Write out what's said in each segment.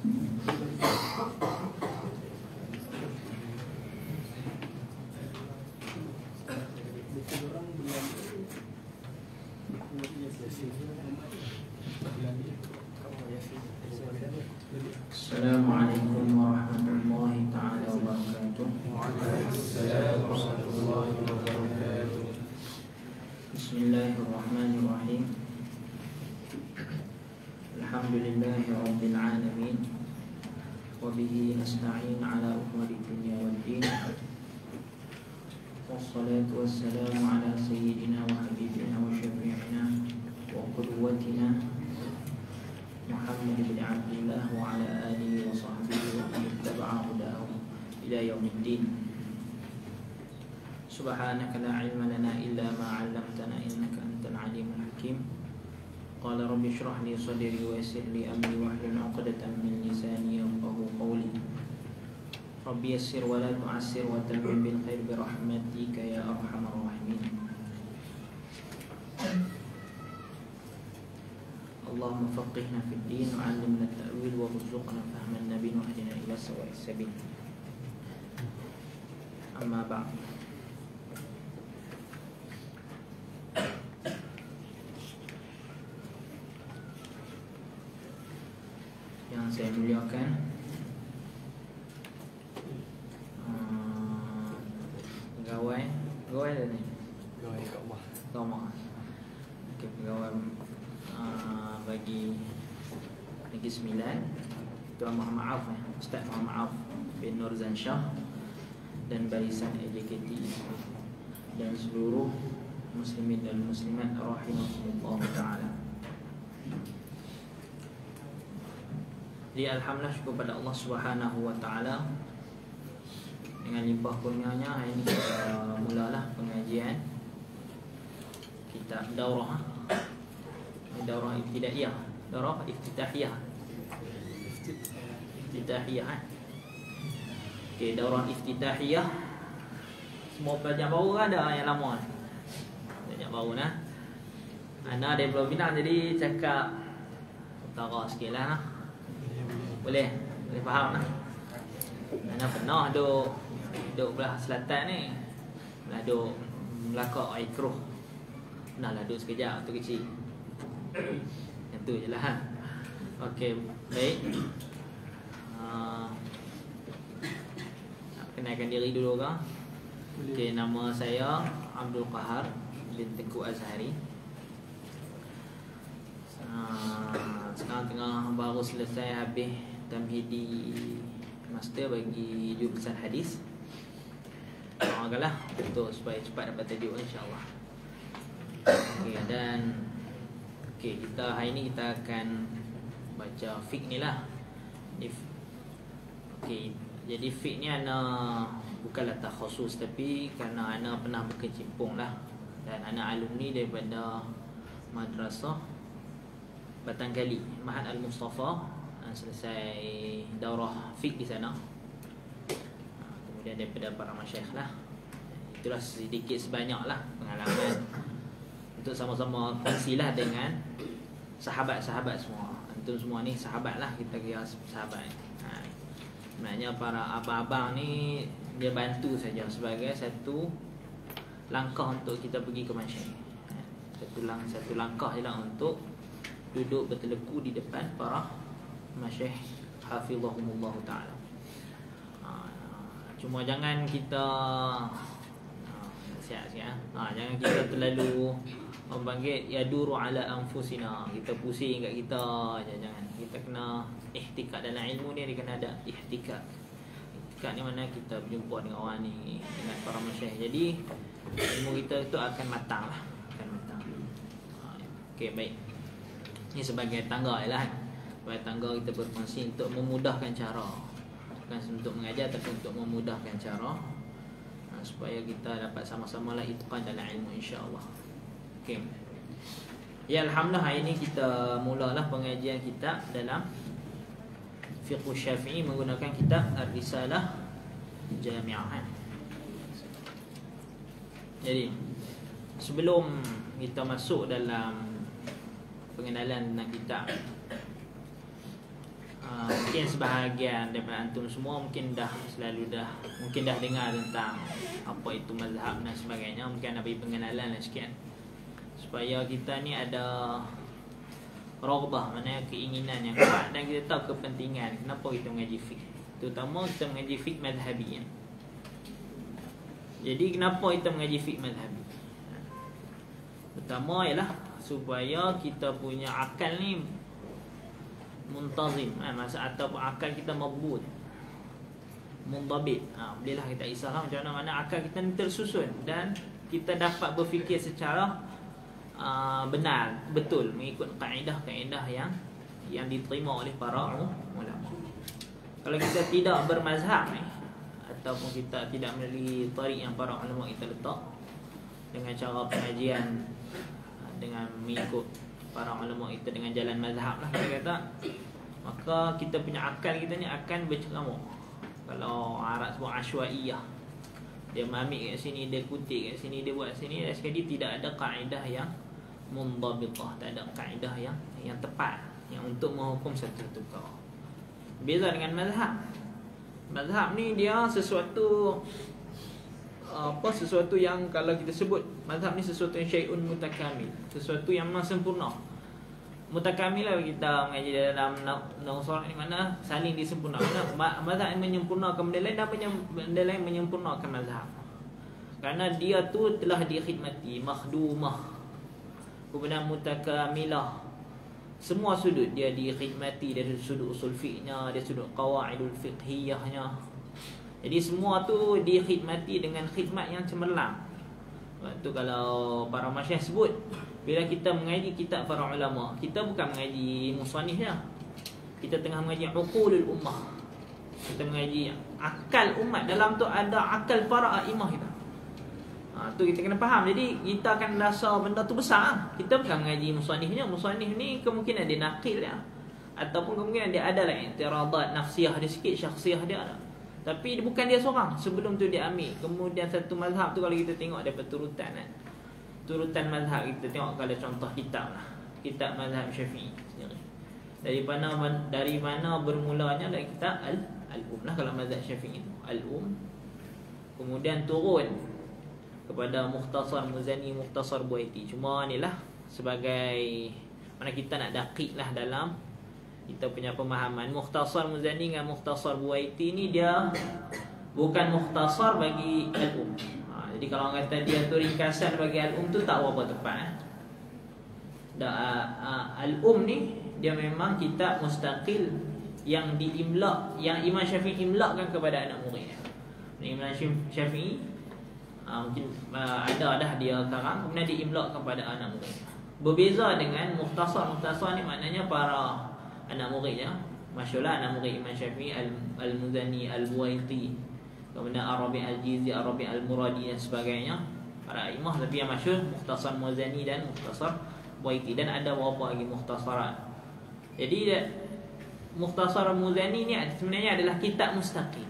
Assalamualaikum warahmatullahi taala wabarakatuh. Waalaikumsalam warahmatullahi wabarakatuh. Bismillahirrahmanirrahim. Alhamdulillahi rabbil alamin. Wa bihi nasta'in ala umuri dunya waddin. Wassalatu wassalamu ala sayyidina wa habibina wa syafi'ina wa qudwatina Muhammad bin Abdullah wa ala alihi wa sahbihi wa man ittaba'a hudahum ila yaumiddin. Subhanaka la ilma lana illa ma 'allamtana innaka antal alimul hakim. Qala rabbi shrah li sadri wa yassir li amri wahlul 'uqdatam min lisani yafqahu qawli. Rabbi yassir wa la tu'assir wa tammim bil khair bi rahmatika ya arhamar rahimin. Allahumma faqihna fid din wa 'allimna at-ta'wil wa rzuqna fahma an-nabi wa hdina ila sawa'is sabil. Amma ba'd. Yang saya muliakan, pegawai dah ni. Pegawai kat rumah. Okey, pegawai bagi Negeri Sembilan, Tuan Muhammad Auf, Ustaz Muhammad Auf bin Nurzan Shah dan barisan AJKT dan seluruh muslimin dan muslimat rahimahumullah taala. Jadi alhamdulillah, syukur pada Allah Subhanahu wa taala, dengan limpah kurnianya hari ini kita mulalah pengajian kitab daurah ibtidaiyah, daurah iftitahiyah. Okey, daurah iftitahiyah. Semua pelajar baru ada yang lama ni. Pelajar baru nah. Ana dari Pulau Pinang, jadi cakap utara sikitlah. Boleh faham lah. Ana pernah duduk belah selatan ni. Belah duduk Melaka Aikroh. Pernah lah duduk sekejap waktu kecil. Yang tu je lah. Okey, baik. Nak kenalkan diri dulu kan? Okey, nama saya Abdul Qahar bin Tengku Azhari. Sekarang tengah baru selesai habis tamhidi master bagi jurusan hadis. Doakanlah untuk supaya cepat dapat tajuk insya-Allah. Okey, dan kita hari ni kita akan baca fiqh ni lah. Okey, jadi fiqh ni ana bukanlah takhusus, tapi kerana ana pernah berkecimpung lah, dan ana alumni daripada madrasah Batangkali, Mahad Al-Mustafa, selesai daurah fiqh di sana. Kemudian daripada para masyayikh lah. Itulah sedikit sebanyak lah pengalaman untuk sama-sama kongsilah dengan sahabat-sahabat semua. Antum semua ni sahabat lah, kita kira sahabat. Sebenarnya para abang-abang ni dia bantu saja sebagai satu langkah untuk kita pergi ke masyayikh. Satu langkah je lah untuk duduk berteleku di depan para masyayikh hafizahumullah ta'ala. Cuma jangan kita siap-siap. Jangan kita terlalu panggil yaduru ala anfusina, kita pusing kat kita je. Jangan. Kita kena ihtikad dalam ilmu ni, dia kena ada ihtikad. Ihtikad ni mana kita berjumpa dengan orang ni, dengan para masyayikh. Jadi ilmu kita tu akan matang lah, akan matang. Okey, baik. Ini sebagai tangga je lah. Sebagai tangga kita berkongsi untuk memudahkan cara, bukan untuk mengajar tapi untuk memudahkan cara, supaya kita dapat sama-sama lah itqan dalam ilmu insya-Allah. Okey. Ya, alhamdulillah hari ini kita mulalah pengajian kitab dalam Fiqh Syafi'i menggunakan kitab Ar-Risalah Jami'ah. Jadi sebelum kita masuk dalam pengenalan tentang kitab, Mungkin sebahagian daripada antum semua mungkin dah dengar tentang apa itu mazhab dan sebagainya. Mungkin ada bagi pengenalan lah sikit, supaya kita ni ada raghbah, maknanya keinginan yang kuat, dan kita tahu kepentingan kenapa kita mengaji fiqh. Terutama kita mengaji fiqh mazhabi. Jadi kenapa kita mengaji fiqh mazhabi? Pertama ialah supaya kita punya akal ni muntazim, masa atau akal kita mabut, mundabit. Bolehlah kita isahlah macam mana akal kita ni tersusun dan kita dapat berfikir secara benar, betul, mengikut kaedah-kaedah yang diterima oleh para ulama. Kalau kita tidak bermazhab ni, ataupun kita tidak melalui tarik yang para ulama kita letak, dengan cara pengajian dengan mengikut para ulama kita dengan jalan mazhab lah kita kata, maka kita punya akal kita ni akan berceramuk. Kalau Arab sebut ashwaiyah, dia ambil kat sini, dia kutip kat sini, dia buat sini, dan sekali tidak ada kaedah yang mundabitah, tak ada kaedah yang tepat yang untuk menghukum satu perkara. Beza dengan mazhab. Mazhab ni dia sesuatu yang kalau kita sebut mazhab ni sesuatu yang syai'un mutakamil, sesuatu yang memang sempurna. Mutakamil lah kita mengaji dalam usul ni, mana saling disempurnakan. Mazhab yang menyempurnakan benda lain dan benda lain menyempurnakan mazhab. Kerana dia tu telah dikhidmati, makhdumah. Kemudian mutakamilah, semua sudut dia dikhidmati, dari sudut usul fiqhnya, dari sudut qawaidul fiqhiyahnya. Jadi semua tu dikhidmati dengan khidmat yang cemerlang. Waktu kalau para masyayikh sebut, bila kita mengaji kitab para ulama, kita bukan mengaji musannifnya, kita tengah mengaji uqulul ummah. Kita mengaji akal umat. Dalam tu ada akal para a'imah kita. Tu kita kena faham. Jadi kita akan rasa benda tu besar. Kita bukan mengaji musannifnya. Musannif ni kemungkinan dia naqil ya, ataupun kemungkinan dia ada lah i'tiradat nafsiyah dia sikit, syakhsiyah dia ada. Tapi bukan dia seorang. Sebelum tu dia ambil. Kemudian satu mazhab tu kalau kita tengok daripada turutan kan, turutan mazhab kita tengok, kalau contoh kitab lah, kitab mazhab Syafi'i sendiri, dari mana bermulanya, dari kitab Al-Um lah kalau mazhab Syafi'i itu, Al-Um. Kemudian turun kepada Mukhtasar Muzani, Mukhtasar Buaiti. Cuma ni lah sebagai mana kita nak dakik lah dalam kita punya pemahaman. Mukhtasar Muzani dengan Mukhtasar Buaiti ni dia bukan mukhtasar bagi Al-Um. Jadi kalau orang kata dia tu ringkasan bagi Al-Um tu tak berapa tepat. Al-Um ni dia memang kitab mustaqil yang diimlak, yang Imam Syafi'i imlakkan kepada anak murid. Imam Syafi'i mungkin ada dah dia karang, kemudian diimlakkan kepada anak murid. Berbeza dengan mukhtasar. Mukhtasar ni maknanya para anak muridnya. Masyaallah anak murid Imam Syafi'i, Al-Muzani, Al-Buaiti, kemudian Arabi Al-Jizi, Arabi Al-Muradi dan sebagainya, para imam. Tapi yang masyhur Mukhtasar Muzani dan Mukhtasar Buaiti, dan ada beberapa lagi mukhtasarat. Jadi Mukhtasar Muzani ni sebenarnya adalah kitab mustaqil.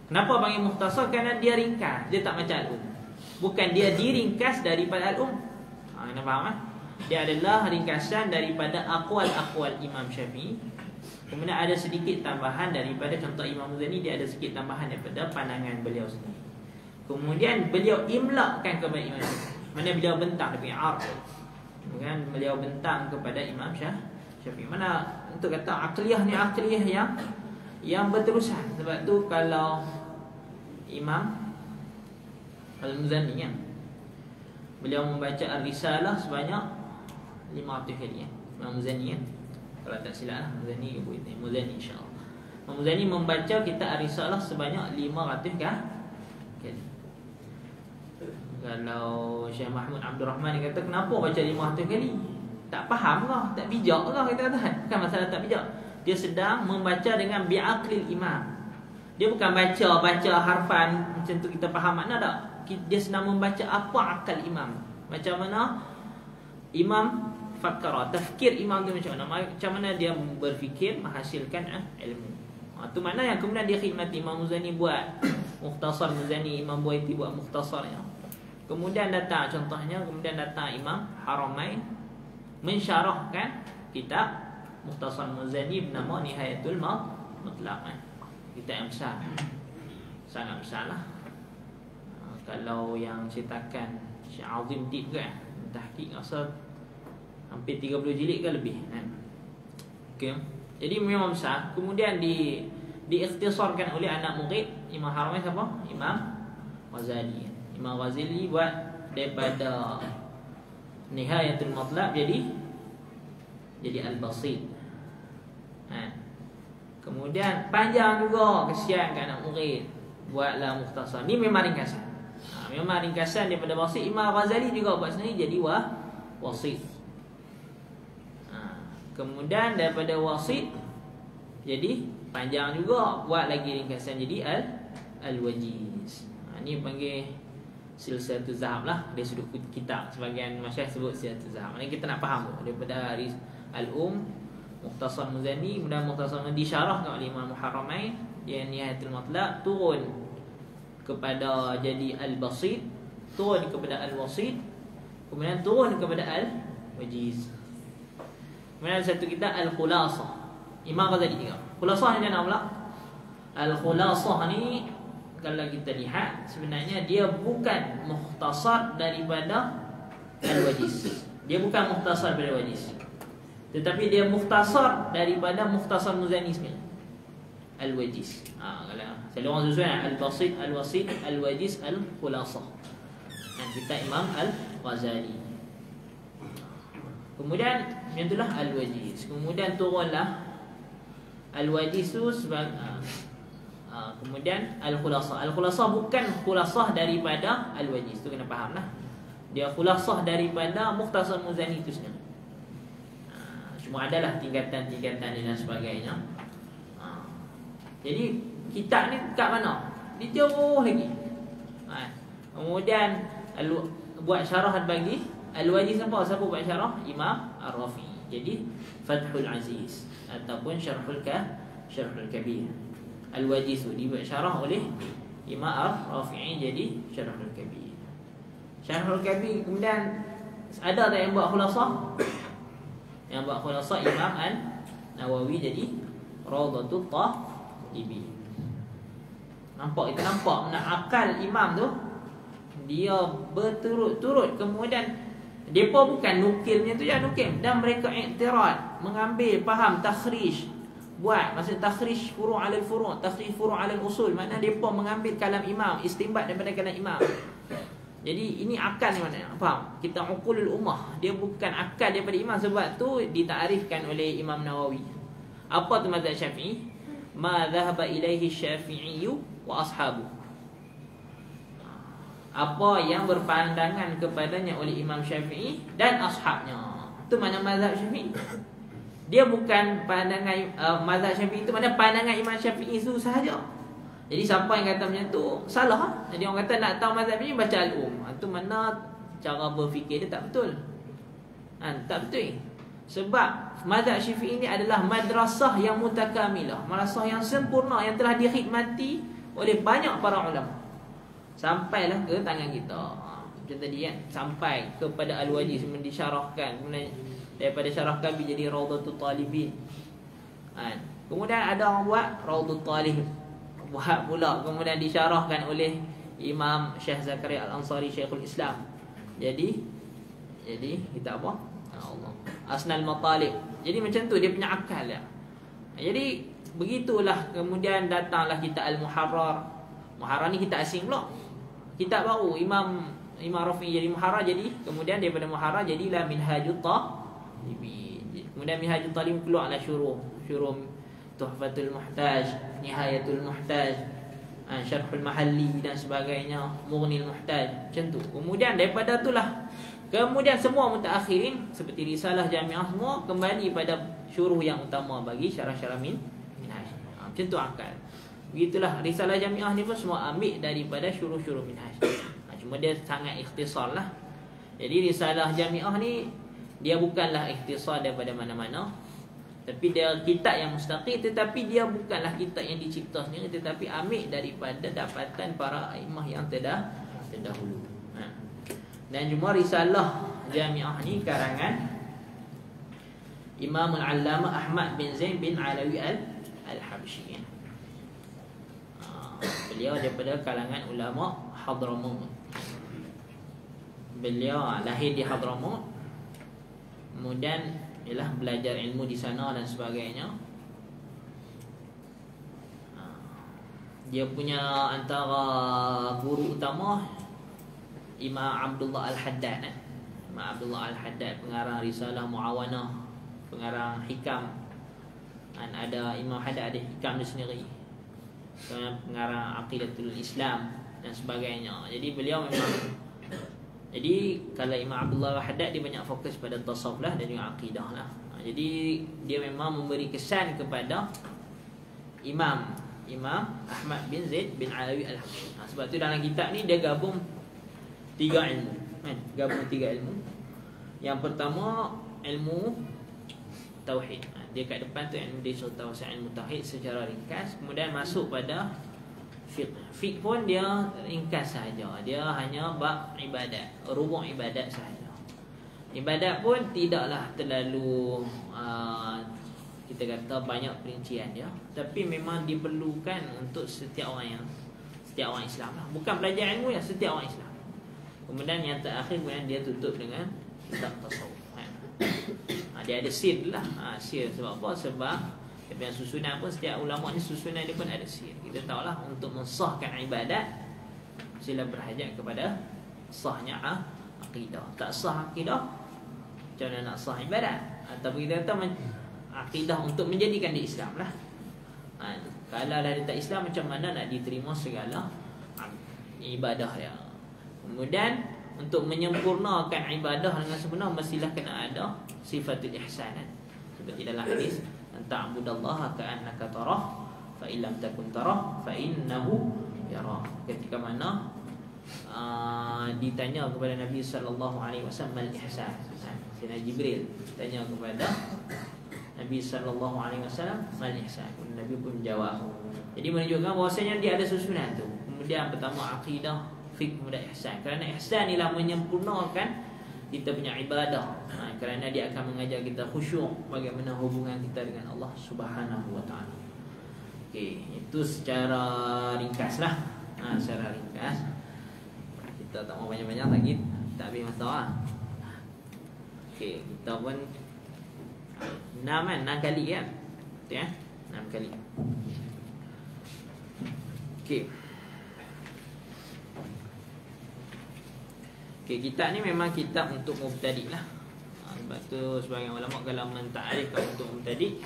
Kenapa panggil mukhtasar? Kerana dia ringkas, dia tak macam Al-Um. Bukan dia diringkas daripada Al-Um. Kena faham kan? Dia adalah ringkasan daripada aqwal-aqwal Imam Syafi'i. Kemudian ada sedikit tambahan daripada, contoh Imam Muzani, dia ada sedikit tambahan daripada pandangan beliau sendiri. Kemudian beliau imlakkan kepada Imam Syafi'i. Mana beliau bentang, dia punya arf. Kemudian beliau bentang kepada Imam Syafi'i. Mana untuk kata akliyah ni akliyah yang berterusan. Sebab tu kalau Imam Al-Muzani kan, beliau membaca Ar-Risalah sebanyak 500 kali kan, Imam Muzani kan, kalau tak silap lah, Muzani insyaAllah. Imam Muzani membaca kitab Ar-Risalah sebanyak 500 kali. Kalau Syekh Mahmud Abdul Rahman dia kata, kenapa baca 500 kali? Tak faham kah? Tak bijak kah? Kita kata bukan masalah tak bijak. Dia sedang membaca dengan bi'aqlil imam. Dia bukan baca harfan macam tu kita faham makna tak. Dia sedang membaca apa akal imam. Macam mana imam fakara, tafkir imam tu macam mana dia berfikir menghasilkan ilmu. Tu makna yang kemudian dia khidmati. Imam Muzani buat Mukhtasar Muzani, Imam Buaiti buat mukhtasarnya. Kemudian datang contohnya, kemudian datang Imam Haramain mensyarahkan kitab Mukhtasar Muzani bernama Nihayatul Mutlaq. Kitab yang besar, sangat besar lah. Kalau yang cetakan Syekh Azim Dib kan, tahqiq rasa hampir 30 jilid ke lebih kan. Okay. Jadi memang besar. Kemudian diikhtisarkan oleh anak murid Imam Haramain siapa? Imam Ghazali. Imam Ghazali buat daripada Nihayatul Mutlaq jadi Al-Basit. Kemudian panjang juga, kesian kat anak murid, buatlah mukhtasar. Ni memang ringkasan. Memang ringkasan daripada Basit. Imam Ghazali juga buat sendiri jadi Wasit. Kemudian daripada Wasit jadi panjang juga, buat lagi ringkasan jadi Al-Wajiz. Ni panggil Silsilatul Zahab lah. Dia sudut kitab, sebagian masyayikh sebut Silsilatul Zahab. Ni kita nak faham daripada Mukhtasar Muzani, kemudian Mukhtasar Muzani disyarahkan oleh Imam Haramain, dia Nihayatul Mutlaq, turun kepada jadi Al-Basit, turun kepada Al-Wasit, kemudian turun kepada Al-Wajiz. Kemudian ada satu kitab Al-Khulasah, Imam Ghazali juga. Khulasah ni dia nak pula. Al-Khulasah ni kalau kita lihat sebenarnya dia bukan mukhtasar daripada Al-Wajiz. Dia bukan mukhtasar daripada Al-Wajiz, tetapi dia mukhtasar daripada Mukhtasar Muzani sendiri, Al-Wajiz. Kalau saya orang susun Al-Basit, Al-Wasit, Al-Wajiz, Al-Khulasah. Kita Imam Al-Ghazali. Kemudian yang itulah Al-Wajiz. Kemudian turunlah Al-Wajiz tu sebagai kemudian Al-Khulasah. Al-Khulasah bukan khulasah daripada Al-Wajiz, tu kena faham lah. Dia khulasah daripada Mukhtasar Muzani itu sendiri. Cuma adalah tingkatan-tingkatan dan sebagainya. Jadi kitab ni kat mana? Dia jauh lagi. Kemudian buat syarah bagi Al-Wajiz siapa? Siapa buat syarah? Imam Ar-Rafi'i. Jadi Fathul Aziz ataupun Syarhul Kabir. Al-Wajiz tu dibuat syarah oleh Imam Ar-Rafi'i, jadi Syarhul Kabir. Syarhul Kabir kemudian ada tak yang buat khulasah? Yang buat khulasah Imam An-Nawawi, jadi Rawdatul Talibin. Nampak, kita nampak nak akal imam tu dia berturut-turut. Kemudian depa bukan nukilnya tu je nukil, dan mereka iktirad, mengambil faham takhrij, buat maksud takhrij furu' alal furu', takhrij furu' alal usul. Makna depa mengambil kalam imam, istinbat daripada kalam imam. Jadi ini akal ni mana? Faham? Kita uqulul ummah, dia bukan akal daripada imam. Sebab tu ditarifkan oleh Imam Nawawi. Apa tu mazhab Syafi'i? Ma dhahaba ilaihi Syafi'i wa ashabu. Apa yang berpandangan kepadanya oleh Imam Syafi'i dan ashabnya. Itu mana mazhab Syafi'i. Dia bukan pandangan mazhab Syafi'i, itu mana pandangan Imam Syafi'i itu sahaja. Jadi siapa yang kata macam tu salah. Jadi orang kata nak tahu mazhab ni baca Al-Um. Itu mana cara berfikir dia tak betul. Tak betul. Sebab mazhab Syafi'i ini adalah madrasah yang mutakamilah, madrasah yang sempurna, yang telah dikhidmati oleh banyak para ulama. Sampailah ke tangan kita. Macam tadi kan, sampai kepada Al-Wajiz disyarahkan, kemudian daripada syarah Kabir jadi Rawdatul Talibin. Kemudian ada orang buat Rawdatul Talib, buat pula kemudian disyarahkan oleh Imam Syekh Zakaria Al-Ansari, Syekhul Islam. Jadi kita apa? Allah. Asnal Matalib. Jadi macam tu dia punya akal dia. Jadi begitulah. Kemudian datanglah kitab Al-Muharrar. Muharrar ni kita asing pula, kitab baru. Imam Rafi'i jadi Muharrar, jadi kemudian daripada Muharrar jadilah Minhajut Talibin. Kemudian Minhajut Talibin keluarlah syuruh Tuhfatul Muhtaj, Nihayatul Muhtaj, Syarhul Mahalli dan sebagainya, Mughnil Muhtaj, macam tu. Kemudian daripada itulah kemudian semua mutaakhirin seperti Risalah Jami'ah semua kembali pada syuruh yang utama bagi syarah-syarah Minhaj. Macam tu akal. Begitulah Risalah Jami'ah ni pun semua ambil daripada syuruh-syuruh Minhaj. Cuma dia sangat ikhtisar lah. Jadi Risalah Jami'ah ni dia bukanlah ikhtisar daripada mana-mana, tapi dia kitab yang mustaqil, tetapi dia bukanlah kitab yang dicipta sendiri, tetapi ambil daripada dapatan para imam yang terdahulu. Dan cuma Risalah Jami'ah ni karangan Imam Al-Allamah Ahmad bin Zain bin Alawi Al-Habsyi. Beliau daripada kalangan ulama Hadramaut. Beliau lahir di Hadramaut, kemudian ialah belajar ilmu di sana dan sebagainya. Dia punya antara guru utama Imam Abdullah Al-Haddad. Imam Abdullah Al-Haddad pengarang Risalah Muawanah, pengarang Hikam. Dan ada Imam Haddad ada Hikam dia sendiri, pengarang Aqidatul Islam dan sebagainya. Jadi beliau memang, jadi kalau Imam Abdullah Al-Haddad dia banyak fokus pada tasawuf lah dan juga akidah lah. Jadi dia memang memberi kesan kepada Imam Ahmad bin Zaid bin Alawi Al-Habsyi. Sebab tu dalam kitab ni dia gabung 3 ilmu, gabung 3 ilmu. Yang pertama ilmu tauhid. Dia kat depan tu ilmu dia tahu ilmu tauhid secara ringkas. Kemudian masuk pada fiqh. Fiqh pun dia ringkas saja. Dia hanya bab ibadat, rubuk ibadat sahaja. Ibadat pun tidaklah terlalu kita kata banyak perincian dia, tapi memang diperlukan untuk setiap orang Islam lah. Bukan belajar ilmu ya, setiap orang Islam. Kemudian yang terakhir kemudian dia tutup dengan kitab tasawuf. Dia ada sir lah. Sir sebab apa? Sebab dia punya susunan pun setiap ulama ni susunan dia pun ada sir. Kita tahulah untuk mensahkan ibadat sila berhajat kepada sahnya akidah. Tak sah akidah, macam mana nak sah ibadat? Ataupun kita kata akidah untuk menjadikan dia Islam lah. Kalau dah dia tak Islam, macam mana nak diterima segala ibadah dia? Kemudian untuk menyempurnakan ibadah dengan sebenar, mestilah kena ada sifatul ihsan. Seperti dalam hadis, ta'budallaha ka'annaka tarah, fa in lam takun tarah fa innahu yarah. Ketika mana ditanya kepada Nabi sallallahu alaihi wasallam al-ihsan. Sayyidina Jibril tanya kepada Nabi sallallahu alaihi wasallam al-ihsan. Nabi pun menjawab. Jadi menunjukkan bahawasanya dia ada susunan tu. Kemudian pertama akidah, fiqh, kemudian ihsan. Kerana ihsan ialah menyempurnakan kita punya ibadah. Kerana dia akan mengajar kita khusyuk, bagaimana hubungan kita dengan Allah Subhanahu wa taala. Okey, itu secara ringkas lah. Secara ringkas. Kita tak mau banyak-banyak lagi, tak habis masa lah. Okey, kita pun 6 kali kan? Betul ya? 6 kali. Okey. Okey, kitab ni memang kitab untuk mubtadi' lah. Sebab tu sebagian ulama kalau mentakrifkan untuk mubtadi',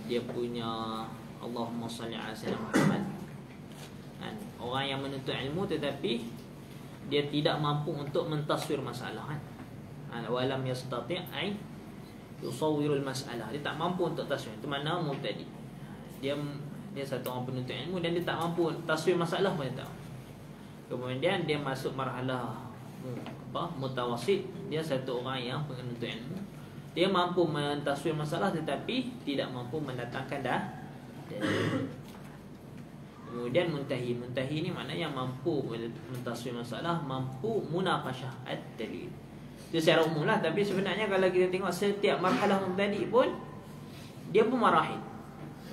dia punya Allahumma salli ala sayyidina Muhammad. Orang yang menuntut ilmu tetapi dia tidak mampu untuk mentaswir masalah kan. Walam yastati' ay yusawwirul masalah. Dia tak mampu untuk taswir. Itu mana mubtadi'. Dia satu orang penuntut ilmu dan dia tak mampu taswir masalah pun dia tak. Kemudian dia masuk marhalah mutawasid. Dia satu orang yang penuntut ilmu. Dia mampu mentaswir masalah tetapi tidak mampu mendatangkan Kemudian muntahi. Muntahi ni maknanya yang mampu mentaswir masalah, mampu munaqashah ad-dalil. Itu secara umum lah. Tapi sebenarnya kalau kita tengok setiap marhalah mubtadi' pun dia pun marahil.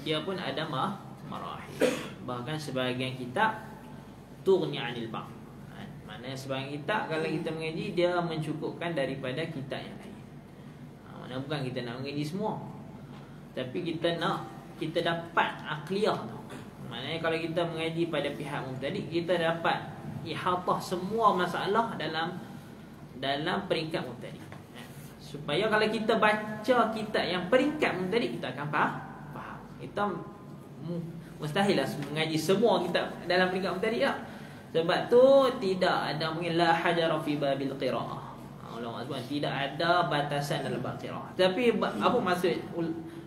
Dia pun ada marahil. Bahkan sebahagian kitab tughni 'anil ba'd. Maknanya sebahagian kitab kalau kita mengaji dia mencukupkan daripada kitab yang lain. Maknanya bukan kita nak mengaji semua, tapi kita dapat akliyah tu. Maknanya kalau kita mengaji pada pihak mubtadi', kita dapat ihatah semua masalah dalam peringkat mubtadi'. Supaya kalau kita baca kitab yang peringkat mubtadi', kita akan faham. Kita mustahil lah mengaji semua kitab dalam peringkat mubtadi' lah. Sebab tu tidak ada mungkin la hajara fi babil qiraah. Ulama sebut tidak ada batasan dalam bab qiraah. Tapi apa maksud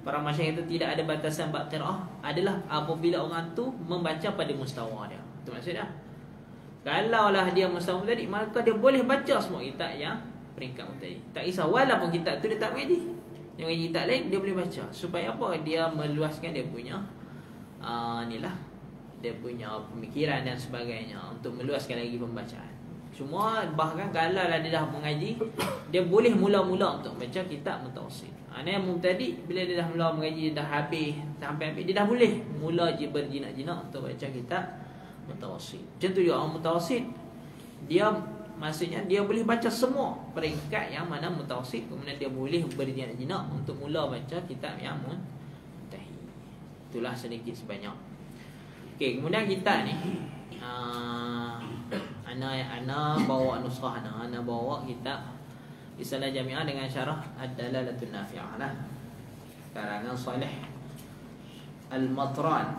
para masyayikh itu tidak ada batasan bab qiraah? Adalah apabila orang tu membaca pada mustawa dia. Itu maksudnya. Kalaulah dia mustawa tadi, maka dia boleh baca semua kitab yang peringkat tadi. Tak kisah walaupun kitab tu dia tak mengaji. Dia mengaji kitab lain dia boleh baca. Supaya apa? Dia meluaskan dia punya dia punya pemikiran dan sebagainya, untuk meluaskan lagi pembacaan. Cuma bahkan kalau dia dah mengaji, dia boleh mula-mula untuk baca kitab mutawassit. Yang mubtadi bila dia dah mula mengaji, dah habis sampai habis, dia dah boleh mula je berjinak-jinak untuk baca kitab mutawassit. Macam tu juga orang mutawassit, dia maksudnya dia boleh baca semua peringkat yang mana mutawassit, kemudian dia boleh berjinak-jinak untuk mula baca kitab yang muntahi. Itulah sedikit sebanyak. Okey, kemudian kita ni ana bawa nuskhah ana bawa kitab Risalah Jami'ah dengan syarah Ad-Dalalatun Nafi'ah lah, karangan Salih Al-Matran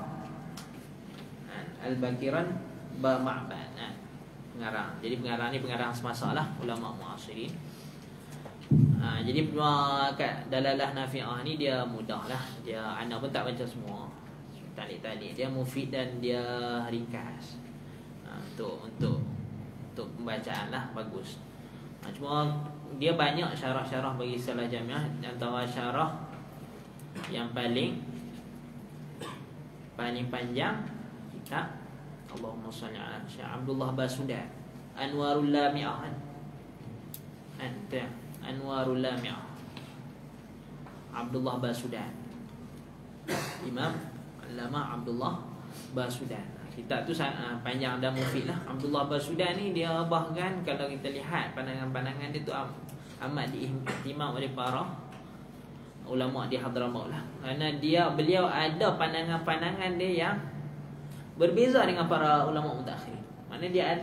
Al-Bakiran Ba-Ma'ban pengarang. Jadi pengarang ni pengarang semasa lah, ulama muasirin. Jadi kat Dalalah Nafi'ah ni dia mudah lah. Dia ana pun tak baca semua talik-talik. Dia mufid dan dia ringkas. Untuk pembacaan lah bagus. Cuma dia banyak syarah-syarah bagi Risalah Jami'ah. Antara syarah yang paling panjang kitab Allahumma salli ala Syekh Abdullah Basudan, Anwarul Lami'ah. Anwarul Lami'ah, Abdullah Basudan, Imam Allamah Abdullah Basudan. Kitab tu sangat panjang dan mufid lah. Abdullah Basudan ni dia bahkan kalau kita lihat pandangan-pandangan dia tu amat diihtimam oleh para ulama di Hadramaut lah. Kerana beliau ada pandangan-pandangan dia yang berbeza dengan para ulama mutakhir. Maknanya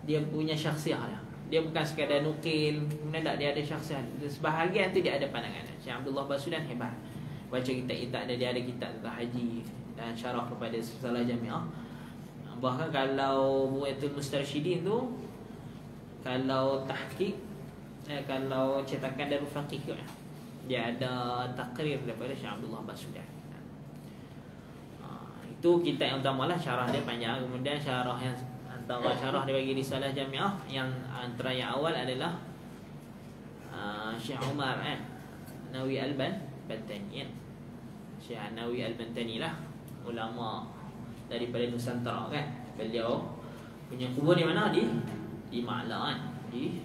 dia punya syakhsiah lah. Dia bukan sekadar nukil, kemudian dia ada syakhsiah. Sebahagian tu dia ada pandangan. Syekh Abdullah Basudan hebat. Baca kitab-kitab dia ada kitab tentang haji dan syarah kepada Risalah Jami'ah. Bahkan kalau Bu'atul Mustarsyidin tu, kalau tahqiq, kalau cetakan Darul Faqih tu, dia ada takrir daripada Syekh Abdullah Basudan. Itu kitab yang utama lah, syarah dia panjang. Kemudian syarah yang antara syarah dia bagi Risalah Jami'ah yang antara yang awal adalah Syekh Umar Nawawi Al-Bantani. Syekh Nawawi Al-Bantani lah, ulama daripada Nusantara kan. Beliau punya kubur di mana? Di Ma'laan, di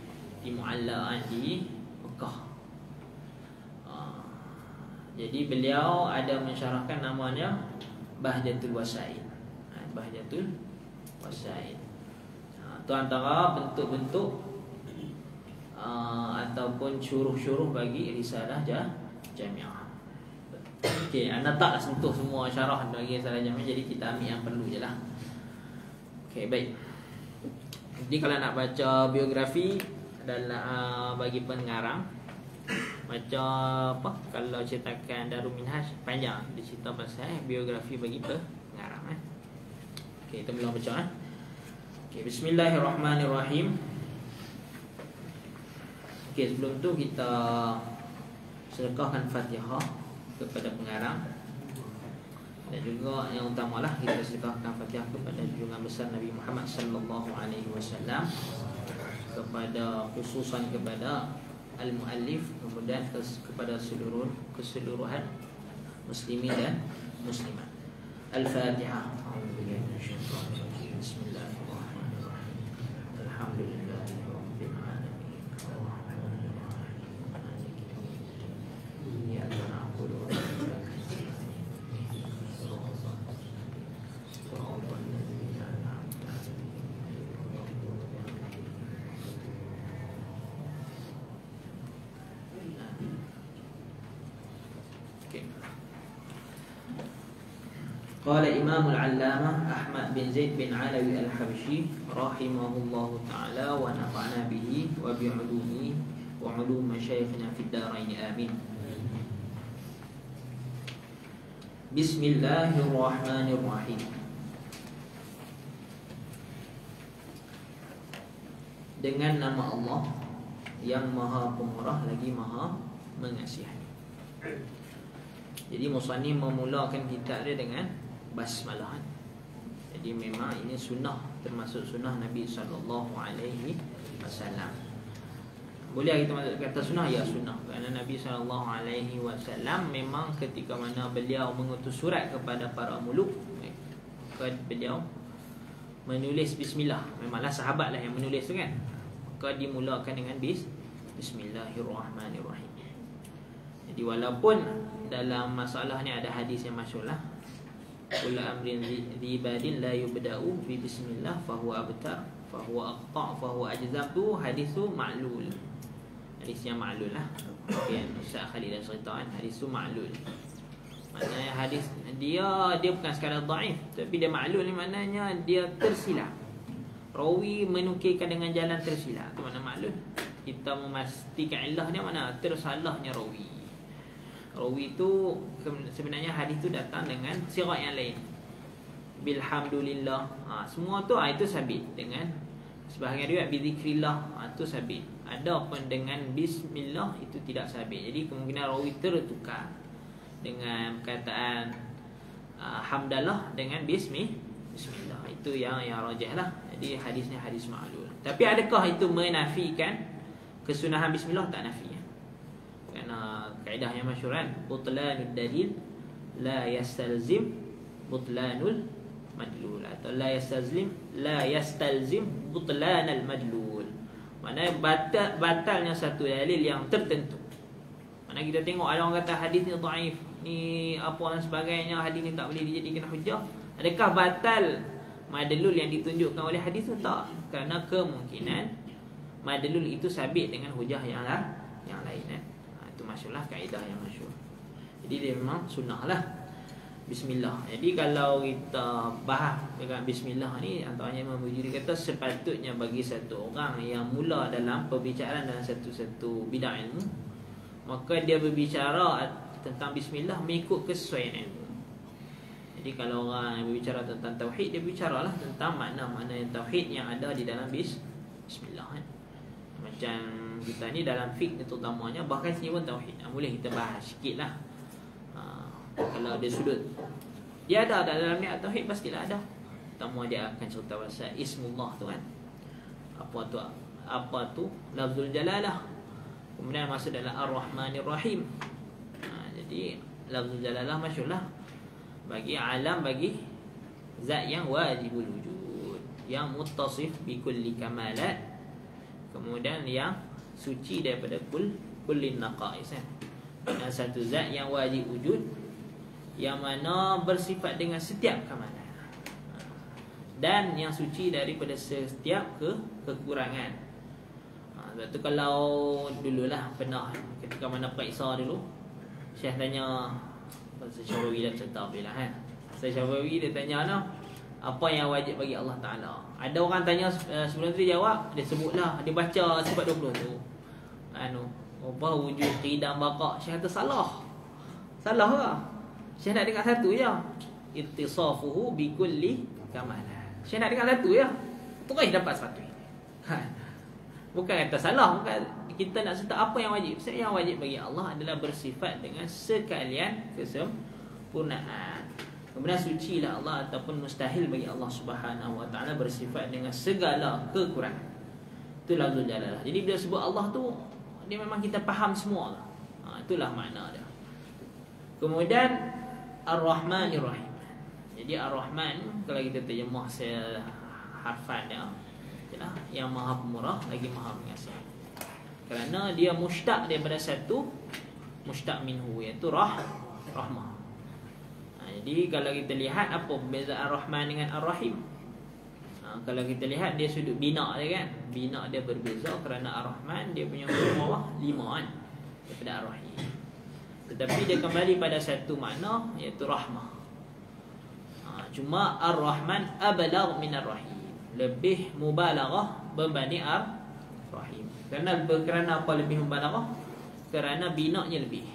Mu'allaan di Mekah. Jadi beliau ada mensyarahkan namanya Bahjatul Wasail. Bahjatul Wasail. Itu antara bentuk-bentuk ataupun syuruh-syuruh bagi Risalah Jami'ah. Okey, anda taklah sentuh semua syarah bagi Risalah Jami'ah, jadi kita ambil yang perlu je lah. Okey, baik. Jadi kalau nak baca biografi adalah bagi pengarang, baca apa? Kalau cetakan Darul Minhaj panjang, dia cerita pasal biografi bagi pengarang. Okey, kita mula baca. Okey, bismillahirrahmanirrahim. Okey, sebelum tu kita sedekahkan Fatihah kepada pengarang, dan juga yang utamalah kita sedekahkan Fatihah kepada junjungan besar Nabi Muhammad sallallahu alaihi wasallam, kepada khususan kepada al-muallif, kemudian kepada keseluruhan muslimin dan muslimat. Al-Fatihah. Bismillahirrahmanirrahim. Alhamdulillahirabbil alamin. Qala Imam al-Allamah Ahmad bin Zaid bin Alawi al-Habsyi rahimahullahu ta'ala wa nafa'na bihi wa bi'ulumihi wa 'ulum masyayikhina fid darain amin. Bismillahirrahmanirrahim. Dengan nama Allah yang Maha Pemurah lagi Maha Mengasihani. Jadi musannif memulakan kitab dia dengan basmalah. Jadi memang ini sunnah, termasuk sunnah Nabi sallallahu alaihi wasallam. Boleh kita kata sunnah? Ya, sunnah. Kerana Nabi sallallahu alaihi wasallam memang ketika mana beliau mengutus surat kepada para muluk, beliau menulis bismillah. Memanglah sahabat lah yang menulis tu kan. Maka dimulakan dengan Bismillahirrahmanirrahim. Jadi walaupun dalam masalah ni ada hadis yang masyhur lah, kullu amrin dhi badin la yubda'u bi bismillah fahuwa abtar fahuwa aqta fahuwa ajzam, tu hadis tu ma'lul. Hadis yang ma'lul lah. Okay, Ustaz Khalid dah cerita kan, hadis tu ma'lul. Maknanya hadis dia bukan sekadar dhaif, tapi dia ma'lul ni maknanya dia tersilap. Rawi menukilkan dengan jalan tersilap, tu makna ma'lul. Kita memastikan illah dia mana tersalahnya rawi. Rawi tu sebenarnya hadis tu datang dengan sirat yang lain. Bilhamdulillah. Semua tu itu sabit dengan sebahagian riwayat bizikrillah, tu sabit. Ada pun dengan bismillah itu tidak sabit. Jadi kemungkinan rawi tertukar dengan perkataan hamdalah dengan bismillah. Itu yang rajih lah. Jadi hadisnya hadis ma'lul. Tapi adakah itu menafikan kesunahan bismillah? Tak nafi. Kerana kaedah yang masyhur kan, butlanul dalil la yastalzim butlanul madlul, atau la yastalzim butlanal madlul. Maknanya batalnya satu dalil yang tertentu. Mana kita tengok ada orang kata hadis ni dhaif, ni apa dan sebagainya, hadis ni tak boleh dijadikan hujah. Adakah batal madlul yang ditunjukkan oleh hadis tu? Tak. Kerana kemungkinan madlul itu sabit dengan hujah yang lain kan. Itu masyhurlah kaedah yang masyhur. Jadi dia memang sunnah lah bismillah. Jadi kalau kita bahas dengan bismillah ni, antaranya Imam Bujuri kata sepatutnya bagi satu orang yang mula dalam perbicaraan dalam satu bidang ilmu, maka dia berbicara tentang bismillah mengikut kesesuaian ilmu. Jadi kalau orang yang berbicara tentang tauhid, dia bicaralah tentang makna-makna tauhid yang ada di dalam bismillah kan. Macam kita ni dalam fiqh terutamanya, bahkan sini pun tauhid, boleh kita bahas sikit lah. Kalau ada sudut, dia ada dalam niat tauhid, pastilah ada. Pertama dia akan cerita pasal ismullah tu kan, apa tu lafzul jalalah. Kemudian masuk dalam ar-rahmanir-rahim. Jadi lafzul jalalah masyhurlah bagi alam, bagi zat yang wajibul wujud, yang muttasif bi kulli kamalat, kemudian yang suci daripada kullin naqais. Yang satu zat yang wajib wujud, yang mana bersifat dengan setiap kamalan, dan yang suci daripada setiap kekurangan. Sebab tu kalau dululah pernah ketika mana periksa dulu, Syekh tanya Syekh Syafi'i dah cerita bila kan. Syekh Syafi'i dia tanya apa yang wajib bagi Allah Ta'ala. Ada orang tanya sebelum tu, dia jawab, dia sebutlah, dia baca sifat 20 tu. Apa wujud qidam baqa. Syekh kata salah ke? Syekh nak dengar satu je, ittisafuhu bi kulli kamalan. Syekh nak dengar satu je, terus dapat satu. Bukan kata salah, bukan kita nak serta apa yang wajib. Yang wajib bagi Allah adalah bersifat dengan sekalian kesempurnaan. Kemudian sucilah Allah, ataupun mustahil bagi Allah Subhanahu Wa Taala bersifat dengan segala kekurangan. Itulah lafzul jalalah. Jadi bila sebut Allah tu, dia memang kita faham semua lah. Itulah makna dia. Kemudian Ar-Rahmanir-Rahim. Jadi Ar-Rahman kalau kita terjemah harfan dia, yang Maha Pemurah lagi Maha Pengasih. Kerana dia mushtaq daripada satu mushtaq minhu, iaitu rahmah. Jadi kalau kita lihat apa perbezaan Ar-Rahman dengan Ar-Rahim, kalau kita lihat dia sudut bina dia kan, bina dia berbeza. Kerana Ar-Rahman dia punya huruf 5 kan daripada Ar-Rahim, tetapi dia kembali pada satu makna, iaitu rahmah. Cuma Ar-Rahman abalagh min Ar-Rahim, lebih mubalaghah berbanding Ar-Rahim. Kerana apa lebih mubalaghah? Kerana binanya lebih.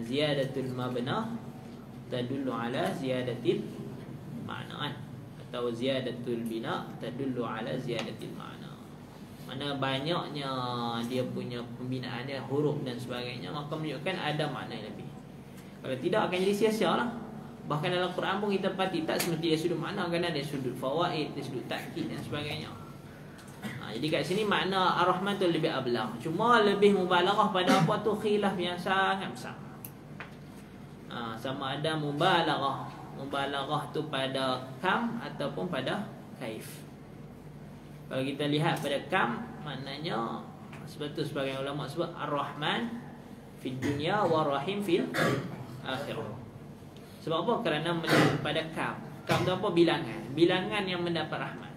Ziyadatul mabna tadullu ala ziyadatil ma'na, atau ziyadatul bina tadullu ala ziyadatil ma'na. Mana banyaknya dia punya pembinaannya, huruf dan sebagainya, maka menunjukkan ada makna yang lebih. Kalau tidak akan jadi sia-sia lah. Bahkan dalam Quran pun kita perhati, tak semestinya sudut makna, kerana ada sudut fawaid, ada sudut takkid dan sebagainya. Jadi kat sini makna Ar-Rahman tu lebih ablagh. Cuma lebih mubalaghah pada apa tu khilaf yang sangat besar. Sama ada mubalaghah tu pada kam ataupun pada kaif. Kalau kita lihat pada kam, maknanya sebab tu sebagian ulama sebut Ar-Rahman fid dunya wa Rahim fil akhirah. Sebab apa? Kerana melihat pada kam. Kam tu apa? Bilangan. Bilangan yang mendapat rahmat.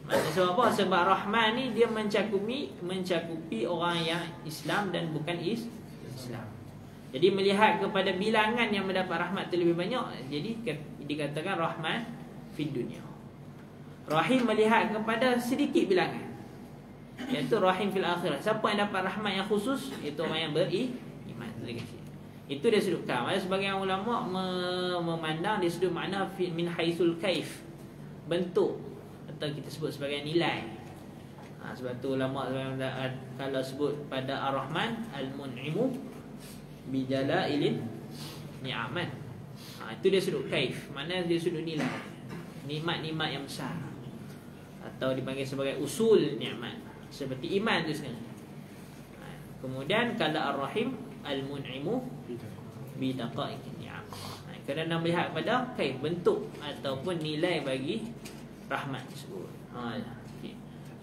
Maksudnya sebab apa? Sebab Rahman ni dia mencakupi orang yang Islam dan bukan Islam. Jadi melihat kepada bilangan yang mendapat rahmat tu lebih banyak, jadi dikatakan Rahman fid dunya. Rahim melihat kepada sedikit bilangan, iaitu Rahim fil akhirah. Siapa yang dapat rahmat yang khusus? Itu orang yang beriman. Itu dia sudut kam. Ada sebagian ulama memandang dia sudut makna min haitsul kaif, bentuk, atau kita sebut sebagai nilai. Sebab tu ulama kalau sebut pada Ar-Rahman Al-Mun'imu bijalailin ni'aman, itu dia sudut kaif, mana dia sudut nilai, nikmat-nikmat yang besar, atau dipanggil sebagai usul nikmat, seperti iman tu sekarang. Kemudian kalau Ar-Rahim Al-Mun'imu bidaqaiqin ni'am, kerana melihat pada kaif, bentuk ataupun nilai bagi rahmat tersebut.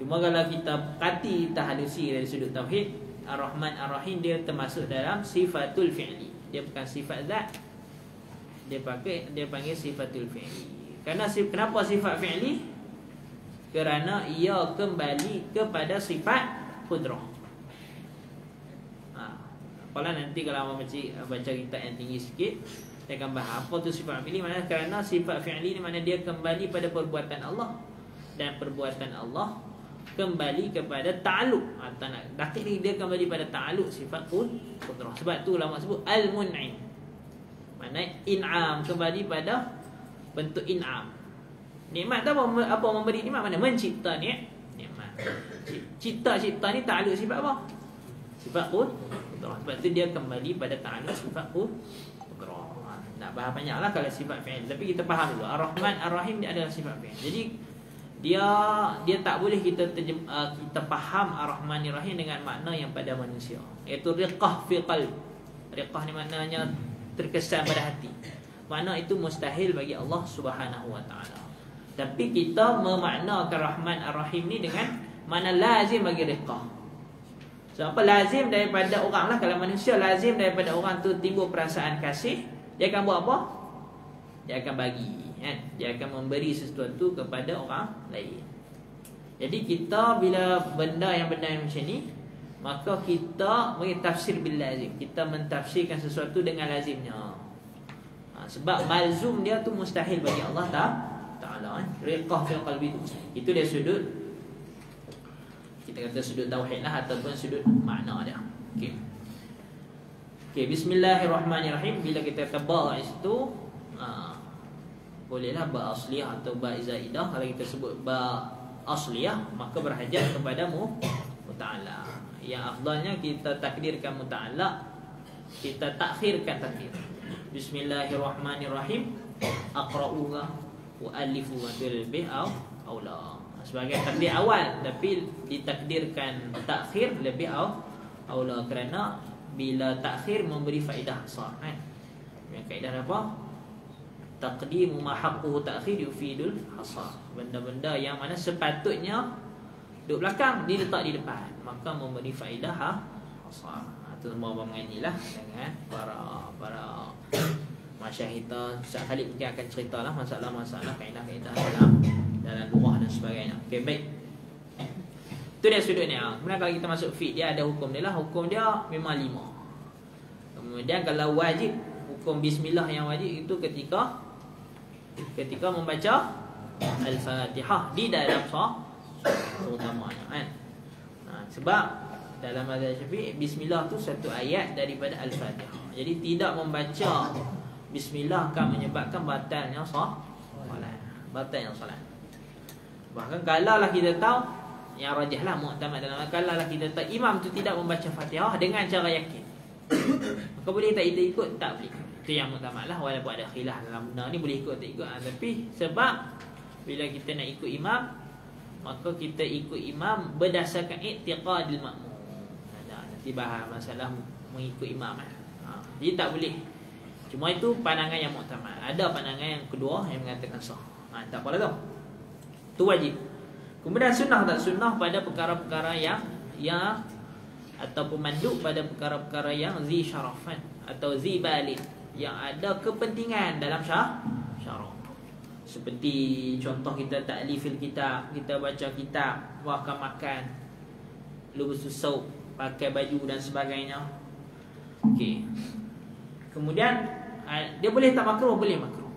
Cuma kalau kita kati tahadusi dari sudut tauhid, Ar-Rahman Ar-Rahim dia termasuk dalam sifatul fi'li. Dia bukan sifat zat. Dia panggil sifatul fi'li. Kenapa sifat fi'li? Kerana ia kembali kepada sifat qudrah. Kalau nanti kalau baca kitab yang tinggi sikit, saya akan bahas apa tu sifat fi'li. Mana kerana sifat fi'li ni mana dia kembali pada perbuatan Allah, dan perbuatan Allah kembali kepada ta'alluq, atau nak dakik ni dia kembali pada ta'alluq sifat qudrah. Sebab tu ulama sebut al-mun'im, mana in'am, kembali pada bentuk in'am. Nikmat tu apa memberi nikmat? Mana mencipta nikmat. Cipta ni ta'alluq sifat apa? Sifat qudrah. Sebab tu dia kembali pada ta'alluq sifat qudrah. Nak bahas banyaklah kalau sifat fi'il, tapi kita faham dulu Ar-Rahman Ar-Rahim dia adalah sifat fi'il. Jadi dia tak boleh kita faham Ar-Rahman Ar-Rahim dengan makna yang pada manusia, iaitu riqah fi qalb. Riqah ni maknanya terkesan pada hati. Makna itu mustahil bagi Allah Subhanahu wa taala. Tapi kita memaknakan Rahman Ar-Rahim ni dengan makna lazim bagi riqah. Sebab apa? Lazim daripada orang lah. Kalau manusia lazim daripada orang tu timbul perasaan kasih, dia akan buat apa? Dia akan bagi, kan? Dia akan memberi sesuatu kepada orang lain. Jadi kita bila benda yang macam ni, maka kita tafsir bil lazim. Kita mentafsirkan sesuatu dengan lazimnya. Sebab malzum dia tu mustahil bagi Allah Ta'ala. Riqah fi qalbi, itu dia sudut, kita kata sudut tauhid lah, ataupun sudut makna dia. Okey, bismillahirrahmanirrahim. Bila kita kata ba itu, bolehlah ba asliyah atau ba zaidah. Kalau kita sebut ba asliyah, maka berhajat kepada muta'alaq. Yang afdalnya kita takdirkan muta'alaq, kita takhirkan takdir. Bismillahirrahmanirrahim. Aqra'uha wa alifuha bil bi aw la. Sebagai takdir awal, tapi ditakdirkan takhir lebih aula, kerana bila takhir memberi faedah besar, kan? Yang kaedah apa? Taqdimu ma haqquhu ta'khir yufidul hasar. Benda-benda yang mana sepatutnya duduk belakang, diletak di depan, maka memberi faedah hasar. Itu semua mengajilah dengan para masyayikh kita. Ustaz Khalid mungkin akan ceritalah masalah-masalah kaedah-kaedah dalam lughah dan sebagainya. Okey, baik. Itu dia sudut ni. Kemudian kalau kita masuk fiqh, dia ada hukum dia lah. Hukum dia memang 5. Kemudian kalau wajib, hukum bismillah yang wajib itu ketika membaca Al-Fatihah di dalam solat terutamanya, kan? Sebab dalam mazhab Syafi'i, bismillah tu satu ayat daripada Al-Fatihah. Jadi tidak membaca bismillah akan menyebabkan batalnya solat. Batalnya solat. Bahkan kalaulah kita tahu, yang rajihlah mu'tamad dalam kalaulah kita tahu imam tu tidak membaca Fatihah dengan cara yakin, maka boleh tak kita ikut? Tak boleh. Itu yang mu'tamad lah, walaupun ada khilaf dalam benda ni boleh ikut tak ikut. Tapi sebab bila kita nak ikut imam, maka kita ikut imam berdasarkan i'tiqadil makmum. Nanti bahas masalah mengikut imam. Jadi tak boleh. Cuma itu pandangan yang mu'tamad. Ada pandangan yang kedua yang mengatakan sah. Tak apa lah tu. Tu wajib. Kemudian sunnah tak sunnah pada perkara-perkara yang ataupun mandub pada perkara-perkara yang zi syarafan atau zi balin, yang ada kepentingan dalam syarah. Seperti contoh kita ta'lifil kitab, kita baca kitab, makan, lubusus saub, pakai baju dan sebagainya. Okey. Kemudian dia boleh tak makruh? Boleh makruh.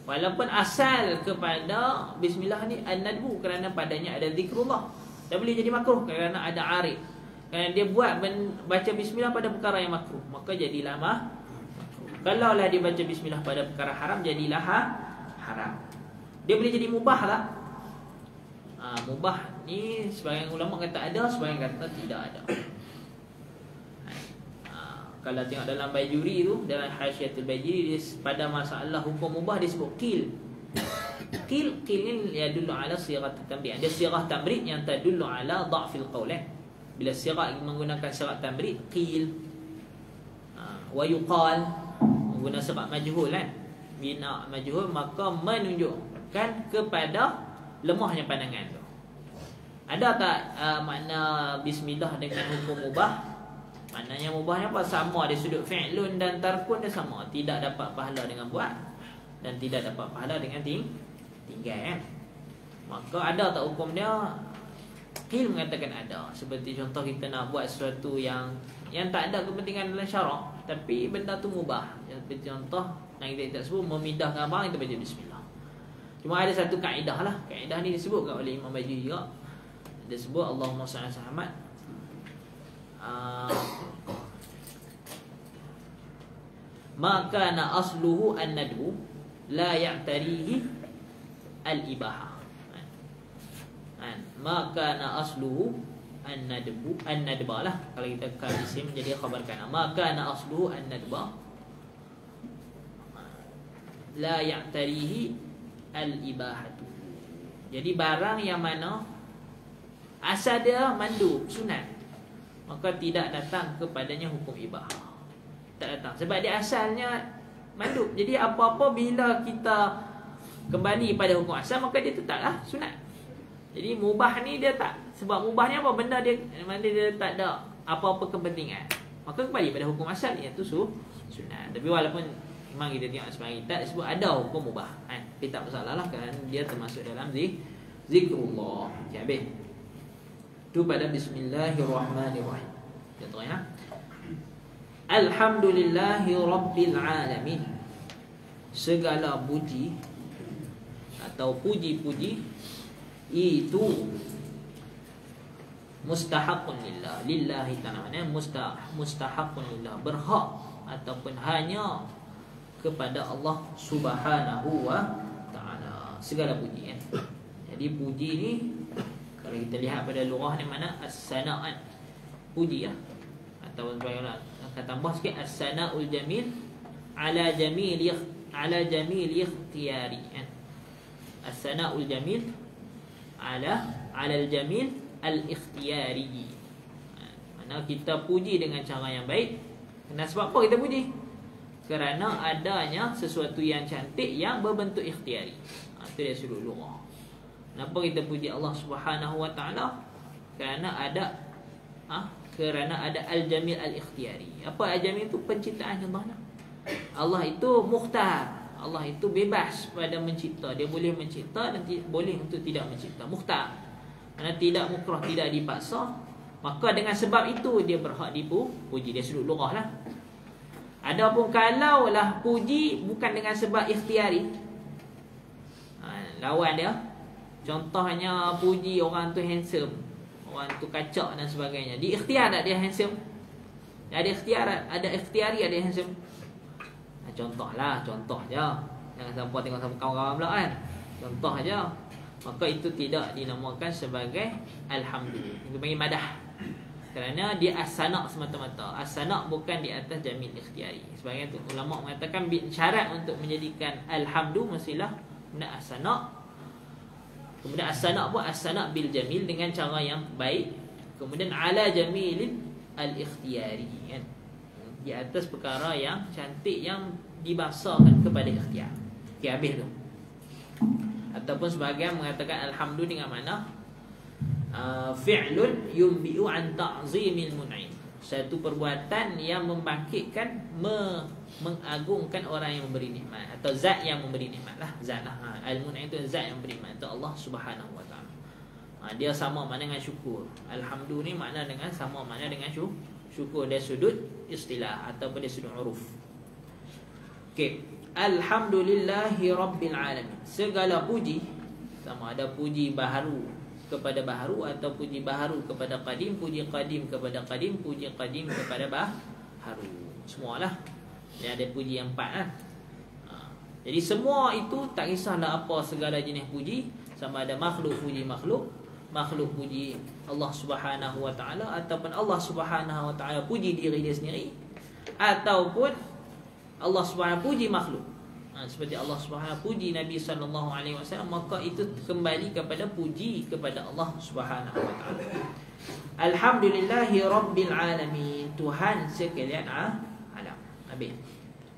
Walaupun asal kepada bismillah ni an-nadbu, kerana padanya ada zikrullah. Dia boleh jadi makruh kerana ada arid. Kerana dia buat baca bismillah pada perkara yang makruh, maka jadilah makruh. Kalaulah dia baca bismillah pada perkara haram, jadilah haram. Dia boleh jadi mubah tak? Mubah ni sebahagian ulama kata ada, sebahagian kata tidak ada. Kalau tengok dalam Bajuri tu, dalam Hasyiatul Bajuri, pada masalah hukum mubah dia sebut qil. Qil ni yadullu ala sighah tamrid. Ada sighah tamrid yang tadullu ala dha'fil qaul. Bila sighah menggunakan sighah tamrid, qil. Wa yuqal, menggunakan sighah majhul kan. Bina majhul, maka menunjukkan kepada lemahnya pandangan tu. Ada tak makna bismillah dengan hukum mubah? Maknanya mubahnya apa? Sama, dia sudut fi'lun dan tarkun dia sama. Tidak dapat pahala dengan buat dan tidak dapat pahala dengan tinggal kan? Maka ada tak hukum dia? Qil mengatakan ada. Seperti contoh kita nak buat sesuatu yang tak ada kepentingan dalam syarak, tapi benda tu mubah. Seperti contoh yang kita sebut memindahkan barang, kita baca bismillah. Cuma ada satu kaedah lah. Kaedah ni disebutkan oleh Imam Bajuri juga. Dia sebut Allahumma salli ala Muhammad. Maka na asluhu an-nadbu la ya'tarihi al-ibahah. Maka na asluhu an-nadba lah. Kalau kita kal isim jadi khabar kana. Maka na asluhu an-nadba la ya'tarihi al-ibahatu. Jadi barang yang mana asal dia mandub, sunat, maka tidak datang kepadanya hukum ibahah. Tak datang sebab dia asalnya mandub. Jadi apa-apa bila kita kembali pada hukum asal, maka dia tetaplah sunat. Jadi mubah ni dia tak, sebab mubah ni apa? Benda dia mana dia tak ada apa-apa kepentingan, maka kembali pada hukum asal, iaitu sunat. Tapi walaupun memang kita tengok sebagai kita disebut ada hukum mubah kan, tapi tak masalah lah, kerana dia termasuk dalam zikrullah. Okay, habis tu pada bismillahirrahmanirrahim. Contohnya alhamdulillahi rabbil alamin. Segala puji atau puji-puji itu mustahaqun lillah. Lillahi ta'ala, mustahaqun lillah, berhak ataupun hanya kepada Allah Subhanahu wa ta'ala. Segala puji kan. Jadi puji ni kalau kita lihat pada lughah ni mana as-sana'an, puji lah, atau bagaimana tambah sikit as-sana'ul jamil ala jamil ikhtiyari kan. As-sana'ul jamil ala al-jamil al-ikhtiyari. Mana kita puji dengan cara yang baik. Kenapa? Sebab apa kita puji? Kerana adanya sesuatu yang cantik yang berbentuk ikhtiari. Itu dia sudut lughah. Kenapa kita puji Allah Subhanahu wa ta'ala? Kerana ada al-jamil al-ikhtiyari. Apa al-jamil itu? Penciptaan contohnya. Allah itu mukhtar. Allah itu bebas pada mencipta. Dia boleh mencipta dan boleh untuk tidak mencipta. Mukhtar. Kerana tidak mukrah, tidak dipaksa. Maka dengan sebab itu dia berhak dipuji. Dia sudut lughah lah. Adapun kalaulah puji bukan dengan sebab ikhtiari, lawan dia. Contohnya puji orang tu handsome, orang tu kacak dan sebagainya. Di ikhtiar tak dia handsome? Ada ikhtiari ada handsome. Contoh je. Jangan sampai tengok sama kawan-kawan pula kan. Contoh je. Maka itu tidak dinamakan sebagai alhamdulillah. Itu panggil madah. Kerana dia as-sana' semata-mata. As-sana' bukan di atas jamil ikhtiari. Sebagai itu ulama mengatakan syarat untuk menjadikan alhamdu mestilah benda as-sana'. Kemudian as-sana' pun as-sana' bil jamil, dengan cara yang baik. Kemudian ala jamilin al-ikhtiyari kan? Di atas perkara yang cantik yang dibasarkan kepada ikhtiar. Okey, habis tu. Ataupun sebahagian mengatakan alhamdu dengan makna fi'lun yumbi'u an ta'zimil mun'im, satu perbuatan yang membangkitkan, mengagungkan orang yang memberi nikmat, atau zat yang memberi nikmat lah, zat lah. Al-mun'im itu zat yang memberi nikmat, itu Allah Subhanahu wa taala. Dia sama makna dengan syukur. Alhamdu ni makna dengan sama makna dengan syukur dari sudut istilah ataupun dari sudut uruf. Okey, alhamdulillahi rabbil alamin. Segala puji, sama ada puji baharu kepada baharu atau puji baharu kepada qadim, puji qadim kepada qadim, puji qadim kepada baharu. Semualah. Dia ada puji yang 4 lah. Jadi semua itu tak kisahlah apa segala jenis puji, sama ada makhluk puji makhluk, makhluk puji Allah Subhanahu wa taala, ataupun Allah Subhanahu wa taala puji diri dia sendiri, ataupun Allah Subhanahu puji makhluk. Seperti Allah Subhanahu puji Nabi sallallahu alaihi wasallam, maka itu kembali kepada puji kepada Allah Subhanahu wa taala. Alhamdulillahi rabbil alamin, Tuhan sekalian alam. Habis.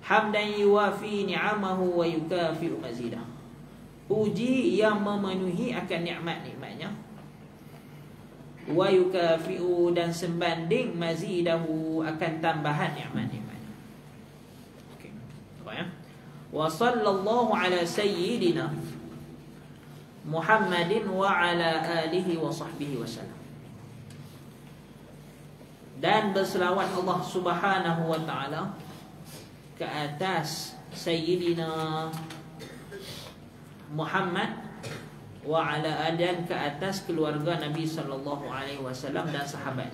Hamdan yuwafi ni'amahu wa yukafi'u mazidah. Puji yang memenuhi akan nikmat-nikmatnya, wa yukafi'u, dan sembanding mazidahu, akan tambahan nikmat-nikmatnya. Okey. Apa ya? Wa sallallahu ala sayyidina Muhammadin wa ala alihi wa sahbihi wasallam. Dan berselawat Allah Subhanahu wa taala ke atas sayyidina Muhammad wa ala adan, ke atas keluarga Nabi sallallahu alaihi wasallam dan sahabat.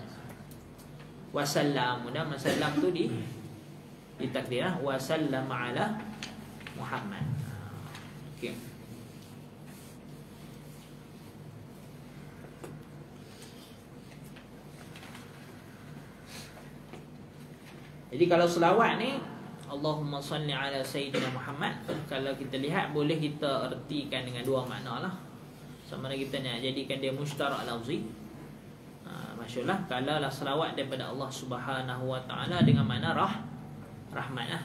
Wasallam, dan wasallam tu ditakdir wa sallam ala Muhammad. Okey. Jadi kalau selawat ni Allahumma salli ala Sayyidina Muhammad, kalau kita lihat boleh kita ertikan dengan dua makna lah. Sama ada kita nak jadikan dia mushtarak lafzi. Masyaallah, kalau lah selawat daripada Allah Subhanahu wa taala dengan makna rahmat lah.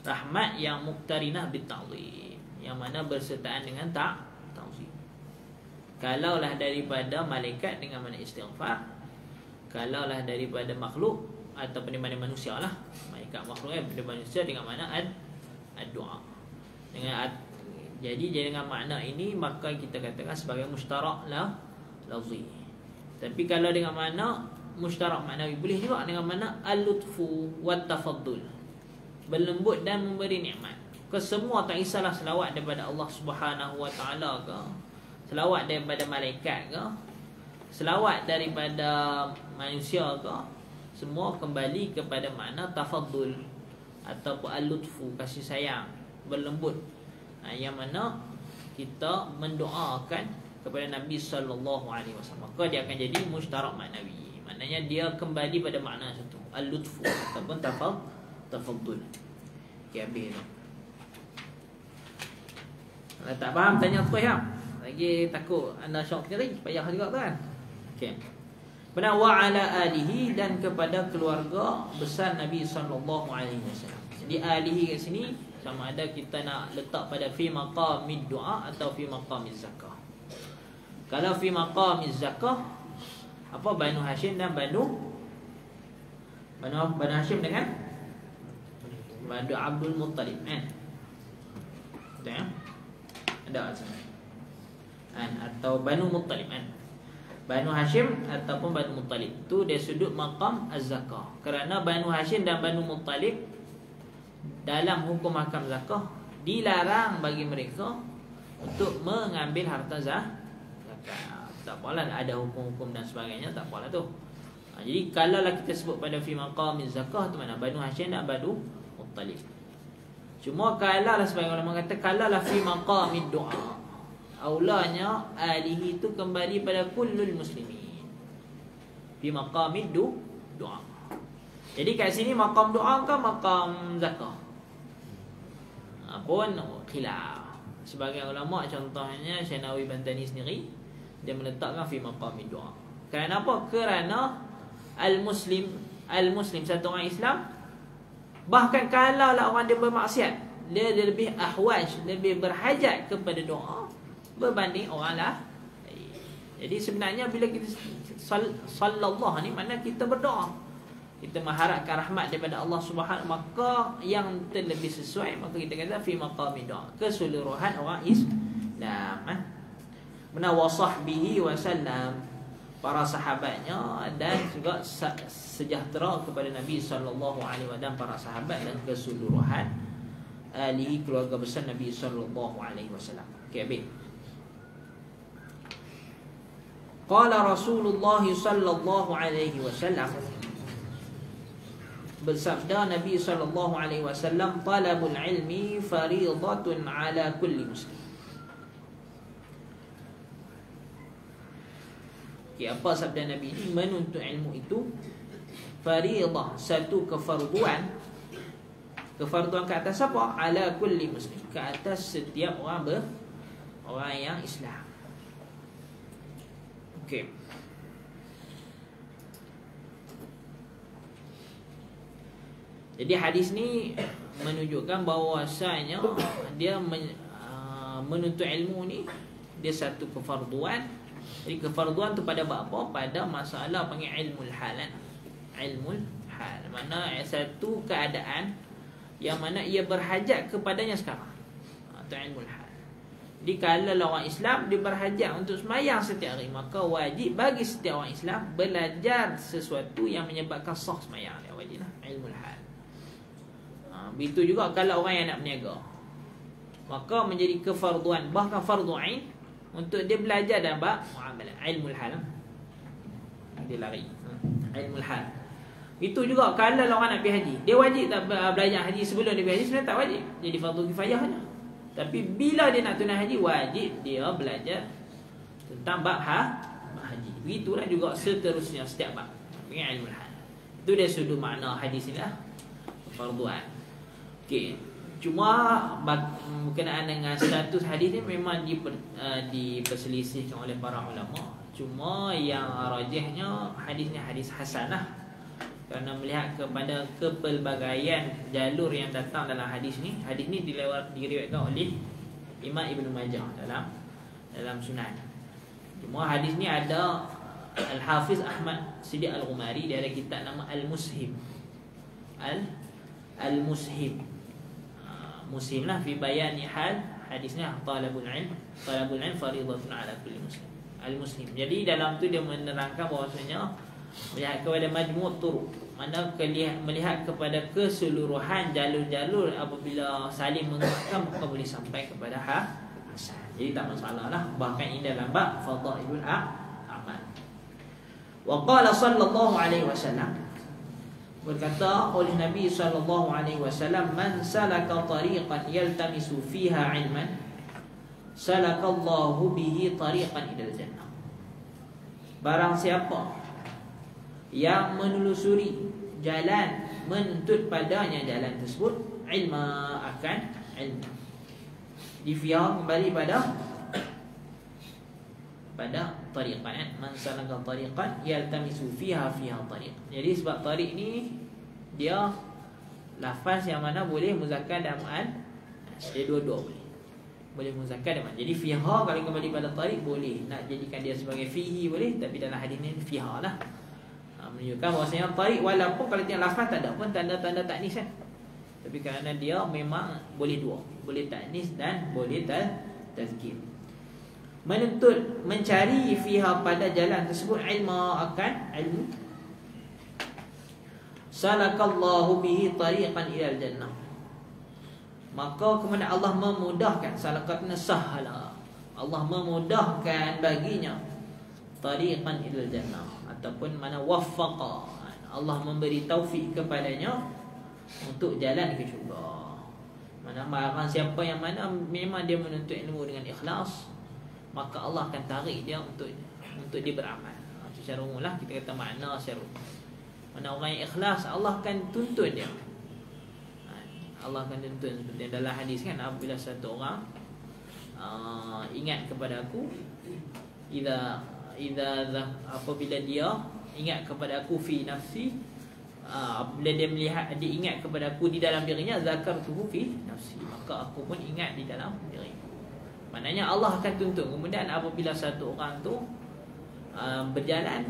Rahmat yang muqtarinah bitta'zim, yang mana bersertaan dengan ta'zim. Kalaulah daripada malaikat dengan makna istighfar, kalaulah daripada makhluk ataupun daripada manusia lah, malaikat makhluk daripada manusia dengan makna ad-du'a. Jadi dengan makna ini maka kita katakan sebagai mushtarak lafzi. Tapi kalau dengan makna mushtarak maknawi, boleh juga dengan makna al-lutfu wat tafaddul, berlembut dan memberi nikmat. Kesemua tak kisahlah selawat daripada Allah Subhanahu wa taala ke, selawat daripada malaikat ke, selawat daripada manusia ke, semua kembali kepada makna tafaddul ataupun al-lutfu, kasih sayang, berlembut. Yang mana kita mendoakan kepada Nabi sallallahu alaihi wasallam, maka dia akan jadi mushtarak maknawi. Maknanya dia kembali pada makna satu, al-lutfu ataupun tafaddul. Okey, habis tu. Kalau tak faham tanya terus ya. Lagi takut anda syok sendiri, payah juga tu kan. Okey. Benar, wa ala alihi, dan kepada keluarga besar Nabi sallallahu alaihi wasallam. Jadi alihi kat sini sama ada kita nak letak pada fi maqamid du'a atau fi maqamiz zakah. Kalau fi maqamiz zakah, apa Banu Hashim dan Banu Hashim dengan Banu Abdul Muttalib betul ya? Ada atau Banu Muttalib Banu Hashim ataupun Banu Muttalib, tu dia sudut maqam az-zakah. Kerana Banu Hashim dan Banu Muttalib dalam hukum ahkam zakah dilarang bagi mereka untuk mengambil harta zakat. Tak apalah, ada hukum-hukum dan sebagainya, tak apalah tu. Jadi kalaulah kita sebut pada fi maqamiz zakah tu mana Banu Hashim dan Banu Muttalib. Cuma kalaulah sebagai ulama kata kalaulah fi maqamid du'a, aulanya alihi itu kembali pada kullul muslimin. Fi maqamid du'a. Jadi kat sini maqam doa ke maqam zakah? Pun khilaf. Sebagai ulama contohnya Syanawi Bantani sendiri, dia meletakkan fi maqamid doa. Kenapa? Kerana al-muslim satu orang Islam, bahkan kalau lah orang dia bermaksiat, dia lebih ahwaj, lebih berhajat kepada doa berbanding orang lain. Jadi sebenarnya bila kita sallallahu ni makna kita berdoa, kita mengharapkan rahmat daripada Allah Subhanahu, maka yang terlebih sesuai maka kita kata fi maqami doa, keseluruhan orang Islam. Benar wa sahbihi wa sallam, para sahabatnya dan juga sejahtera kepada Nabi sallallahu alaihi wasallam, para sahabat dan keseluruhan ahli keluarga besar Nabi sallallahu alaihi wasallam. Okey, baik. Qala Rasulullah sallallahu alaihi wasallam, bersabda Nabi sallallahu alaihi wasallam, talabul ilmi fariidatun ala kulli muslim. Okay, apa sabda Nabi ini? Menuntut ilmu itu fariidah, satu kefarduan. Kefarduan ke atas apa? Ala kulli muslim, ke atas setiap orang orang yang Islam. Okey. Jadi hadis ni menunjukkan bahawasanya dia menuntut ilmu ni dia satu kefarduan. Jadi kefarduan tu pada apa? Pada masalah panggil ilmul hal. Ilmul hal, mana satu keadaan yang mana ia berhajat kepadanya sekarang. Itu ilmul hal. Jadi kalau orang Islam dia berhajat untuk sembahyang setiap hari, maka wajib bagi setiap orang Islam belajar sesuatu yang menyebabkan sah sembahyang dia, wajiblah ilmul hal. Begitu juga kalau orang yang nak berniaga, maka menjadi kefarduan, bahkan fardu ain untuk dia belajar dan muamalah ilmul hal. Dia lari ilmul hal. Itu juga kalau orang nak pergi haji, dia wajib tak belajar haji sebelum dia pergi haji? Sebenarnya tak wajib, jadi fardu kifayah saja. Tapi bila dia nak tunai haji, wajib dia belajar tentang bab haji. Begitulah juga seterusnya setiap bab dengan ilmu hal. Itu dia sudut makna hadis ni lah, farduan. Okey, cuma berkenaan dengan status hadis ni memang diperselisihkan oleh para ulama. Cuma yang rajihnya hadis ni hadis hasan lah, kerana melihat kepada kepelbagaian jalur yang datang dalam hadis ni. Hadis ni diriwayatkan oleh Imam Ibn Majah dalam Sunan. Cuma hadis ni ada Al-Hafiz Ahmad Siddiq Al-Ghumari, dia ada kitab nama Al-Mushim. Al-Mushim. Mushim lah fi bayani hal hadisnya talabul ilm fariidatun ala kulli muslim. Al-Mushim. Jadi dalam tu dia menerangkan bahawasanya melihat kepada majmu' turuq, mana melihat kepada keseluruhan jalur-jalur apabila saling menguatkan maka boleh sampai kepada hasan. Jadi tak masalah lah, bahkan ini dalam bab fadailul a'mal. Wa qala sallallahu alaihi wasallam, berkata oleh Nabi sallallahu alaihi wasallam, man salaka tariqan yaltamisu fiha ilman salakallahu bihi tariqan ilal jannah. Barang siapa yang menelusuri jalan menuntut padanya jalan tersebut, ilma akan ilmu. Difiah kembali pada tariqan, man salaka tariqan yaltamisu fiha tariq. Jadi sebab tariq ni dia lafaz yang mana boleh muzakkar dan mu'an, dia dua-dua boleh muzakkar dan mu'an. Jadi fiha kalau kembali pada tariq boleh nak jadikan dia sebagai fihi boleh, tapi dalam hadis ni fiha lah. Menunjukkan bahawasanya tariq walaupun kalau tengok lafaz tak ada pun tanda-tanda taknis kan, tapi kerana dia memang boleh dua, boleh taknis dan boleh tazkir. Menuntut, mencari fiha pada jalan tersebut, ilma akan ilmu. Salakallahu bihi tariqan ilal jannah, maka kemudian Allah memudahkan, salakatna sahala, Allah memudahkan baginya tariqan ilal jannah, ataupun mana waffaqa, Allah memberi taufik kepadanya untuk jalan ke syurga. Mana barang siapa yang mana memang dia menuntut ilmu dengan ikhlas, maka Allah akan tarik dia untuk dia beramal. Secara umum lah kita kata makna secara umum. Mana orang yang ikhlas, Allah akan tuntut dia. Allah akan tuntut, seperti dalam hadis kan, apabila satu orang ingat kepada aku, apabila dia ingat kepada aku fi nafsi, apabila dia ingat kepada aku di dalam dirinya, zakartuhu fi nafsi, maka aku pun ingat di dalam diri. Maknanya Allah akan tuntun. Kemudian apabila satu orang tu berjalan,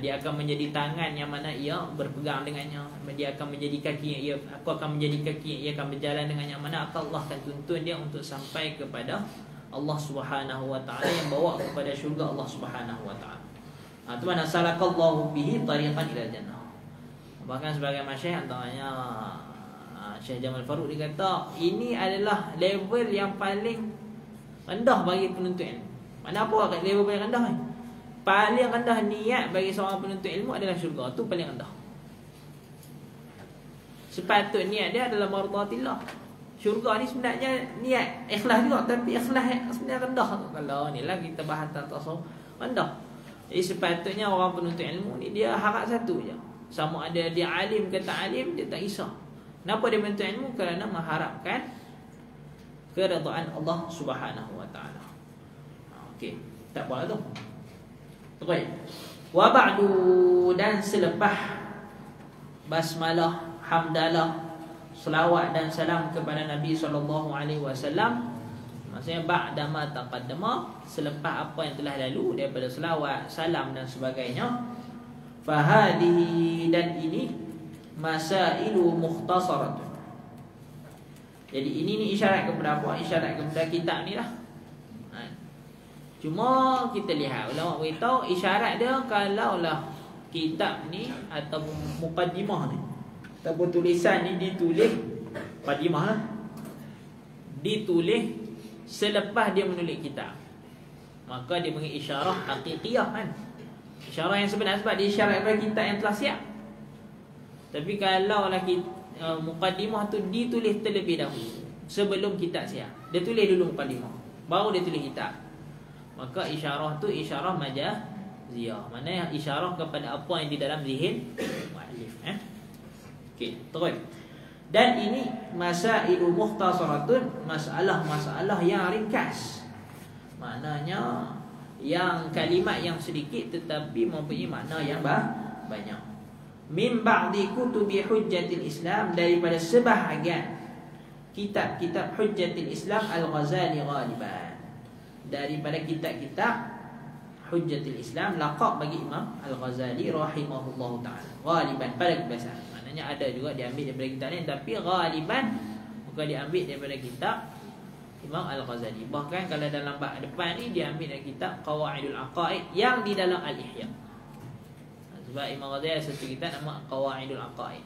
dia akan menjadi tangan yang mana ia berpegang dengannya. Dia akan menjadi kaki, aku akan menjadi kaki, ia akan berjalan dengan yang mana Allah akan tuntun dia untuk sampai kepada Allah Subhanahu wa taala, yang bawa kepada syurga Allah Subhanahu wa taala. Itu mana salakallahu bihi tariqan ila jannah. Bahkan sebagai masyayikh antaranya Syekh Jamal Faruq, dia kata ini adalah level yang paling rendah bagi penuntut ilmu. Mana apa level paling rendah ni? Paling rendah niat bagi seorang penuntut ilmu adalah syurga. Itu paling rendah. Sepatut niat dia adalah mardatillah. Syurga ni sebenarnya niat ikhlas juga, tapi ikhlas sebenarnya rendah. Kalau ni lah kita bahas tentang tasawuf, rendah. Jadi sepatutnya orang penuntut ilmu ni dia harap satu je. Sama ada dia alim ke tak alim, dia tak kisah. Kenapa dia menuntut ilmu? Kerana mengharapkan keridhaan Allah Subhanahu wa taala. Okey, tak apa lah tu. Baik. Wa ba'du, dan selepas basmalah, hamdalah, selawat dan salam kepada Nabi SAW, maksudnya ba'da ma taqaddama, selepas apa yang telah lalu daripada selawat, salam dan sebagainya. Fahadihi, dan ini masailu mukhtasaratun. Jadi ini isyarat kepada apa? Isyarat kepada kitab ni lah. Cuma kita lihat ulama beritahu isyarat dia kalaulah kitab ni atau muqaddimah ni ataupun tulisan ni ditulis, muqaddimah lah, ditulis selepas dia menulis kitab, maka dia beri isyarah haqiqiyah kan. Isyarah yang sebenar sebab dia isyarat kepada kitab yang telah siap. Tapi kalaulah muqaddimah tu ditulis terlebih dahulu sebelum kitab siap, dia tulis dulu muqaddimah baru dia tulis kitab, maka isyarah tu isyarah majaziyah. Maknanya isyarah kepada apa yang di dalam zihin muallif. Okey, terus. Dan ini masailu mukhtasaratun, masalah-masalah yang ringkas. Maknanya yang kalimat yang sedikit tetapi mempunyai makna yang banyak. Min ba'di kutubi hujjatil Islam, daripada sebahagian kitab-kitab hujjatil Islam Al-Ghazali ghaliban, daripada kitab-kitab Hujjatul Islam, laqab bagi Imam Al-Ghazali rahimahullahu ta'ala. Ghaliban, pada kebiasaan. Maknanya ada juga diambil daripada kitab lain, tapi ghaliban bukan diambil daripada kitab Imam Al-Ghazali. Bahkan kalau dalam bab depan ni diambil dari kitab Qawaidul Aqaid yang di dalam Al-Ihya. Sebab Imam Ghazali ada satu kitab nama Qawaidul Aqaid.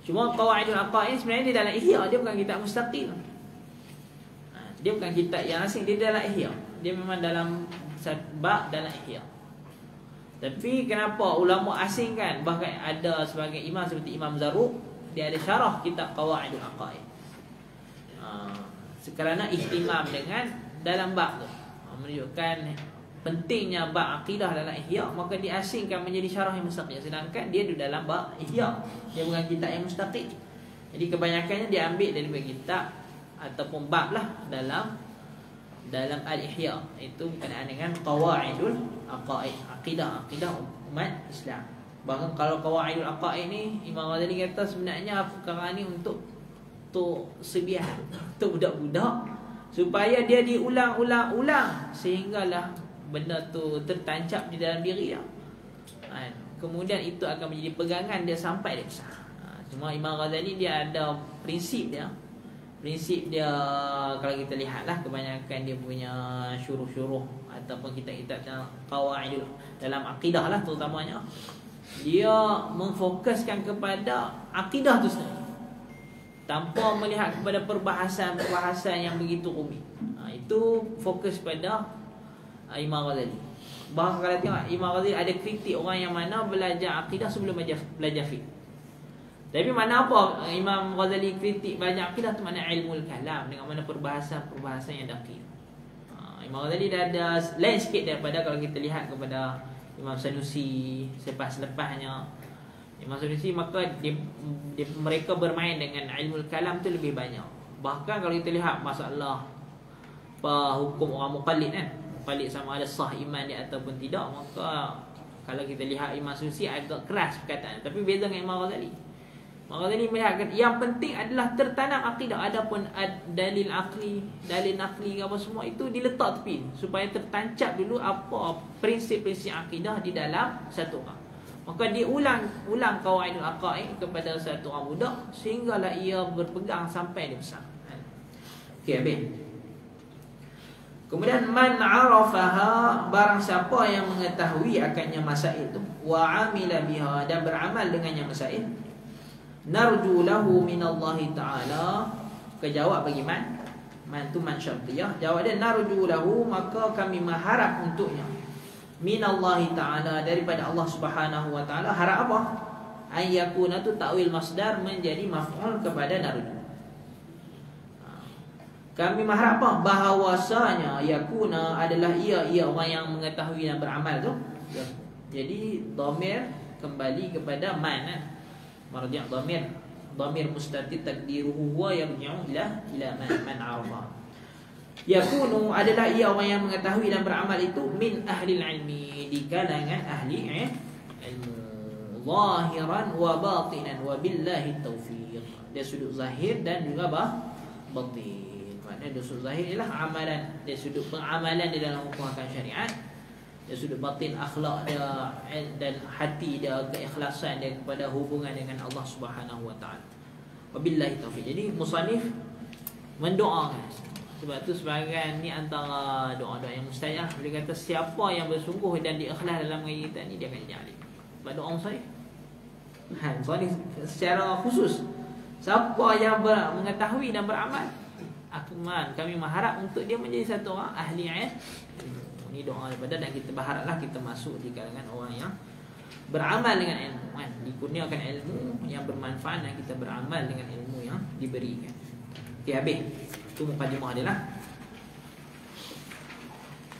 Cuma Qawaidul Aqaid sebenarnya di dalam Ihya, dia bukan kitab mustaqil. Dia bukan kitab yang asing, dia dalam Ihya. Dia memang dalam bab dalam Ihya. Tapi kenapa ulama asing kan, bahkan ada sebagai imam seperti Imam Zarruq, dia ada syarah kitab Qawaidul Aqaid. Kerana ihtimam dengan dalam bab tu, menunjukkan pentingnya bab akidah dalam Ihya, maka diasingkan menjadi syarah yang mustaqil. Sedangkan dia di dalam bab Ihya, dia bukan kitab yang mustaqil. Jadi kebanyakannya diambil daripada kitab ataupun bab lah dalam Al-Ihya. Itu berkenaan dengan Qawaidul Aqaid, akidah umat Islam. Bahkan kalau Qawaidul Aqaid ni Imam Ghazali kata sebenarnya perkara ni untuk sebiah, untuk budak-budak, supaya dia diulang-ulang sehinggalah benda tu tertancap di dalam diri dia. Kemudian itu akan menjadi pegangan dia sampai dia besar. Cuma Imam Ghazali dia ada prinsip dia. Kalau kita lihatlah kebanyakan dia punya syuruh-syuruh ataupun kitab-kitab qawaidul dalam akidah lah terutamanya, dia memfokuskan kepada akidah tu sendiri tanpa melihat kepada perbahasan yang begitu rumit. Itu fokus pada Imam Ghazali. Bahkan kalau tengok Imam Ghazali ada kritik orang yang mana belajar akidah sebelum belajar fiqh. Tapi mana apa Imam Ghazali kritik belajar akidah tu, mana ilmu kalam dengan mana perbahasan yang daqiq. Imam Ghazali dah ada lain sikit daripada kalau kita lihat kepada Imam Sanusi selepas-lepasnya Imam Sanusi, maka mereka bermain dengan ilmu kalam tu lebih banyak. Bahkan kalau kita lihat masalah hukum orang muqallid kan, muqallid sama ada sah iman dia ataupun tidak, maka kalau kita lihat Imam Sanusi agak keras perkataan, tapi beza dengan Imam Ghazali. Maka tadi melihat yang penting adalah tertanam akidah. Adapun dalil akli, dalil nakli apa semua itu diletak tepi supaya tertancap dulu apa prinsip-prinsip akidah di dalam satu orang. Maka dia ulang qawaidul aqaid kepada satu orang budak sehinggalah ia berpegang sampai dia besar. Okey, habis. Kemudian man arafaha, barang siapa yang mengetahui akannya masail itu, wa amila biha, dan beramal dengannya masail, narju lahu minallahi ta'ala. Kejawab bagi man tu man syartiyah. Jawab dia narju lahu, maka kami mengharap untuknya, minallahi ta'ala, daripada Allah Subhanahu wa ta'ala. Harap apa? Ayyakuna tu ta'wil masdar menjadi maf'ul kepada narju. Kami mengharap apa? Bahawasanya yakuna adalah ia orang yang mengetahui dan beramal tu. Jadi dhamir kembali kepada man. Marji' dhamir mustatir takdiruhu huwa yarji'u ila man arafa. Yakunu adalah ia orang yang mengetahui dan beramal itu min ahli ilmi, di kalangan ahli ilmu, zahiran wa batinan, wa billahi taufiq. Dia sudut zahir dan juga batin. Maknanya dia sudut zahir ialah amalan, dia sudut pengamalan di dalam hukum akan syariat. Dia sudut batin akhlak dia dan hati dia, keikhlasan dia kepada hubungan dengan Allah Subhanahu wa taala. Wabillahi taufiq. Jadi musannif mendoakan. Sebab tu sebahagian ni antara doa-doa yang mustajab. Dia kata siapa yang bersungguh dan diikhlas dalam mengaji kita ni, dia akan jadi alim. Sebab doa musannif. Musannif secara khusus, siapa yang mengetahui dan beramal, kami mengharap untuk dia menjadi satu orang ahli ilmu. Ini doa daripada, dan kita berharaplah kita masuk di kalangan orang yang beramal dengan ilmu, kan? Dikurniakan ilmu yang bermanfaat dan kita beramal dengan ilmu yang diberikan. Okey, habis. Itu mukadimah dia lah.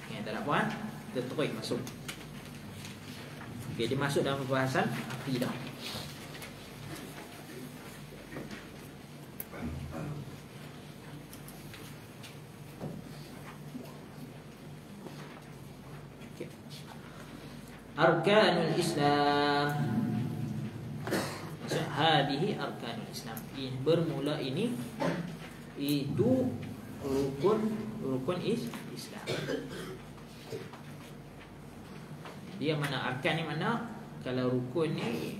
Okay, tak ada apa, kan? Kita terus masuk. Okey, dia masuk dalam pembahasan akidah. Arkanul Islam. Maksud hadihi arkanul Islam. Ini bermula ini itu rukun Islam. Dia mana arkan ni mana? Kalau rukun ni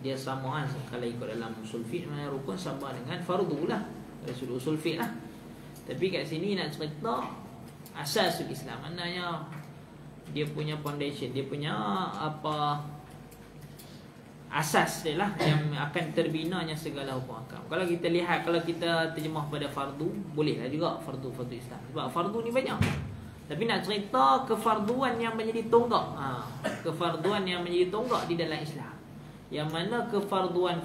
dia sama, kalau ikut dalam usul fiqh, mana rukun sama dengan fardu lah. Dari sudut usul fiqh lah. Tapi kat sini nak cerita asasul Islam. Maknanya dia punya foundation, dia punya apa, asas dia lah yang akan terbinanya segala hukum akam. Kalau kita lihat, kalau kita terjemah pada fardu, bolehlah juga fardu Islam. Sebab fardu ni banyak. Tapi nak cerita kefarduan yang menjadi tonggak, kefarduan yang menjadi tonggak di dalam Islam, yang mana kefarduan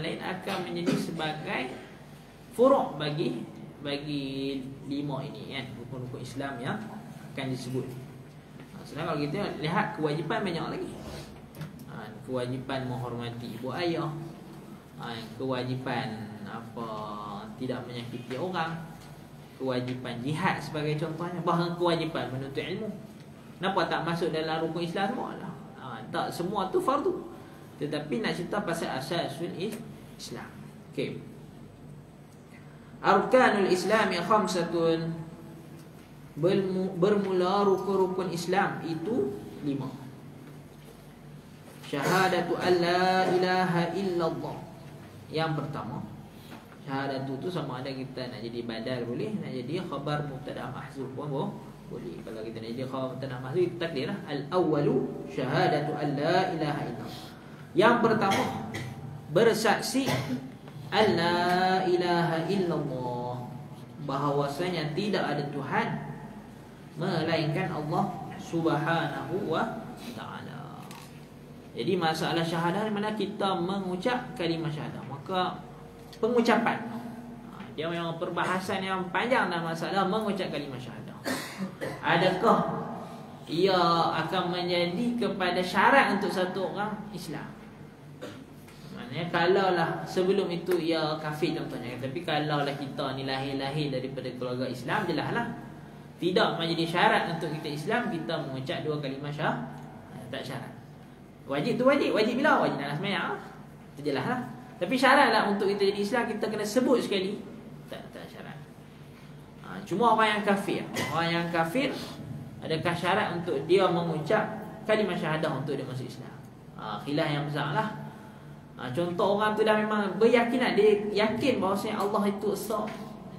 lain akan menjadi sebagai furu' bagi lima ini, kan, rukun-rukun Islam yang akan disebut. Sedangkan kalau kita lihat kewajipan banyak lagi. Kewajipan menghormati ibu ayah, kewajipan apa, tidak menyakiti orang, kewajipan jihad sebagai contohnya, bahkan kewajipan menuntut ilmu. Kenapa tak masuk dalam rukun Islam semua lah? Tak, semua tu fardu. Tetapi nak cerita pasal asasul Islam. Okey. Arkanul Islam yang khamsatun. Bermula rukun-rukun Islam itu 5. Syahadatu an la ilaha illallah. Yang pertama, syahadatu tu sama ada kita nak jadi badal boleh, nak jadi khabar mubtada mahzuf pun boleh. Kalau kita nak jadi khabar mubtada mahzuf, kita takdirlah al-awwalu syahadatu an la ilaha illallah. Yang pertama, bersaksi an la ilaha illallah, bahawasanya tidak ada Tuhan melainkan Allah Subhanahu wa ta'ala. Jadi masalah syahadah di mana kita mengucap kalimah syahadah, maka pengucapan dia memang perbahasan yang panjang dalam masalah mengucap kalimah syahadah. Adakah ia akan menjadi kepada syarat untuk satu orang Islam? Maknanya kalaulah sebelum itu ia kafir contohnya, tapi kalaulah kita ni lahir daripada keluarga Islam, jelaslah tidak menjadi syarat untuk kita Islam kita mengucap 2 kalimah syahadah. Tak syarat. Wajib tu wajib bila? Wajib dalam sembahyang. Itu jelaslah. Tapi syaratlah untuk kita jadi Islam, kita kena sebut sekali. Tak syarat. Cuma orang yang kafir, adakah syarat untuk dia mengucap kalimah syahadah untuk dia masuk Islam? Khilaf yang besar lah. Contoh orang tu dah memang beryakinan, dia yakin bahawasanya Allah itu esa,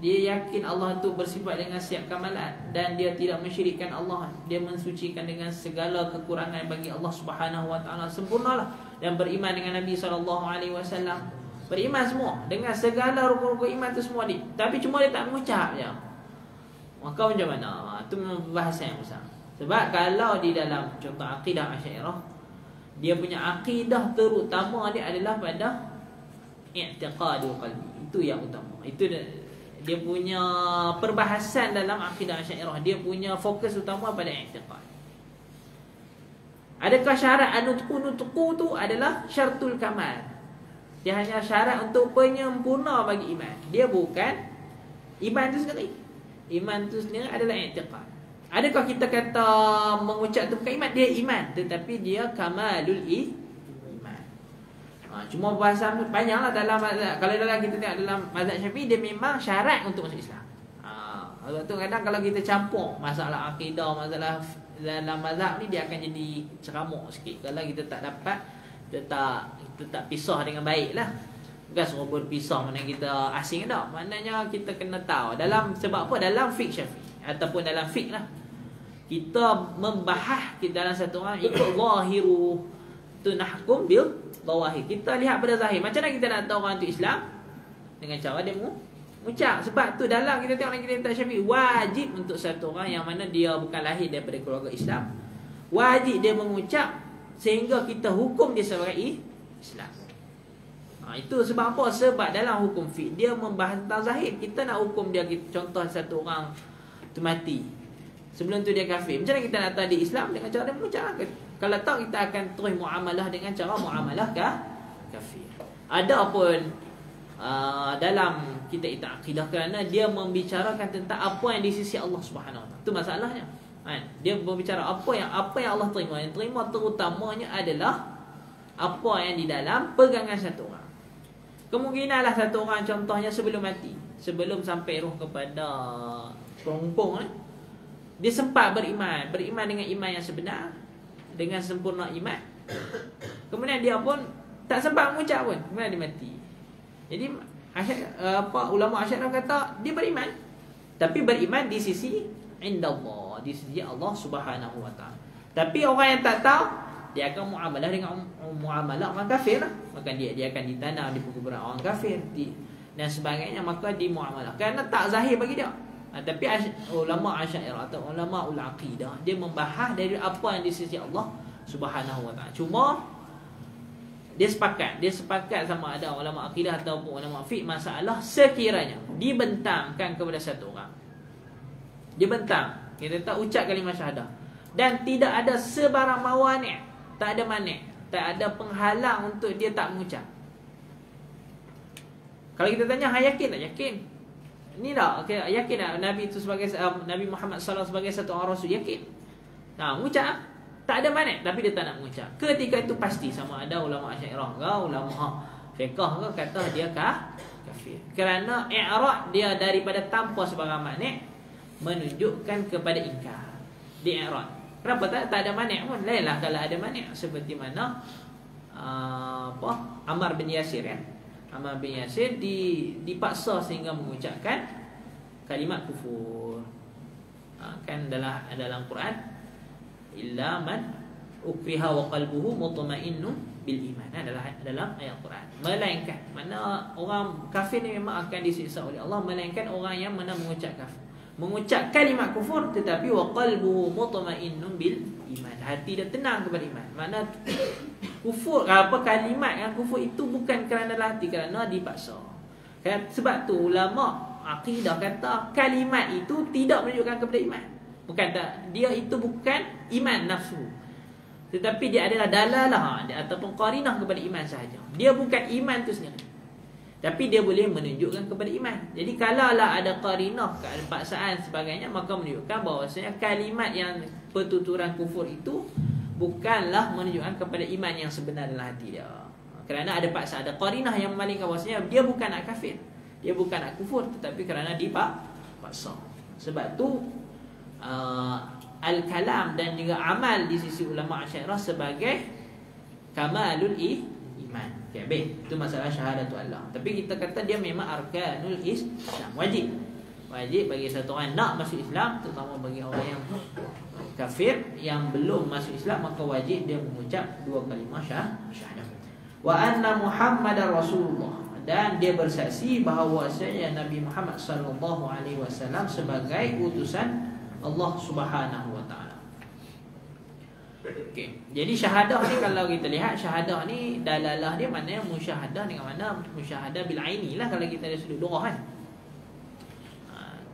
dia yakin Allah itu bersifat dengan siap kamalan, dan dia tidak mensyirikkan Allah, dia mensucikan dengan segala kekurangan bagi Allah Subhanahu wa taala, sempurnalah, dan beriman dengan Nabi SAW, beriman semua dengan segala rukun-rukun iman tu semua dia. Tapi cuma dia tak mengucap je. Maka macam mana? Itu bahasan yang besar. Sebab kalau di dalam contoh akidah Asy'ariyah, dia punya akidah terutama dia adalah pada i'tiqadul qalbi. Itu yang utama. Itu dia punya perbahasan dalam akidah Asy'ariyah. Dia punya fokus utama pada i'tiqad. Adakah syarat nutqu tu adalah syartul kamal? Dia hanya syarat untuk penyempurna bagi iman. Dia bukan iman tu sendiri. Iman tu sendiri adalah i'tiqad. Adakah kita kata mengucap tu bukan iman? Dia iman, tetapi dia kamalul iman. Cuma bahasa panjanglah dalam mazhab. Kalau dalam kita tengok dalam mazhab Syafi'i, dia memang syarat untuk masuk Islam. Sebab tu kadang kalau kita campur masalah akidah, masalah dalam mazhab ni, dia akan jadi ceramuk sikit. Kalau kita tak dapat, kita tak pisah dengan baik lah. Bukan suruh berpisah mana kita asing tak. Maknanya kita kena tahu dalam, sebab apa? Dalam fiqh Syafi'i ataupun dalam fiqh lah, kita membahas kita dalam satu orang ikut zahiru tu, nahkum bil zawahir. Kita lihat pada zahir. Macam mana kita nak tahu orang tu Islam? Dengan cara dia mengucap. Sebab tu dalam kita tengok dalam kitab Syafi'i, wajib untuk satu orang yang mana dia bukan lahir daripada keluarga Islam, wajib dia mengucap sehingga kita hukum dia sebagai Islam. Itu sebab apa? Sebab dalam hukum fiqh dia membahas tentang zahir. Kita nak hukum dia, contoh satu orang tu mati, sebelum tu dia kafir, macam mana kita nak tahu dia Islam? Dengan cara dia mengucap. Kalau tak, kita akan terus muamalah dengan cara muamalah kafir. Adapun dalam kita akidah, kerana dia membicarakan tentang apa yang di sisi Allah Subhanahu wa taala. Itu masalahnya. Dia berbicara apa yang Allah terima. Yang terima terutamanya adalah apa yang di dalam pegangan satu orang. Kemungkinanlah satu orang contohnya sebelum mati, sebelum sampai roh kepada perumpung, dia sempat beriman dengan iman yang sebenar, dengan sempurna iman. Kemudian dia pun tak sempat mengucap pun, kemudian dia mati. Jadi ulama Asy'ariyah kata dia beriman, tapi beriman di sisi indallah, di sisi Allah Subhanahu wa taala. Tapi orang yang tak tahu, dia akan muamalah dengan muamalah orang kafir lah. Maka dia akan ditanam di perkuburan orang kafir dan sebagainya, maka di muamalah kerana tak zahir bagi dia. Tapi ulama Asy'ariyah atau ulama ul-aqidah, dia membahas dari apa yang di sisi Allah Subhanahu wa taala. Cuma dia sepakat sama ada ulama akidah ataupun ulama fiqh, masalah sekiranya dibentangkan kepada satu orang, dibentang, kita tak ucap kalimah syahadah, dan tidak ada sebarang mawani', tak ada mani', tak ada penghalang untuk dia tak mengucap. Kalau kita tanya, yakin tak? Yakin. Ini tak? Okay, yakin tak Nabi itu sebagai Nabi Muhammad SAW sebagai satu orang Rasul? Yakin. Mengucap, tak ada mani', tapi dia tak nak mengucap. Ketika itu pasti, sama ada ulama Asy'ariyah ke ulama fiqh ke, kata dia kafir. Kerana i'rad dia daripada tanpa sebarang mani' menunjukkan kepada ingkar. Di i'rad. Kenapa tak ada mani' pun? Lainlah kalau ada mani', seperti mana Ammar bin Yasir, ya. Ammar bin Yasir dipaksa sehingga mengucapkan kalimat kufur. Kan dalam Quran, illa man ukriha wa qalbuhu mutmainnun bil iman. Dalam ayat Quran. Melainkan, mana orang kafir ni memang akan disiksa oleh Allah, melainkan orang yang mana mengucap kalimat kufur tetapi wa qalbuhu mutmainnun bil iman. Hati dia tenang kepada iman. Mana kufur, kalimat yang kufur itu bukan kerana hati, kerana dipaksa. Sebab tu ulama akidah kata kalimat itu tidak menunjukkan kepada iman. Bukan tak, dia itu bukan iman nafsu, tetapi dia adalah dalalah ataupun qarinah kepada iman sahaja. Dia bukan iman tu sendiri, tapi dia boleh menunjukkan kepada iman. Jadi kalaulah ada qarinah, paksaan sebagainya, maka menunjukkan bahawasanya kalimat yang pertuturan kufur itu bukanlah menunjukkan kepada iman yang sebenar dalam hati dia. Kerana ada paksa, ada qarinah yang memalingkan bahasanya dia bukan nak kafir, dia bukan nak kufur, tetapi kerana dipaksa. Sebab tu al-kalam dan juga amal di sisi ulama Asy'ariyah sebagai kamalul iman. Okay, baik. Itu masalah syahadatu Allah. Tapi kita kata dia memang arkanul Islam, wajib. Wajib bagi satu orang nak masuk Islam, terutama bagi orang yang kafir yang belum masuk Islam, maka wajib dia mengucap dua kalimah syahadah. Wa anna Muhammadar Rasulullah, dan dia bersaksi bahawasanya Nabi Muhammad sallallahu alaihi wasallam sebagai utusan Allah Subhanahu wa taala. Okey. Jadi syahadah ni kalau kita lihat, syahadah ni dalalah dia maknanya musyahadah dengan mana musyahadah bil aini lah kalau kita dari sudut lughah kan.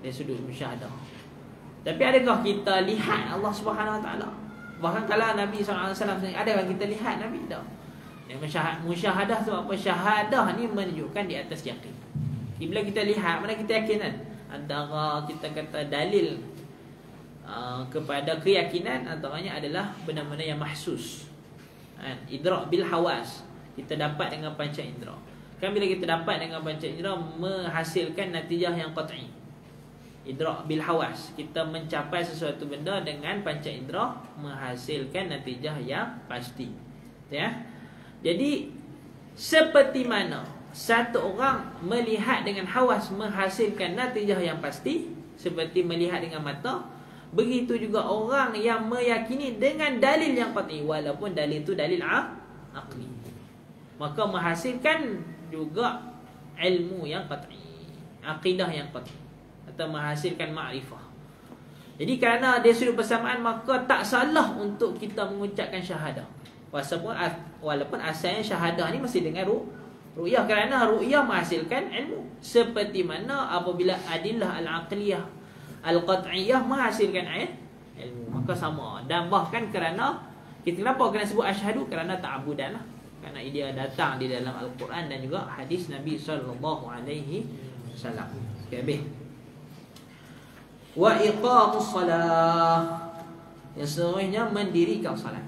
Dari sudut musyahadah. Tapi adakah kita lihat Allah Subhanahu wa taala? Bahkan kalau Nabi SAW sendiri, adakah kita lihat Nabi? Tak. Musyahadah sebab apa? Syahadah ni menunjukkan di atas yakin. Bila kita lihat, mana kita yakin kan? Antara kita kata dalil kepada keyakinan antaranya adalah benda-benda yang mahsus. Idrak bil hawas, kita dapat dengan panca indera. Kan bila kita dapat dengan panca indera menghasilkan natijah yang qat'i. Idrak bil hawas, kita mencapai sesuatu benda dengan panca indera menghasilkan natijah yang pasti. Ya. Jadi seperti mana satu orang melihat dengan hawas menghasilkan natijah yang pasti seperti melihat dengan mata, begitu juga orang yang meyakini dengan dalil yang qat'i, walaupun dalil itu dalil aqli, maka menghasilkan juga ilmu yang qat'i, akidah yang qat'i, atau menghasilkan ma'rifah. Jadi kerana dia sudut bersamaan, maka tak salah untuk kita mengucapkan syahadah. Walaupun asalnya syahadah ni mesti dengan ru'yah, kerana ru'yah menghasilkan ilmu. Seperti mana apabila adillah al-aqliyah, al-qat'iyah menghasilkan ilmu, maka sama. Dan bahkan kerana kita kenapa kena sebut asyhadu? Kerana ta'abudan lah. Kerana dia datang di dalam Al-Quran dan juga hadis Nabi sallallahu alaihi wasallam. Okey, habis. Wa iqamus salah, yang seterusnya mendirikan salat.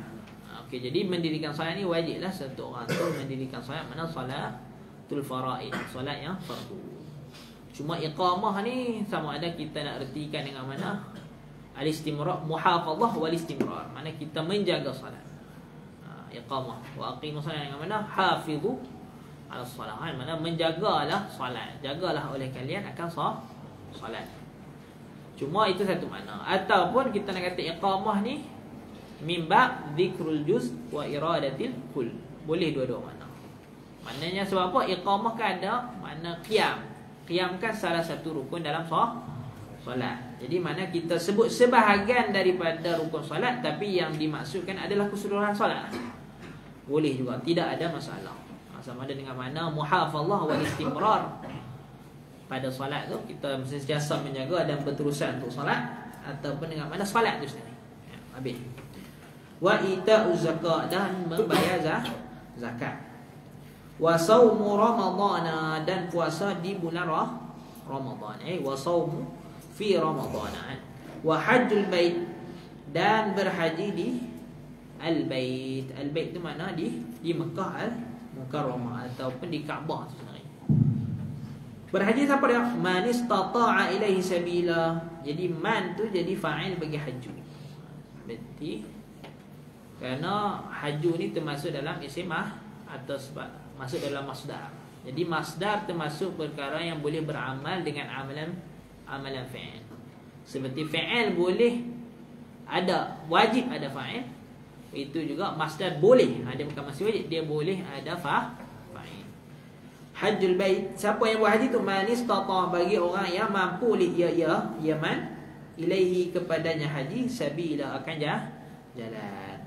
Okey, jadi mendirikan salat ni wajiblah satu orang tu mendirikan salat, mana salatul faraid, salat yang fardu. Cuma iqamah ni sama ada kita nak ertikan dengan mana al-istimrar, muhafazah wal istimrar, mana kita menjaga salat. Iqamah wa aqimus salat dengan mana hafizu ala salat, mana menjagalah salat, jagalah oleh kalian akan salat. Cuma itu satu makna. Ataupun kita nak kata iqamah ni mimba zikrul juz wa iradatil kull, boleh dua-dua makna. Maknanya sebab apa? Iqamah kan ada makna qiyam. Qiyam kan salah satu rukun dalam solat. Jadi mana kita sebut sebahagian daripada rukun solat, tapi yang dimaksudkan adalah keseluruhan solat. Boleh juga, tidak ada masalah. Sama ada dengan mana muhafazah wal istimrar. Pada solat tu kita mesti sentiasa menjaga dan berterusan untuk solat, ataupun dengan mana solat tu sendiri. Habis. Wa ita'uz zakat, dan membayar zakat. Wa saumu ramadhana, dan puasa di bulan Ramadan. Wa saumu fi Ramadan. Wa hajjul bait, dan berhaji di al-bait. Al-bait tu mana di Mekah al-Mukarramah ataupun di Kaabah tu sendiri. Berhaji siapa dia? Man istata'a ilaihi sabila. Jadi man tu jadi fa'il bagi haju. Berarti kerana haju ni termasuk dalam isim atau sebab masuk dalam masdar. Jadi masdar termasuk perkara yang boleh beramal dengan amalan fi'il. Seperti fi'il boleh ada, wajib ada fa'il. Itu juga masdar boleh, dia bukan masih wajib, dia boleh ada fa'il. Hajjul bait, siapa yang buat haji tu? Man istata', bagi orang yang mampu man ilaihi, kepadanya haji, sabila, akan jalan.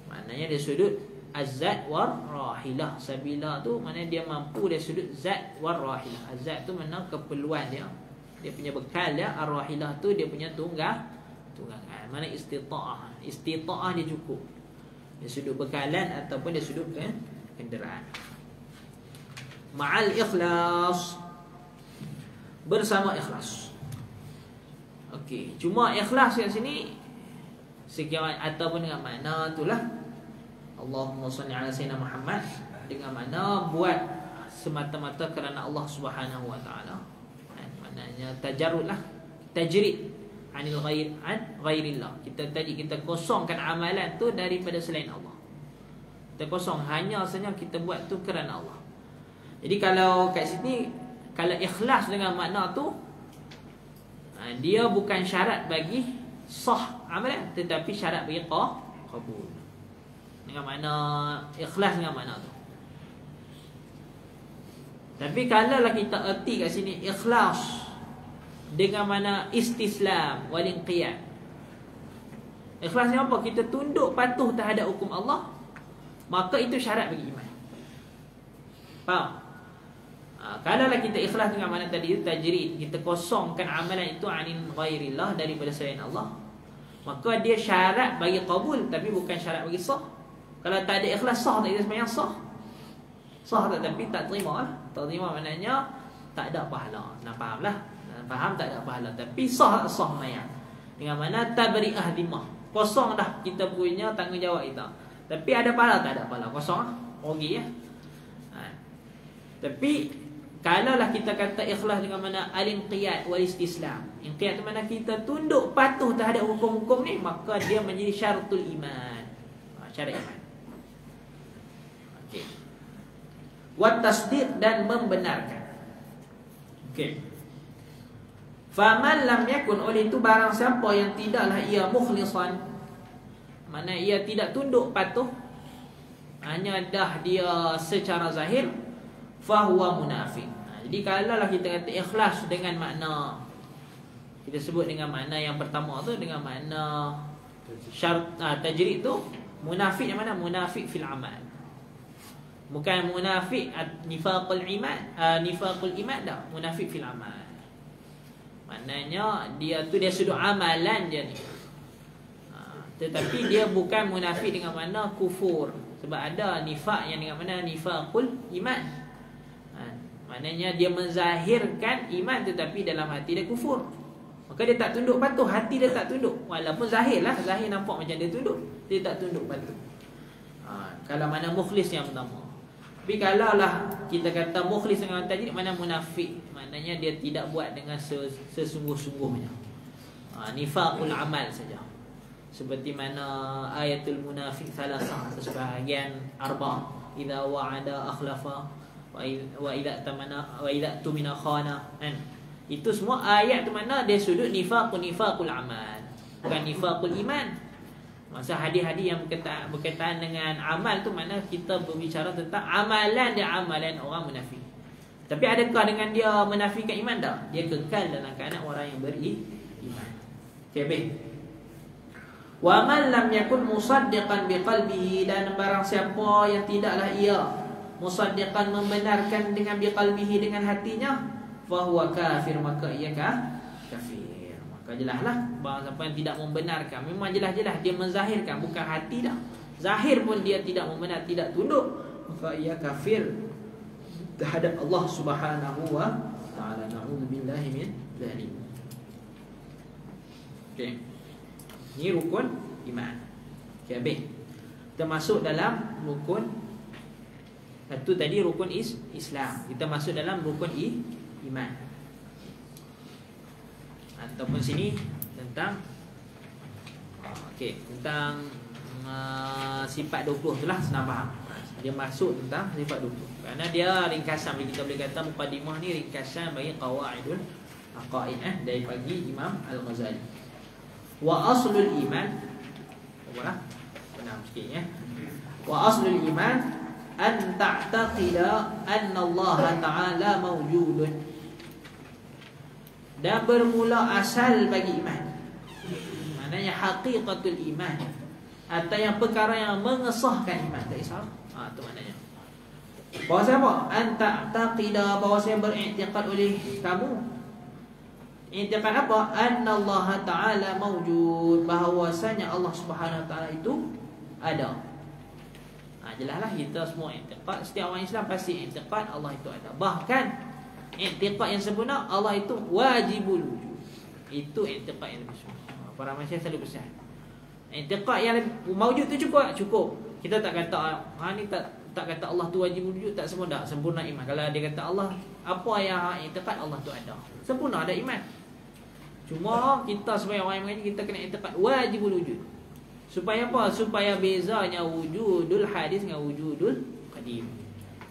Maknanya dia sudut az-zat war rahilah. Sabila tu maknanya dia mampu dari sudut zat war rahilah. Az-zat tu mana keperluan dia, dia punya bekal dia. Ar-rahilah tu dia punya tunggangan. Mana istita'ah, istita'ah dia cukup dari sudut bekalan ataupun dari sudut kenderaan. Ma'al ikhlas, bersama ikhlas. Okey, cuma ikhlas kat sini sekiranya ataupun dengan makna itulah Allahumma salli ala sayyidina Muhammad, dengan mana buat semata-mata kerana Allah Subhanahu wa taala. Maknanya tajarrudlah, tajrid anil ghair an ghairillah. Kita kosongkan amalan tu daripada selain Allah. Kita kosong, hanya saja kita buat tu kerana Allah. Jadi kalau kat sini, kalau ikhlas dengan makna tu, dia bukan syarat bagi sah amalan, tetapi syarat bagi qabul. Dengan makna ikhlas dengan makna tu. Tapi kalau lah kita erti kat sini ikhlas dengan mana istislam wal inqiyad. Ikhlas ni apa? Kita tunduk patuh terhadap hukum Allah, maka itu syarat bagi iman. Faham? Kalau lah kita ikhlas dengan mana tadi tajrid, kita kosongkan amalan itu anin ghairillah, daripada selain Allah, maka dia syarat bagi qabul, tapi bukan syarat bagi sah. Kalau tak ada ikhlas, sah tak ada sembahyang sah. Sah tak, tapi tak terima lah. Tak terima maknanya tak ada pahala. Nak faham lah. Faham tak ada pahala, tapi sah tak sah sembahyang. Dengan mana tabri'ah dimah, kosong dah kita punya tanggungjawab kita. Tapi ada pahala tak ada pahala, kosong lah, rugi ya. Tapi kalaulah kita kata ikhlas dengan mana al-inqiyad wal istislam. Inqiyad tu mana kita tunduk patuh terhadap hukum-hukum ni, maka dia menjadi syaratul iman. Syarat iman. Okey. Wa tasdiq, dan membenarkan. Okey. Faman lam yakun, oleh itu barang siapa yang tidaklah ia mukhlisan, mana ia tidak tunduk patuh, hanya dah dia secara zahir, fahuwa munafiq. Jadi kalaulah kita kata ikhlas dengan makna, kita sebut dengan makna yang pertama tu, dengan makna syarat tajrid tu, munafiq yang mana? Munafiq fil amal. Bukan munafiq nifaqul iman, nifaqul iman dah, munafiq fil amal. Maknanya dia tu dia sudut amalan dia ni. Tetapi dia bukan munafik dengan mana kufur. Sebab ada nifak yang dengan mana nifaqul iman. Maknanya dia menzahirkan iman tetapi dalam hati dia kufur. Maka dia tak tunduk patuh, hati dia tak tunduk. Walaupun zahir lah, zahir nampak macam dia tunduk, dia tak tunduk patuh. Kalau mana mukhlis yang pertama. Tapi kalau lah kita kata mukhlis dengan tajrid, mana munafik, maknanya dia tidak buat dengan sesungguh-sungguhnya. Nifaqul amal saja. Seperti mana ayatul munafiq salasah, sebahagian arba', idza wa'ada akhlafa wa idza tamana wa idza tumina khana. Itu semua ayat tu mana dia sudut nifaqul amal, bukan nifaqul iman. Masa hadis-hadis yang berkaitan dengan amal tu mana kita berbicara tentang amalan dia, amalan orang munafik. Tapi adakah dengan dia menafikan iman? Tak. Dia kekal dalam keadaan orang yang beriman. Okey, baik. Wa man lam yakun musaddiqan biqalbihi, dan barang siapa yang tidaklah ia musaddiqan, membenarkan dengan biqalbihi, dengan hatinya, fa huwa kafir, maka ia kafir. Maka jelaslah barang siapa yang tidak membenarkan, memang jelas-jelas dia menzahirkan, bukan hati dah. Zahir pun dia tidak membenar, tidak tunduk, maka ia kafir terhadap Allah Subhanahu wa taala. Na'udzubillahi min dzalik. Okey. Ini rukun iman. Okey, habis. Kita masuk dalam rukun satu tadi, rukun Islam. Kita masuk dalam rukun iman. Ataupun sini tentang tentang sifat 20 itulah, senang faham. Dia masuk tentang sifat 20. Kerana dia ringkasan, kita boleh kata mukadimah ni ringkasan bagi qawaidul aqaid dari pagi Imam Al-Ghazali. Wa aslul iman, apalah? Benar sikit ya. Wa aslul iman an ta'taqida anna Allah Ta'ala mawjudun. Dan bermula asal bagi iman, maknanya haqiqatul iman, atau yang perkara yang mengesahkan iman, tak kisah. Itu maknanya. Bahasa apa? Anta taqida, bahasa yang beriktikad oleh kamu. Iktikad apa? Anna Allah Ta'ala mawjud, bahawasanya Allah Subhanahu Wa Ta'ala itu ada. Jelaslah kita semua iktikad, setiap orang Islam pasti iktikad Allah itu ada. Bahkan i'tiqad yang sempurna, Allah itu wajibul wujud. Itu i'tiqad yang lebih sempurna. Para masyayikh selalu pesan, i'tiqad yang mawjud tu cukup. Kita tak kata ni tak Tak kata Allah tu wajib wujud, tak sempurna, sempurna iman. Kalau dia kata Allah, apa yang i'tiqad Allah tu ada, sempurna ada iman. Cuma kita sebagai orang yang mengaji, kita kena i'tiqad wajib wujud. Supaya apa? Supaya bezanya wujudul hadis dengan wujudul qadim.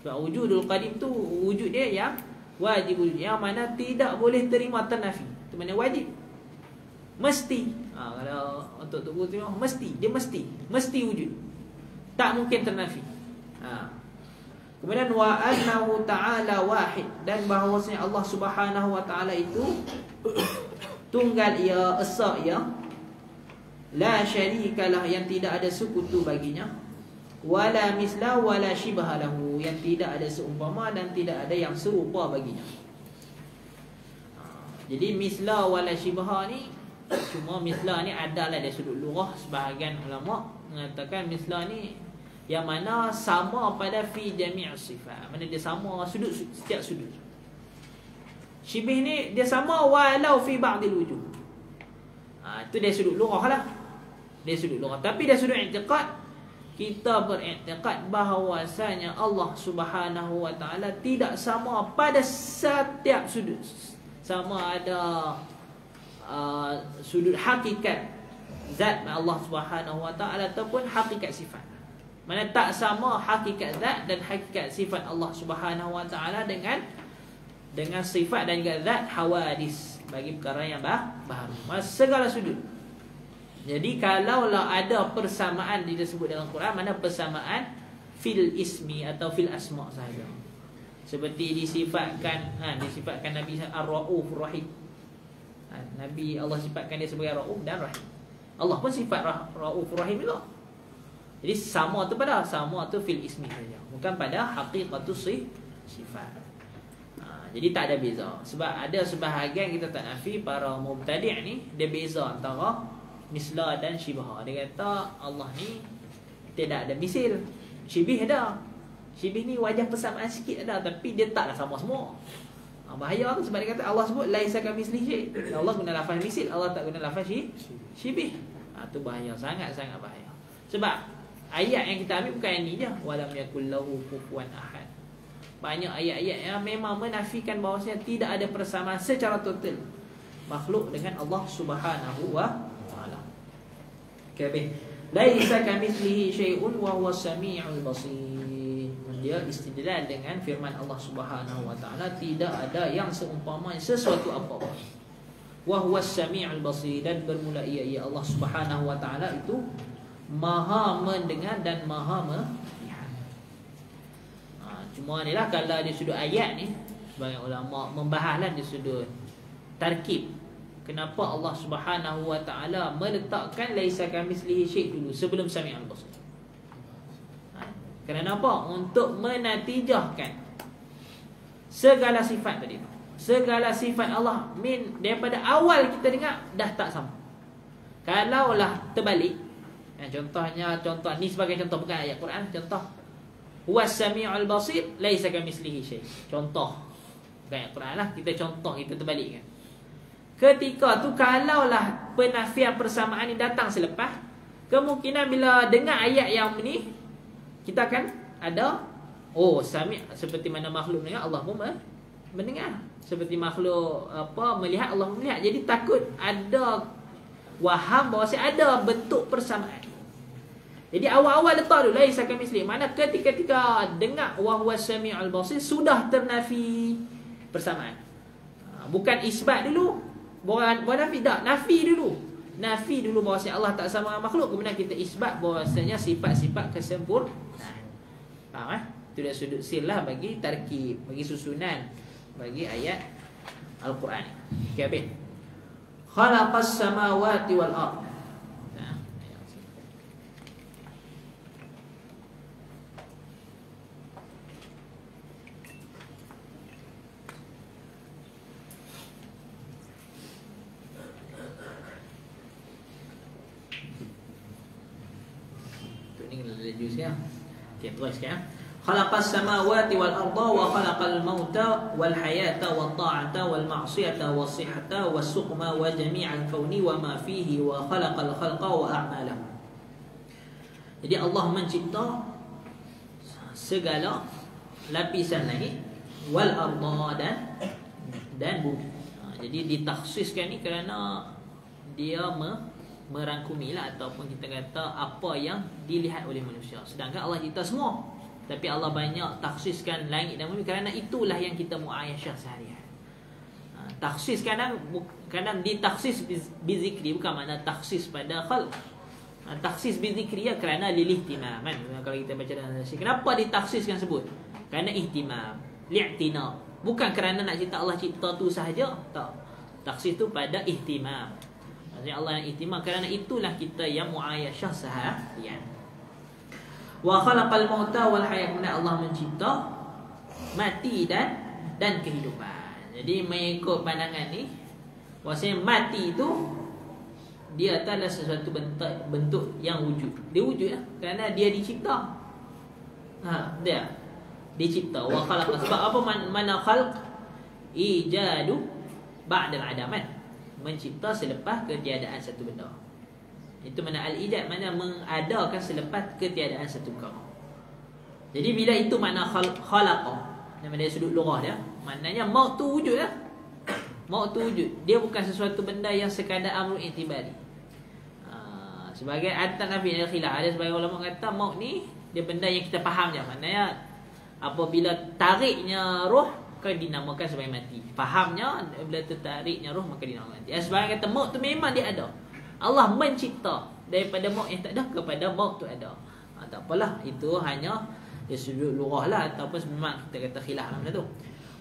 Sebab wujudul qadim tu wujud dia yang wajib wujud, yang mana tidak boleh terima ternafi. Itu mana wajib, mesti. Kalau untuk terima mesti, dia mesti wujud, tak mungkin ternafi. Kemudian wa annahu ta'ala wahid, dan bahawasanya Allah Subhanahu wa taala itu tunggal ia, esa ia, la syarikalah, yang tidak ada sekutu baginya, wala misla wala shibha lahu, yang tidak ada seumpama dan tidak ada yang serupa baginya. Jadi misla wala shibha ni, cuma misla ni adalah dari sudut lughah. Sebahagian ulama mengatakan misla ni yang mana sama pada fi jami' sifat, mana dia sama setiap sudut. Syibih ni dia sama walau fi ba'dil wujuh. Itu dari sudut lughah lah, dari sudut lughah. Tapi dari sudut i'tiqad, kita beriktikad bahawasanya Allah Subhanahu wa taala tidak sama pada setiap sudut. Sama ada sudut hakikat zat Allah Subhanahu wa taala ataupun hakikat sifat. Mana tak sama hakikat zat dan hakikat sifat Allah Subhanahu wa taala dengan sifat dan juga zat hawadis, bagi perkara yang baru, segala sudut. Jadi kalaulah ada persamaan disebut dalam Quran, mana persamaan fil ismi atau fil asma sahaja. Seperti disifatkan Nabi Ar-Rauf Rahim. Nabi Allah sifatkan dia sebagai Rauf dan Rahim. Allah pun sifat Rauf Rahim juga. Jadi sama tu fil ismi saja, bukan pada haqiqatus sifat. Jadi tak ada beza. Sebab ada sebahagian kita tak nafi, para mubtadi' ni dia beza antara misla dan syibha. Dia kata Allah ni tidak ada misil. Syibih ada. Syibih ni wajah persamaan sikit ada, tapi dia taklah sama semua. Bahaya tu sebab dia kata Allah sebut laisa kamitslihi syai'. Allah guna lafaz misil, Allah tak guna lafaz syibih. Tu bahaya, sangat-sangat bahaya. Sebab ayat yang kita ambil bukan yang ni je, walam yakul lahu kufuwan ahad. Banyak ayat-ayat yang memang menafikan bahawasanya tidak ada persamaan secara total makhluk dengan Allah Subhanahu wa taala. Kabeh laisa kamitslihi syai'un wa huwas samiul basir. Dia istidlal dengan firman Allah Subhanahu wa taala, tidak ada yang seumpama sesuatu apa-apa. Wa huwas samiul basir, dan bermula ia Allah Subhanahu wa taala itu maha mendengar dan maha melihat. Cuma ni lah, kalau di sudut ayat ni sebagai ulama membahaslah di sudut tarkib. Kenapa Allah Subhanahu wa taala meletakkan laisa kamitslihi syai' dulu sebelum sami'ul basir? Kenapa? Untuk menatijahkan segala sifat tadi. Segala sifat Allah daripada awal kita dengar dah tak sama. Kalaulah terbalik, contoh ni sebagai contoh, bukan ayat Quran, contoh huwas sami'ul basir laisa kamitslihi syai'. Contoh bukan ayat Quran lah, kita contoh, kita terbalikkan. Ketika tu kalaulah penafian persamaan ni datang selepas, kemungkinan bila dengar ayat yang ni kita akan ada sami', seperti mana makhluk mendengar, Allah pun mendengar. Seperti makhluk melihat, Allah melihat. Jadi takut ada waham bahawa ada bentuk persamaan. Jadi awal-awal letak dulu laisa kamitslihi, mana ketika dengar wa huwas sami'ul basir sudah ternafi persamaan. Bukan isbat dulu, bukan nafi, tak, nafi dulu. Nafi dulu bahawasanya Allah tak sama dengan makhluk, kemudian kita isbat bahawasanya sifat-sifat kesempurnaan. Faham Itu dah sudut silah bagi tarkib, bagi susunan, bagi ayat Al-Quran. Okay, habis. Khalaqas samawati wal ardh. Okay, teruskan. Khalaqas samawati wal arda wa khalaqal mauta wal hayata wat ta'ata wal ma'siyata was sihhata was suqma wa jami'al kauni wa ma fihi wa khalaqal khalqa wa a'malahum. Jadi Allah mencipta segala lapisan langit, wal arda dan bumi. Jadi ditakhsiskan ni kerana dia merangkumilah ataupun kita kata apa yang dilihat oleh manusia. Sedangkan Allah cipta semua, tapi Allah banyak takhsiskan langit dan bumi kerana itulah yang kita muayasyah seharian. Takhsis kadang ditakhsis bizikri, bukan makna takhsis pada khalq. Takhsis bizikri ya kerana lilihtimam. Kalau kita baca dalam nasi, kenapa ditakhsiskan sebut? Kerana ihtimam, li'tina. Bukan kerana nak cipta Allah cipta tu sahaja, tak. Takhsis tu pada ihtimam. Maksudnya Allah yang ihtimam kerana itulah kita yang muayasyah seharian. Wa khalaqal mauta wal hayat. Allah mencipta mati dan kehidupan. Jadi mengikut pandangan ni, maksudnya mati tu dia adalah sesuatu bentuk yang wujud. Dia wujud lah kerana dia dicipta. Dia dicipta. Wa khalaqa. Sebab apa mana khalq? Ijadu ba'dal adaman. Mencipta selepas ketiadaan satu benda. Itu mana al-ijad, mana mengadakan selepas ketiadaan satu perkara. Jadi bila itu makna khalaqa, dari sudut lughah dia, maknanya maut tu wujud lah. Maut tu wujud. Dia bukan sesuatu benda yang sekadar amrun i'tibari. Sebagai atas Nabi ada khilaf. Ada sebagai ulama kata maut ni dia benda yang kita faham je. Maknanya apabila tariknya roh, maka dinamakan sebagai mati. Fahamnya bila tertariknya roh, maka dinamakan mati. Sebagai kata maut tu memang dia ada. Allah mencipta daripada maut yang tak ada kepada maut tu ada. Tak apalah, itu hanya dari sudut lughah lah, ataupun memang kita kata khilaf dalam benda tu.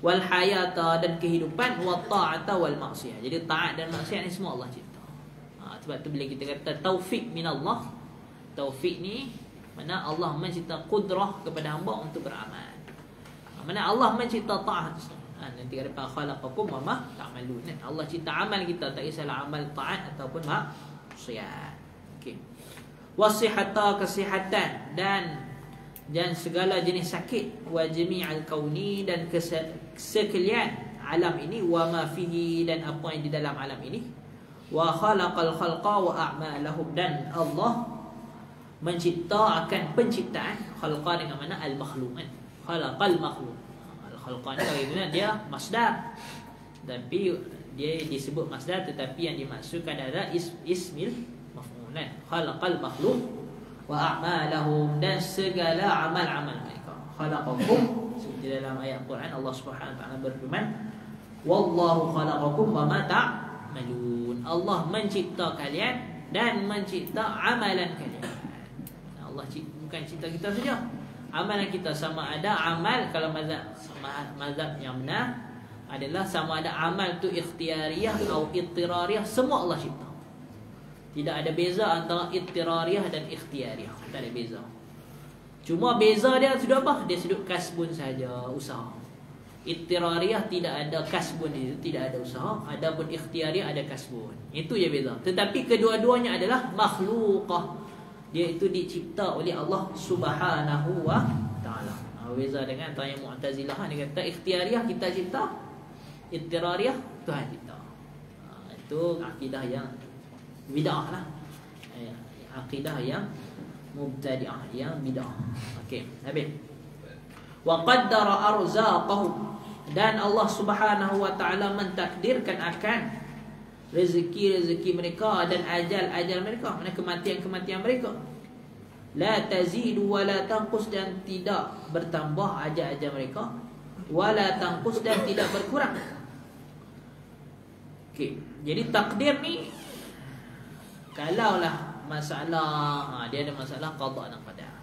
Wal hayata, dan kehidupan, wa ta'ata wal maksiyah. Jadi taat dan maksiat ni semua Allah cipta. Sebab tu bila kita kata taufik minallah, taufik ni mana Allah mencipta kudrah kepada hamba untuk beramal. Mana Allah mencipta taat. Nanti ada khalaqakum wa ma ta'malun. Allah cipta amal kita, tak kisahlah amal taat ataupun maksiat. Okey. Wasihata, kesihatan dan segala jenis sakit, wa jami'al kauni, dan sekalian alam ini, wa ma fihi, dan apa yang di dalam alam ini, wa khalaqal khalqa wa a'malahum, dan Allah mencipta akan penciptaan. Khalqa dengan mana al-makhluq kan. Khalaqal makhluq. Al-khalqa ni kalau dia masdar, tapi dia disebut masdar tetapi yang dimaksudkan adalah ismil maf'ulan. Khalaqal makhluq wa a'malahum, dan segala amal-amal mereka. Khalaqakum, seperti dalam ayat Quran Allah Subhanahu wa taala berfirman, wallahu khalaqakum wa ma ta'malun. Allah mencipta kalian dan mencipta amalan kalian. Allah bukan cipta kita saja, amalan kita. Sama ada amal, kalau mazhab yang benar adalah sama ada amal tu ikhtiariyah atau ittirariyah, semua Allah cipta. Tidak ada beza antara ittirariyah dan ikhtiariyah. Tak ada beza. Cuma beza dia sudut apa? Dia sudut kasbun saja, usaha. Ittirariyah tidak ada kasbun itu, tidak ada usaha. Adapun ikhtiariyah ada kasbun. Itu je beza. Tetapi kedua-duanya adalah makhluqah. Dia itu dicipta oleh Allah Subhanahu wa taala. Beza dengan antara yang Mu'tazilah, dia kata ikhtiariyah kita cipta, ittirariyah Tuhan cipta. Itu akidah yang bid'ah lah. Akidah yang mubtadi'ah, yang bid'ah. Okey, habis. Wa qaddara arzaqahum, dan Allah Subhanahu wa taala mentakdirkan akan rezeki-rezeki mereka dan ajal-ajal mereka, mana kematian-kematian mereka. La tazidu wa la tanqus, dan tidak bertambah ajal-ajal mereka, wa la tanqus, dan tidak berkurang. Okey, jadi takdir ni kalaulah masalah dia ada masalah qada dan qadar.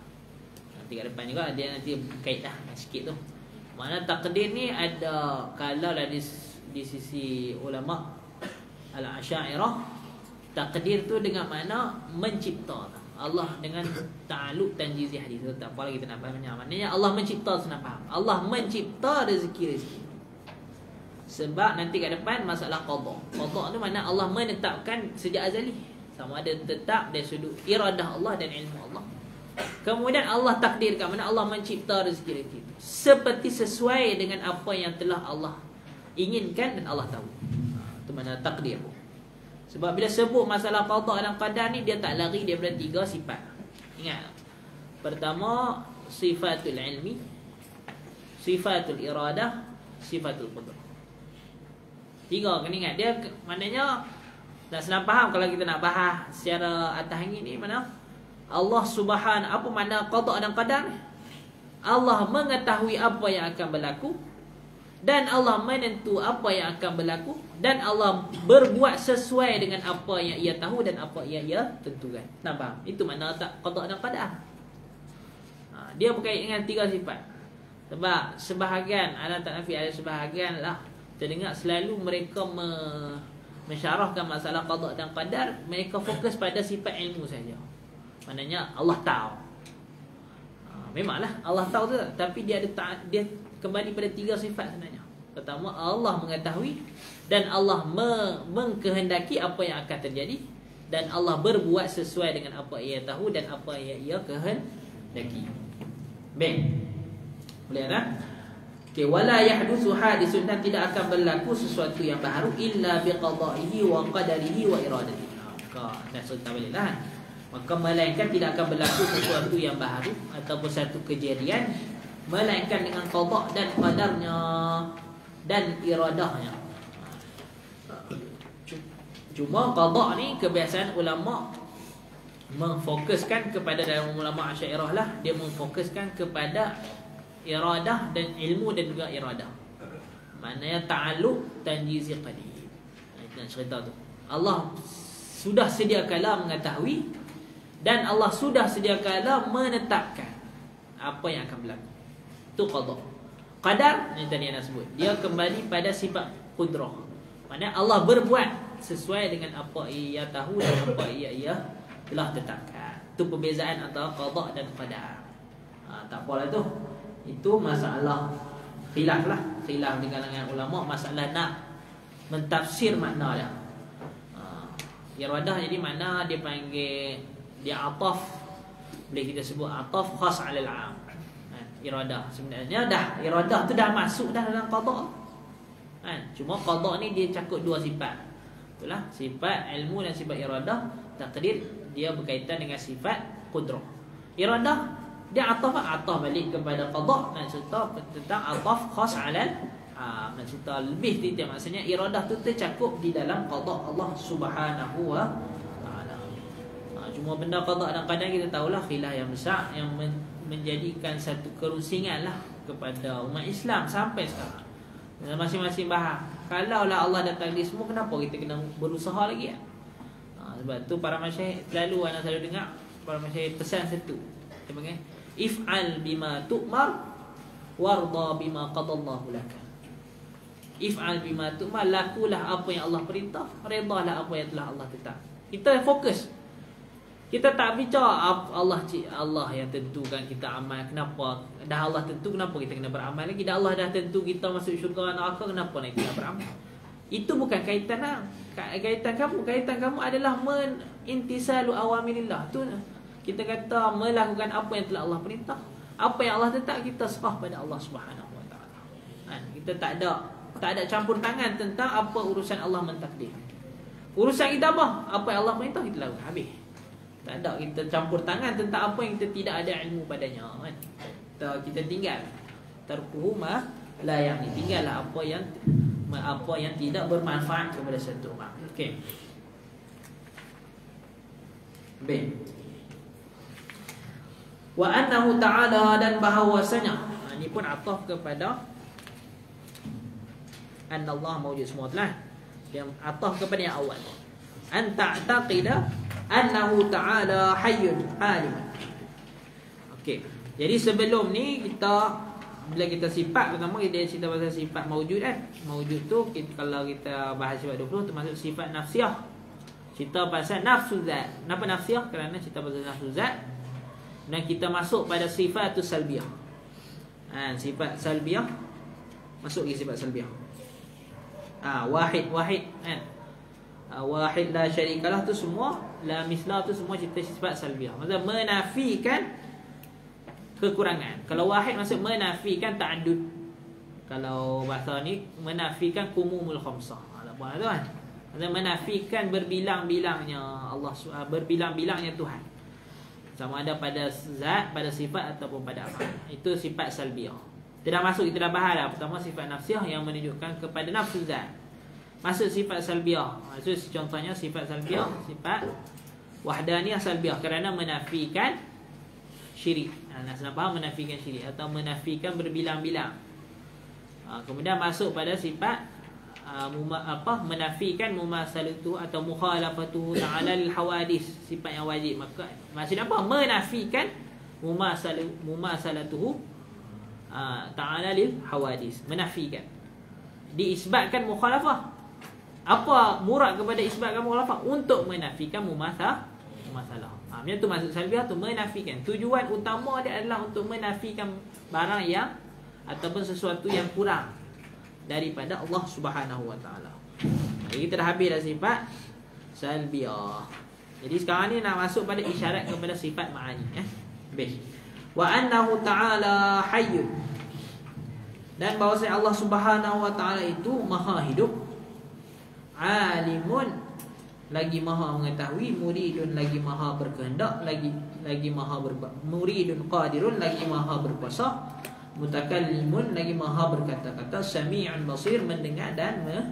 Nanti kat depan juga dia nanti kaitlah sikit tu. Mana takdir ni ada kalaulah di sisi ulama al-Asy'ariyah, takdir tu dengan mana mencipta. Allah dengan ta'alluq tanjizi hadis tu tak apa lagi kita nak faham. Maknanya Allah mencipta, senang faham. Allah mencipta rezeki-rezeki. Sebab nanti kat depan masalah qada. Qada tu mana Allah menetapkan sejak azali. Sama ada tetap dari sudut iradah Allah dan ilmu Allah. Kemudian Allah takdirkan, mana Allah mencipta rezeki-rezeki itu seperti sesuai dengan apa yang telah Allah inginkan dan Allah tahu. Itu mana takdir. Sebab bila sebut masalah qada dan qadar ni, dia tak lari daripada tiga sifat. Ingat. Pertama, sifatul ilmi, sifatul iradah, sifatul qudrah. 3 kena ingat. Dia maknanya dah senang faham kalau kita nak bahas secara atas ini mana Allah Subhanahu, apa makna qada dan qadar? Allah mengetahui apa yang akan berlaku, dan Allah menentu apa yang akan berlaku, dan Allah berbuat sesuai dengan apa yang ia tahu dan apa yang ia tentukan. Nampak? Itu makna tak qada dan qadar. Dia berkait dengan 3 sifat. Sebab sebahagian ada tak nafi, ada sebahagian lah terdengar selalu mereka mensyarahkan masalah qada dan qadar, mereka fokus pada sifat ilmu saja. Maknanya Allah tahu. Memanglah Allah tahu tu, tapi dia dia kembali pada 3 sifat sebenarnya. Pertama, Allah mengetahui, dan Allah mengkehendaki apa yang akan terjadi, dan Allah berbuat sesuai dengan apa ia tahu dan apa yang ia kehendaki. Baik. Boleh tak? Okey, wala yahdutsu hadithun, dan tidak akan berlaku sesuatu yang baru illa biqada'ihi wa qadarihi wa iradatihi. Dah cerita baliklah. Maka melainkan tidak akan berlaku sesuatu yang baru ataupun satu kejadian melainkan dengan qada dan qadarnya dan iradahnya. Cuma qada ni kebiasaan ulama memfokuskan kepada, dalam ulama Asy'ariyah lah, dia memfokuskan kepada iradah dan ilmu dan juga iradah. Maknanya ta'alluq tanjizi qadim. Itu cerita tu. Allah sudah sedia kala mengetahui, dan Allah sudah sedia kala menetapkan apa yang akan berlaku. Itu qada. Qadar ni tadi yang nak sebut, dia kembali pada sifat qudrah. Maknanya Allah berbuat sesuai dengan apa ia tahu dan apa ia telah tetapkan. Itu perbezaan antara qada dan qadar. Tak apalah tu. Itu masalah khilaf lah. Khilaf di kalangan ulama, masalah nak mentafsir makna dia. Iradah jadi mana dia panggil, dia ataf, boleh kita sebut ataf khas 'alal 'am. Iradah sebenarnya iradah tu dah masuk dah dalam qada. Cuma qada ni dia cakup 2 sifat. Itulah sifat ilmu dan sifat iradah. Takdir dia berkaitan dengan sifat qudrah. Iradah dia ataf balik kepada qada, dan cerita tentang ataf khas 'alal 'am. Dan cerita lebih detail, maksudnya iradah tu tercakup di dalam qada Allah Subhanahu wa taala. Cuma benda qada dan qadar kita tahulah khilaf yang besar yang menjadikan satu kerusingan lah kepada umat Islam sampai sekarang. Masing-masing bahas, kalaulah Allah dah takdir semua, kenapa kita kena berusaha lagi? Sebab tu para masyayikh selalu, anak selalu dengar para masyayikh pesan satu, dia panggil if'al bima tu'mar warda bima qadallahu laka. If'al bima tu'mar, lakulah apa yang Allah perintah, redalah apa yang telah Allah tetap. Kita fokus. Kita tak bicara Allah yang tentukan kita amal. Kenapa? Dah Allah tentu, kenapa kita kena beramal lagi? Dah Allah dah tentu kita masuk syurga neraka, kenapa nak kita beramal? Itu bukan kaitan lah. Kaitan kamu adalah intisalu awamirillah. Tu kita kata melakukan apa yang telah Allah perintah. Apa yang Allah tetap, kita serah pada Allah Subhanahu wa taala. Kita tak ada campur tangan tentang apa urusan Allah mentakdir. Urusan kita apa? Apa yang Allah perintah kita lakukan, habis. Tak ada kita campur tangan tentang apa yang kita tidak ada ilmu padanya, kan? Kita tinggal. Tarkuhu ma la yang tinggallah apa yang tidak bermanfaat kepada satu orang. Okey. B. Wa annahu ta'ala, dan bahawasanya, ini pun ataf kepada annallah mawjud semua telah. Yang ataf kepada yang awal. An ta'taqida annahu ta'ala hayyun alim. Okey. Jadi sebelum ni bila kita sifat, pertama kita cerita pasal sifat maujud kan. Maujud tu kalau kita bahas sifat 20 termasuk sifat nafsiyah. Cerita pasal nafsu zat. Kenapa nafsiyah? Kerana cerita pasal nafsu zat. Dan kita masuk pada sifatus salbiyah. Sifat salbiyah. Masuk ke sifat salbiyah. Wahid kan. Wahid la syarikalah tu semua, la mislah tu semua cerita sifat salbiyah. Maksudnya menafikan kekurangan. Kalau wahid maksud menafikan ta'addud. Kalau bahasa ni menafikan kumumul khamsah. Apa tu kan? Maksudnya menafikan berbilang-bilangnya Allah, berbilang-bilangnya Tuhan. Sama ada pada zat, pada sifat ataupun pada afal. Itu sifat salbiyah. Kita dah masuk, kita dah bahas dah. Pertama sifat nafsiyah yang menunjukkan kepada nafsu zat. Masuk sifat salbiyah. Maksud contohnya sifat salbiyah, sifat wahdaniyah salbiyah, kerana menafikan syirik. Nak senang faham, menafikan syirik atau menafikan berbilang-bilang. Kemudian masuk pada sifat menafikan mumasalatu atau mukhalafatuhu ta'ala lil hawadis, sifat yang wajib. Maka maksud apa? Menafikan mumasalatuhu ta'ala lil hawadis, menafikan. Diisbatkan mukhalafah. Apa murad kepada isbatkan mukhalafah? Untuk menafikan mumasalah. Macam tu maksud salbiyah tu, menafikan. Tujuan utama dia adalah untuk menafikan barang yang ataupun sesuatu yang kurang daripada Allah Subhanahu Wa Taala. Jadi kita dah habis dah sifat salbiyah. Jadi sekarang ni nak masuk pada isyarat kepada sifat ma'ani. Habis. Wa annahu ta'ala hayyun. Dan bahawasanya Allah Subhanahu Wa Taala itu maha hidup, alimun, lagi maha mengetahui, muridun, lagi maha berkehendak, lagi maha muridun qadirun, lagi maha berkuasa, mutakallimun, lagi maha berkata-kata, sami'un basir, mendengar dan melihat.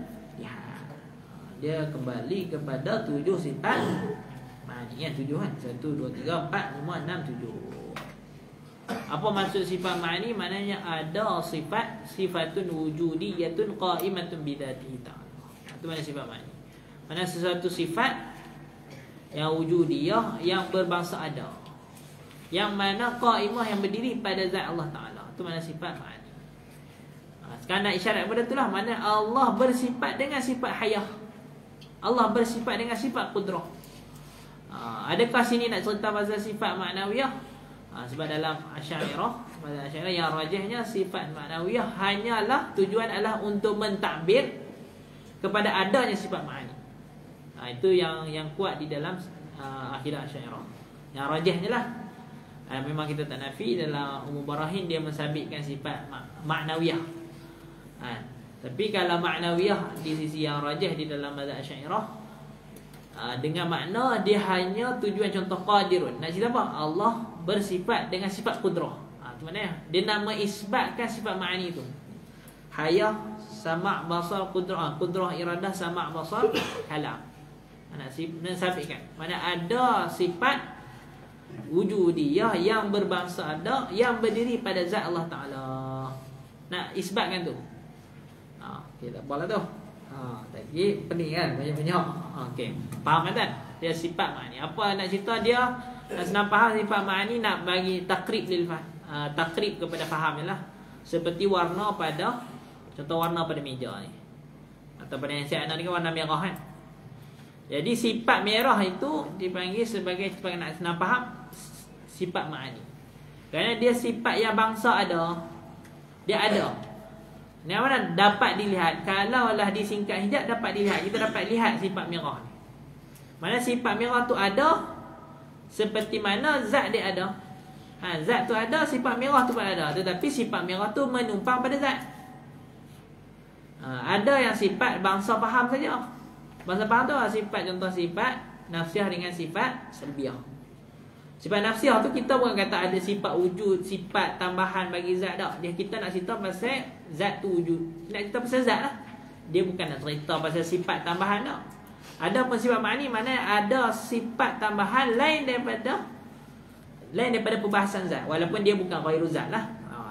Dia kembali kepada 7 sifat ma'ani. 7 kan? 1, 2, 3, 4, 5, 6, 7. Apa maksud sifat ma'ani? Maknanya ada sifat, sifatun wujudiyatun qa'imatun bidatihi ta'ala. Itu makna sifat ma'ani. Mana sesuatu sifat yang wujudiyah, yang berbangsa ada, yang mana qaimah, yang berdiri pada zat Allah Ta'ala. Itu mana sifat ma'ani. Sekarang nak isyarat kepada itulah, mana Allah bersifat dengan sifat hayah, Allah bersifat dengan sifat qudrah. Adakah sini nak cerita pasal sifat ma'nawiyah? Sebab dalam Asy'ariyah, yang rajihnya sifat ma'nawiyah hanyalah tujuan adalah untuk mentakbir kepada adanya sifat ma'ani. Itu yang kuat di dalam akidah Asy'ariyah. Yang rajihnya lah, memang kita tak nafi, dalam umum barahin dia mensabitkan sifat ma'nawiyah. Tapi kalau ma'nawiyah di sisi yang rajih di dalam mazhab Asy'ariyah, dengan makna dia hanya tujuan, contoh qadirun. Nak cerita apa? Allah bersifat dengan sifat qudrah. Itu maknanya dia nak mengisbatkan sifat ma'ani itu. Hayah, sama' basar, qudrah. Qudrah iradah, sama' basar, kalam. Nak sabitkan mana ada sifat wujudiyah yang berbangsa ada, yang berdiri pada zat Allah Ta'ala. Nak isbatkan tu. Okay, tak apalah tu. Tadi pening kan, banyak-banyak. Okay, faham kan? Dia sifat ma'ani. Apa nak cerita dia? Nak senang faham sifat ma'ani, nak bagi takrib takrib kepada faham lah. Seperti warna pada, contoh warna pada meja ni, atau pada handset anak ni kan warna merah kan. Jadi sifat merah itu dipanggil sebagai nak senang faham sifat ma'ani. Kerana dia sifat yang bangsa ada. Dia ada. Ni mana dapat dilihat. Kalaulah disingkat hijab dapat dilihat. Kita dapat lihat sifat merah ni. Mana sifat merah tu ada, seperti mana zat dia ada. Zat tu ada, sifat merah tu pun ada. Tetapi sifat merah tu menumpang pada zat. Ada yang sifat bangsa faham saja. Bangsa faham tu sifat, contoh sifat nafsiyah dengan sifat salbiyah. Sifat nafsiyah tu kita bukan kata ada sifat wujud, sifat tambahan bagi zat tak. Dia kita nak cerita pasal zat tu wujud. Nak cerita pasal zat lah. Dia bukan nak cerita pasal sifat tambahan tak. Ada pun sifat ma'ani, mana ada sifat tambahan lain daripada perbahasan zat, walaupun dia bukan ghairu zat lah.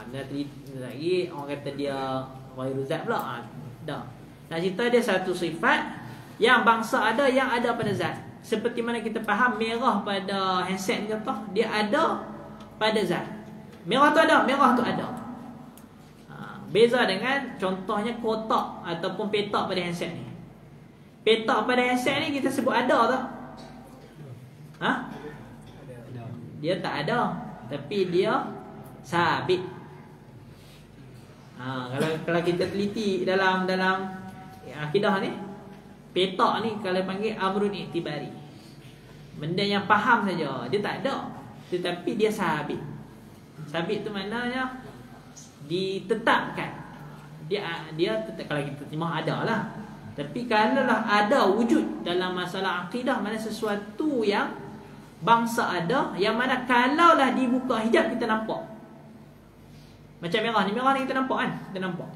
Lagi orang kata dia ghairu zat pula. Dah. Nak cerita dia satu sifat yang bangsa ada, yang ada pada zat. Seperti mana kita faham merah pada handset ni, contoh dia ada pada zat. Merah tu ada, merah tu ada. Beza dengan contohnya kotak ataupun petak pada handset ni. Petak pada handset ni kita sebut ada tak? Dia tak ada, tapi dia sabit. Kalau kita teliti dalam akidah ni, petak ni kalau panggil amrun iktibari, benda yang faham saja, dia tak ada, tetapi dia sabit. Sabit tu maknanya ditetapkan. Dia tetap, kalau kita terima ada lah. Tapi kalau lah ada wujud dalam masalah akidah, mana sesuatu yang bangsa ada yang mana kalaulah dibuka hijab kita nampak. Macam merah ni kita nampak kan? Kita nampak.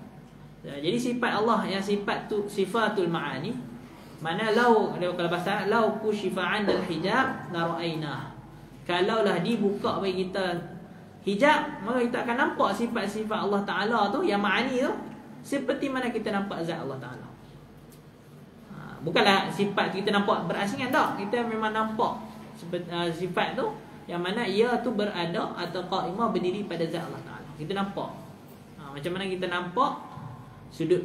Jadi sifat Allah yang sifat tu sifatul ma'ani, mana kalau bahasa lau kushifa'an al-hijab la ra'ainah. Kalaulah dibuka bagi kita hijab, maka kita akan nampak sifat-sifat Allah Ta'ala tu, yang ma'ani tu, seperti mana kita nampak zat Allah Ta'ala. Bukanlah sifat kita nampak berasingan, tak. Kita memang nampak sifat tu, yang mana ia tu berada atau qaimah berdiri pada zat Allah Ta'ala. Kita nampak. Macam mana kita nampak sudut,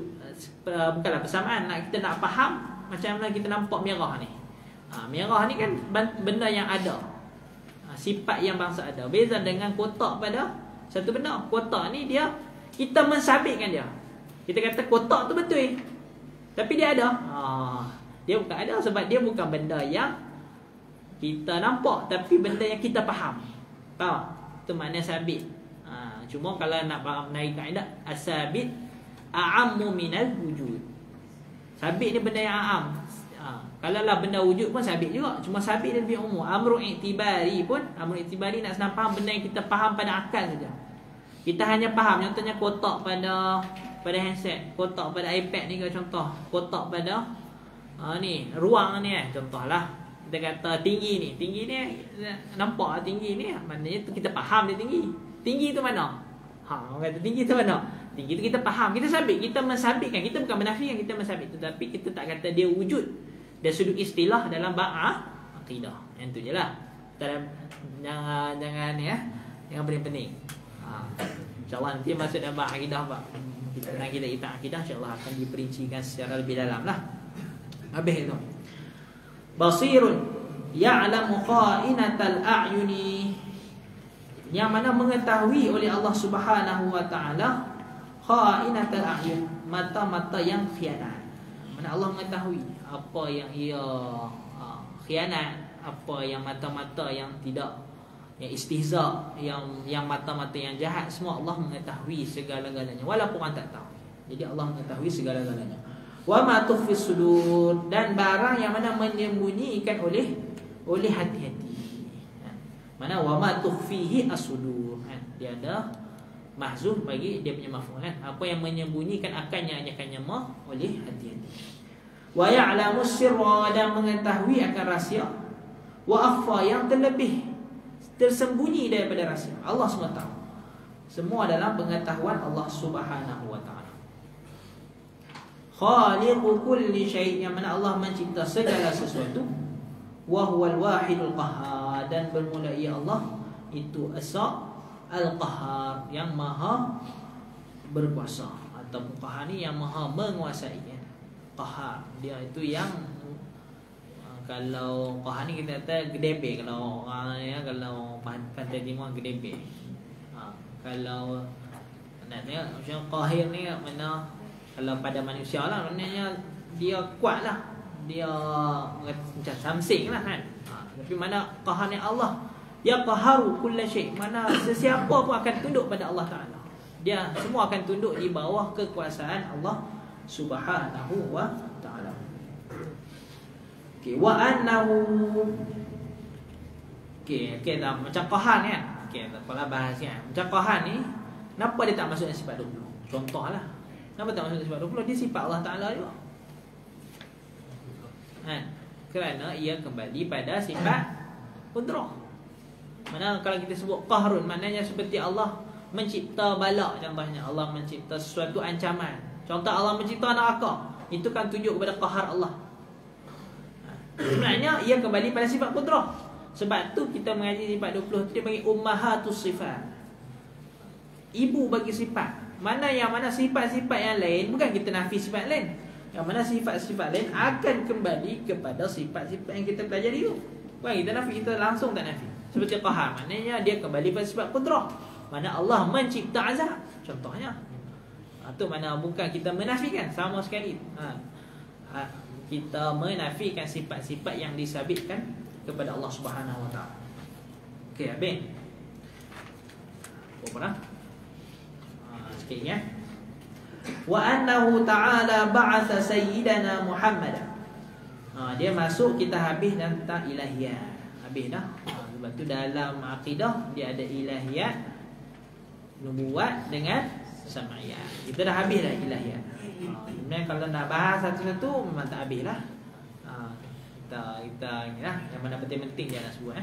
bukanlah persamaan, kita nak faham macam mana kita nampak merah ni. Merah ni kan benda yang ada, sifat yang bangsa ada. Beza dengan kotak pada satu benda. Kotak ni dia, kita mensabitkan dia. Kita kata kotak tu betul, tapi dia ada. Dia bukan ada sebab dia bukan benda yang kita nampak, tapi benda yang kita faham. Faham? Itu makna sabit. Cuma kalau nak faham naik kaedah, as-sabit a'ammu minal wujud. Sabit ni benda yang a'am. Kalau lah benda wujud pun sabit juga, cuma sabit dia lebih umum. Amrul i'tibari pun, amrul i'tibari nak senang faham benda yang kita faham pada akal saja. Kita hanya faham, contohnya kotak pada handset, kotak pada iPad ni ke contoh, kotak pada ni ruang ni contohlah. Kita kata tinggi ni nampak tinggi ni, maknanya tu kita faham dia tinggi. Tinggi tu mana? Orang kata tinggi tu mana? Tinggi tu kita faham, kita sabit, kita mensabitkan, kita bukan menafikan, kita mensabit, tetapi kita tak kata dia wujud. Dia sudut istilah dalam bab akidah. Yang tu je lah. Jangan ya. Yang paling penting. InsyaAllah nanti masuk dalam bab akidah, kita akidah insyaAllah akan diperincikan secara lebih dalam lah. Habis itu. Basirun ya'lamu kha'inatal a'yuni, yang mana mengetahui oleh Allah Subhanahu wa ta'ala kha'inatal a'yun, mata-mata yang khianat. Mana Allah mengetahui apa yang ia khianat, apa yang mata-mata yang tidak, yang istihza, yang mata-mata yang jahat, semua Allah mengetahui segala-galanya, walaupun orang tak tahu. Jadi Allah mengetahui segala-galanya. Wa ma tukhfis sudur, dan barang yang mana menyembunyikan oleh hati-hati. Mana wa ma tukhfihi as-sudur, dia ada mahzuf bagi dia punya maf'ul, apa yang menyembunyikan akannya oleh hati-hati. Wa ya'lamu sirra, dan mengetahui akan rahsia, wa akhfa, yang terlebih tersembunyi daripada rahsia. Allah semua tahu. Semua dalam pengetahuan Allah Subhanahu wa ta'ala. Khaliqu kulli syai', yang mana Allah mencipta segala sesuatu. Wa huwal wahidul qahhar, dan bermula ia Allah itu Esa Al-Qahhar, yang maha berkuasa, ataupun Qahhar ni yang maha menguasai. Qahhar dia itu yang, kalau Qahhar ni kita kata gedebe, kalau kalau pantai timur gedebe. Kalau nak tengok macam Qahir ni mana, kalau pada manusia lah, maknanya dia kuat lah, dia macam samsing lah kan. Tapi mana Qahhar ni Allah, dia qaharu kulla syai', mana sesiapa pun akan tunduk pada Allah Ta'ala. Dia semua akan tunduk di bawah kekuasaan Allah Subhanahu wa ta'ala. Wa annahu, dah macam Qahhar ni kan. Tak apalah bahas kan. Macam Qahhar ni, kenapa dia tak masuk dalam sifat 20? Contohlah, kenapa tak masuk dalam sifat 20? Dia sifat Allah Ta'ala juga. Kerana ia kembali pada sifat qudrah. Mana kalau kita sebut qahrun, maknanya seperti Allah mencipta bala. Contohnya Allah mencipta sesuatu ancaman. Contoh Allah mencipta neraka, itu kan tunjuk kepada qahar Allah. Sebenarnya ia kembali pada sifat qudrah. Sebab tu kita mengaji sifat 20 tu, dia panggil ummahatus sifat, ibu bagi sifat. Mana yang mana sifat-sifat yang lain, bukan kita nafi sifat lain, yang mana sifat-sifat lain akan kembali kepada sifat-sifat yang kita pelajari tu. Bukan kita nafi, kita langsung tak nafi. Seperti qahar, maknanya dia kembali pada sifat qudrah. Mana Allah mencipta azab, contohnya. Itu mana bukan kita menafikan sama sekali. Kita menafikan sifat-sifat yang disabitkan kepada Allah Subhanahu wa ta'ala. Okey, habis. Apa dah? Sikit ya. Wa annahu ta'ala ba'atha sayyidana Muhammadan. Dia masuk, kita habis tentang ilahiyah. habis dah. Sebab tu dalam akidah dia ada ilahiyat, nubuat dengan sam'iyat. Kita dah habis dah ilahiyat. Kemudian kalau nak bahas satu-satu memang tak habis lah. Kita ni lah, yang mana penting-penting dia nak sebut.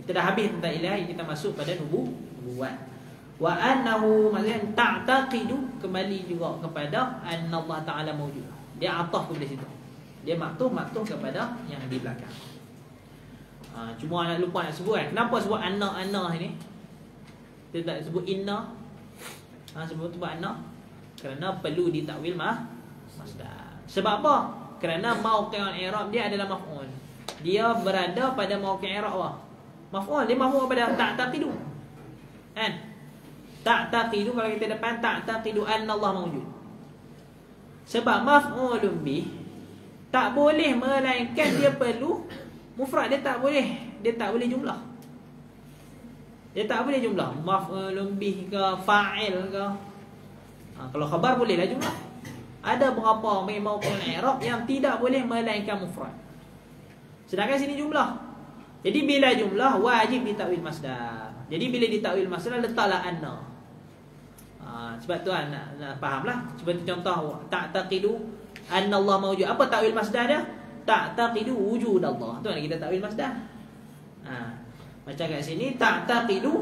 Kita dah habis tentang ilahi, kita masuk pada nubuat. Wa annahu, maksudnya ta'taqidu, kembali juga kepada anna Allah Ta'ala mawjud. Dia ataf kepada situ. Dia maktuh kepada yang di belakang. Cuma nak lupa nak sebut kan. Kenapa sebut anna ini? Dia tak sebut inna. Sebut anna kerana perlu ditakwil masdar. Sebab apa? Kerana mauqi'ul i'rab dia adalah maf'ul. Dia berada pada mauqi' i'rab apa? Maf'ul. Dia maf'ul pada ta'taqidu. Kan? Ta'taqidu, kalau kita depan ta'taqidu anna Allah mawjud. Sebab maf'ulun bih tak boleh melainkan dia perlu mufrad. Dia tak boleh jumlah. Dia tak boleh jumlah. Maf'ulun bih ke fa'il ke. Kalau khabar bolehlah jumlah. Ada beberapa mauqi'ul i'rab yang tidak boleh melainkan mufrad. Sedangkan sini jumlah. Jadi bila jumlah wajib ditakwil masdar. Jadi bila ditakwil masdar letaklah anna. Sebab tu nak fahamlah. Seperti contoh ta'taqidu anna Allah mawjud. Apa takwil masdar dia? Ta'taqidu wujud Allah. Tu nak kita takwil masdar. Macam kat sini ta'taqidu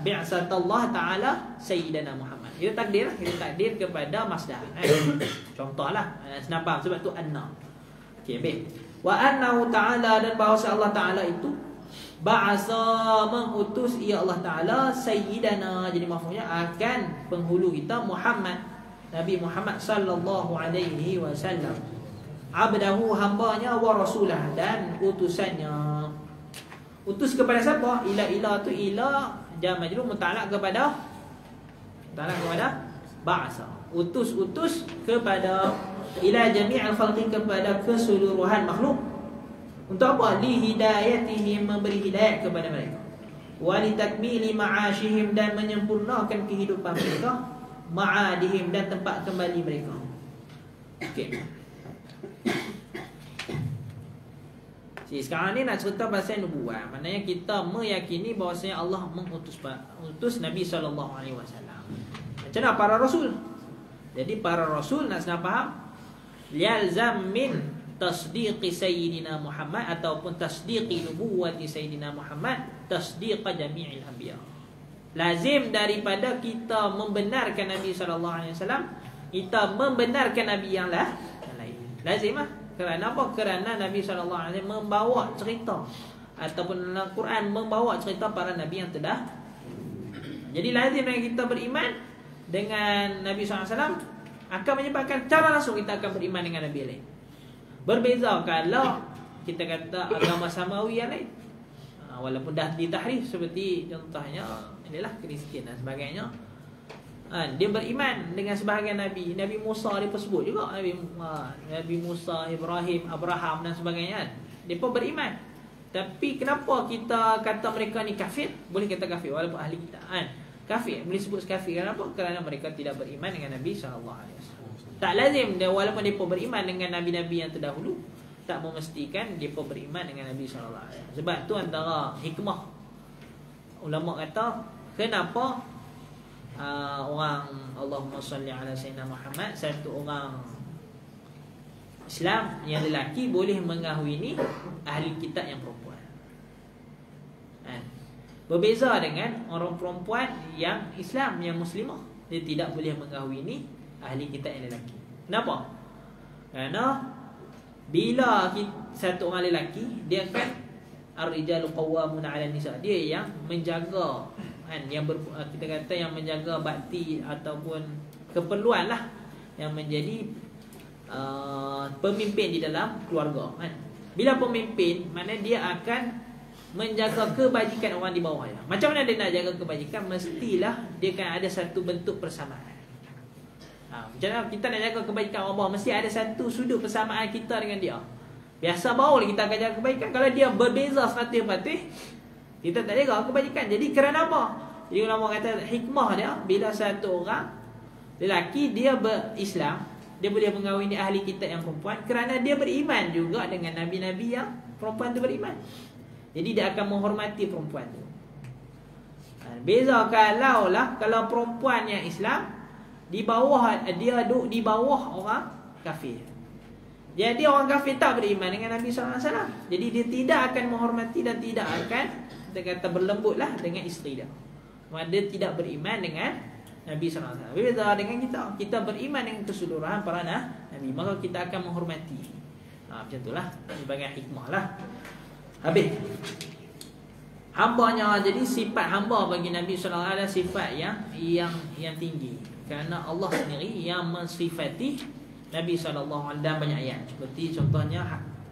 bi'satullah ta'ala sayyidina Muhammad. Kita takdir kepada masdar. Contohlah, senang faham sebab tu anna. Okey, baik. Wa annahu ta'ala, dan bahawa Allah Ta'ala itu ba'asa, mengutus ia Allah Ta'ala sayyidana, jadi maksudnya akan penghulu kita Muhammad, Nabi Muhammad sallallahu alaihi wasallam, abdahu, hambanya, wa rasulah, dan utusannya. Utus kepada siapa? Ila tu ila jar majrur muta'allaq kepada ba'asa. Utus kepada ila jami'al khalqi, kepada keseluruhan makhluk. Untuk apa? Li hidayatihim, memberi hidayat kepada mereka. Wa li takmili ma'ashihim, dan menyempurnakan kehidupan mereka. Ma'adihim, dan tempat kembali mereka. Okey. Sekarang ni nak cerita pasal nubuat. Maknanya kita meyakini bahawasanya Allah mengutus Nabi SAW. Macam mana para rasul? Jadi para rasul nak senang faham, yalzam min tasdiqi sayyidina Muhammad, ataupun tasdiqi nubuwati sayyidina Muhammad tasdiqa jami'il anbiya. Lazim daripada kita membenarkan Nabi SAW, kita membenarkan Nabi yang lain. Lazim lah. Kerana apa? Kerana Nabi SAW membawa cerita, ataupun dalam Quran membawa cerita para Nabi yang telah. Jadi lazim kita beriman dengan Nabi SAW akan menyebabkan cara langsung kita akan beriman dengan Nabi lain. Berbeza kalau kita kata agama samawi yang lain, walaupun dah ditahrif, seperti contohnya inilah Kristian dan sebagainya. Dia beriman dengan sebahagian Nabi. Nabi Musa dia pun sebut juga Nabi Musa, Ibrahim, Abraham dan sebagainya. Dia pun beriman. Tapi kenapa kita kata mereka ni kafir? Boleh kata kafir walaupun ahli kita kafir, boleh sebut kafir. Kenapa? Kerana mereka tidak beriman dengan Nabi SAW. Tak lazim dia, walaupun dia pun beriman dengan Nabi-Nabi yang terdahulu, tak memastikan dia pun beriman dengan Nabi SAW. Sebab tu antara hikmah ulama kata kenapa orang Allahumma salli ala sayyidina Muhammad, satu orang Islam yang lelaki boleh mengahwini ahli kitab yang perempuan. Berbeza dengan orang perempuan yang Islam, yang muslimah, dia tidak boleh mengahwini ahli kitab yang lelaki. Kenapa? Kerana bila satu orang lelaki, dia kan ar-rijalu qawwamuna 'ala nisa, dia yang menjaga yang kita kata yang menjaga bakti ataupun keperluan lah, yang menjadi pemimpin di dalam keluarga kan. Bila pemimpin, maknanya dia akan menjaga kebajikan orang di bawahnya. Macam mana dia nak jaga kebajikan? Mestilah dia kan ada satu bentuk persamaan. Macam mana kita nak jaga kebajikan orang bawah? Mesti ada satu sudut persamaan kita dengan dia. Biasa baru kita akan jaga kebaikan. Kalau dia berbeza 100%, kita tak jaga kebajikan. Jadi kerana apa? Jadi ulama kata hikmah dia, bila satu orang lelaki dia berislam, dia boleh mengahwini ahli kitab yang perempuan kerana dia beriman juga dengan nabi-nabi yang perempuan tu beriman. Jadi dia akan menghormati perempuan tu. Beza kalau perempuan yang Islam di bawah, dia duduk di bawah orang kafir. Jadi orang kafir tak beriman dengan Nabi SAW. Jadi dia tidak akan menghormati dan tidak akan, kita kata, berlembutlah dengan isteri dia. Maka dia tidak beriman dengan Nabi SAW. Beza dengan kita. Kita beriman dengan keseluruhan para Nabi, maka kita akan menghormati. Macam itulah, sebagai hikmah lah. Habis. Hambanya, jadi sifat hamba bagi Nabi SAW adalah sifat yang tinggi. Kerana Allah sendiri yang mensifati Nabi SAW dalam banyak ayat. Seperti contohnya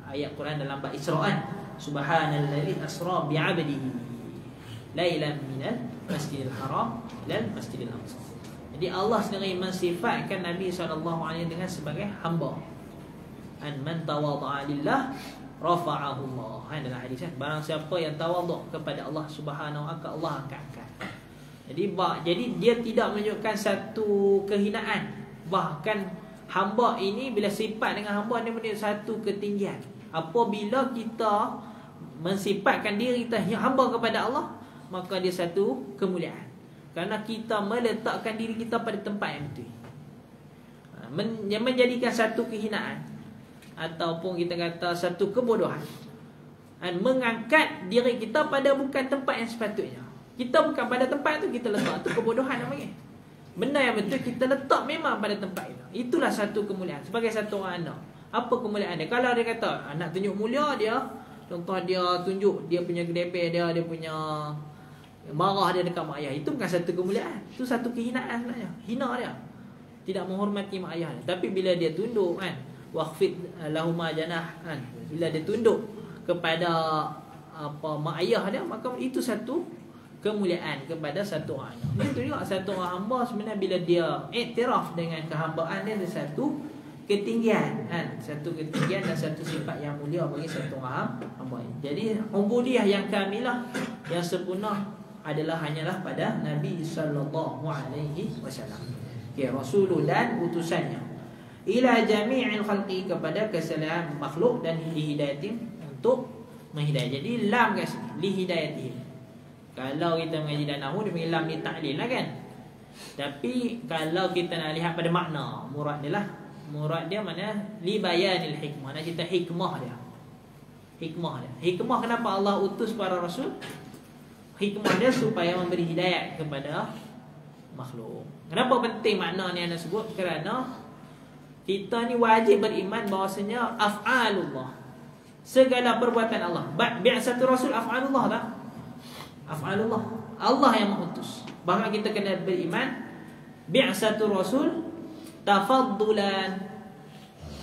ayat Quran dalam bab Isra'an. Subhanalladzi asra bi'abdihi lailan minal masjidil haram ilal masjidil aqsa. Jadi Allah sendiri mensifatkan Nabi SAW dengan sebagai hamba. An man tawadha'a lillah rafa'ahu Allah. Dalam hadis kan, barang siapa yang tawaduk kepada Allah Subhanahu wa ta'ala, Allah angkat. Jadi dia tidak menunjukkan satu kehinaan. Bahkan hamba ini, bila sifat dengan hamba, dia menunjukkan satu ketinggian. Apabila kita mensifatkan diri kita hamba kepada Allah, maka dia satu kemuliaan. Kerana kita meletakkan diri kita pada tempat yang betul. Yang menjadikan satu kehinaan ataupun kita kata satu kebodohan, mengangkat diri kita pada bukan tempat yang sepatutnya. Kita bukan pada tempat tu, kita letak tu kebodohan namanya. Benda yang betul kita letak memang pada tempat itu. Itulah satu kemuliaan sebagai satu orang anak. Apa kemuliaan dia? Kalau dia kata anak tunjuk mulia dia, contoh dia tunjuk dia punya gedebel dia punya marah dia dekat mak ayah, itu bukan satu kemuliaan. Itu satu kehinaan sebenarnya. Hina dia. Tidak menghormati mak ayah dia. Tapi bila dia tunduk kan, waqfid lahuma janah kan, bila dia tunduk kepada mak ayah dia, maka itu satu kemuliaan kepada satu orang. Itu juga satu orang hamba sebenarnya bila dia iktiraf dengan kehambaan dia, ada satu ketinggian kan, satu ketinggian dan satu sifat yang mulia bagi satu orang hamba. Jadi ubudiyah yang kamilah, yang sempurna adalah hanyalah pada Nabi sallallahu alaihi wasallam. Rasulullah dan utusannya ila jami'il khalqi, kepada keseluruhan makhluk, dan lihidayatin, untuk menghidayah. Jadi lam kat sini lihidayatin. Kalau kita mengaji dan nahwu, dia panggil lam ni ta'lil lah kan. Tapi kalau kita nak lihat pada makna, murad dia lah, murad dia mana li bayanil hikmah. Nak cerita hikmah dia. Hikmah kenapa Allah utus para rasul? Hikmah dia supaya memberi hidayah kepada makhluk. Kenapa penting makna ni anda sebut? Kerana kita ni wajib beriman bahawasanya af'alullah, segala perbuatan Allah. Bi'asatul rasul af'alullah tak? Af'alullah, Allah yang mengutus. Bahkan kita kena beriman bi'asatul rasul tafaddulan.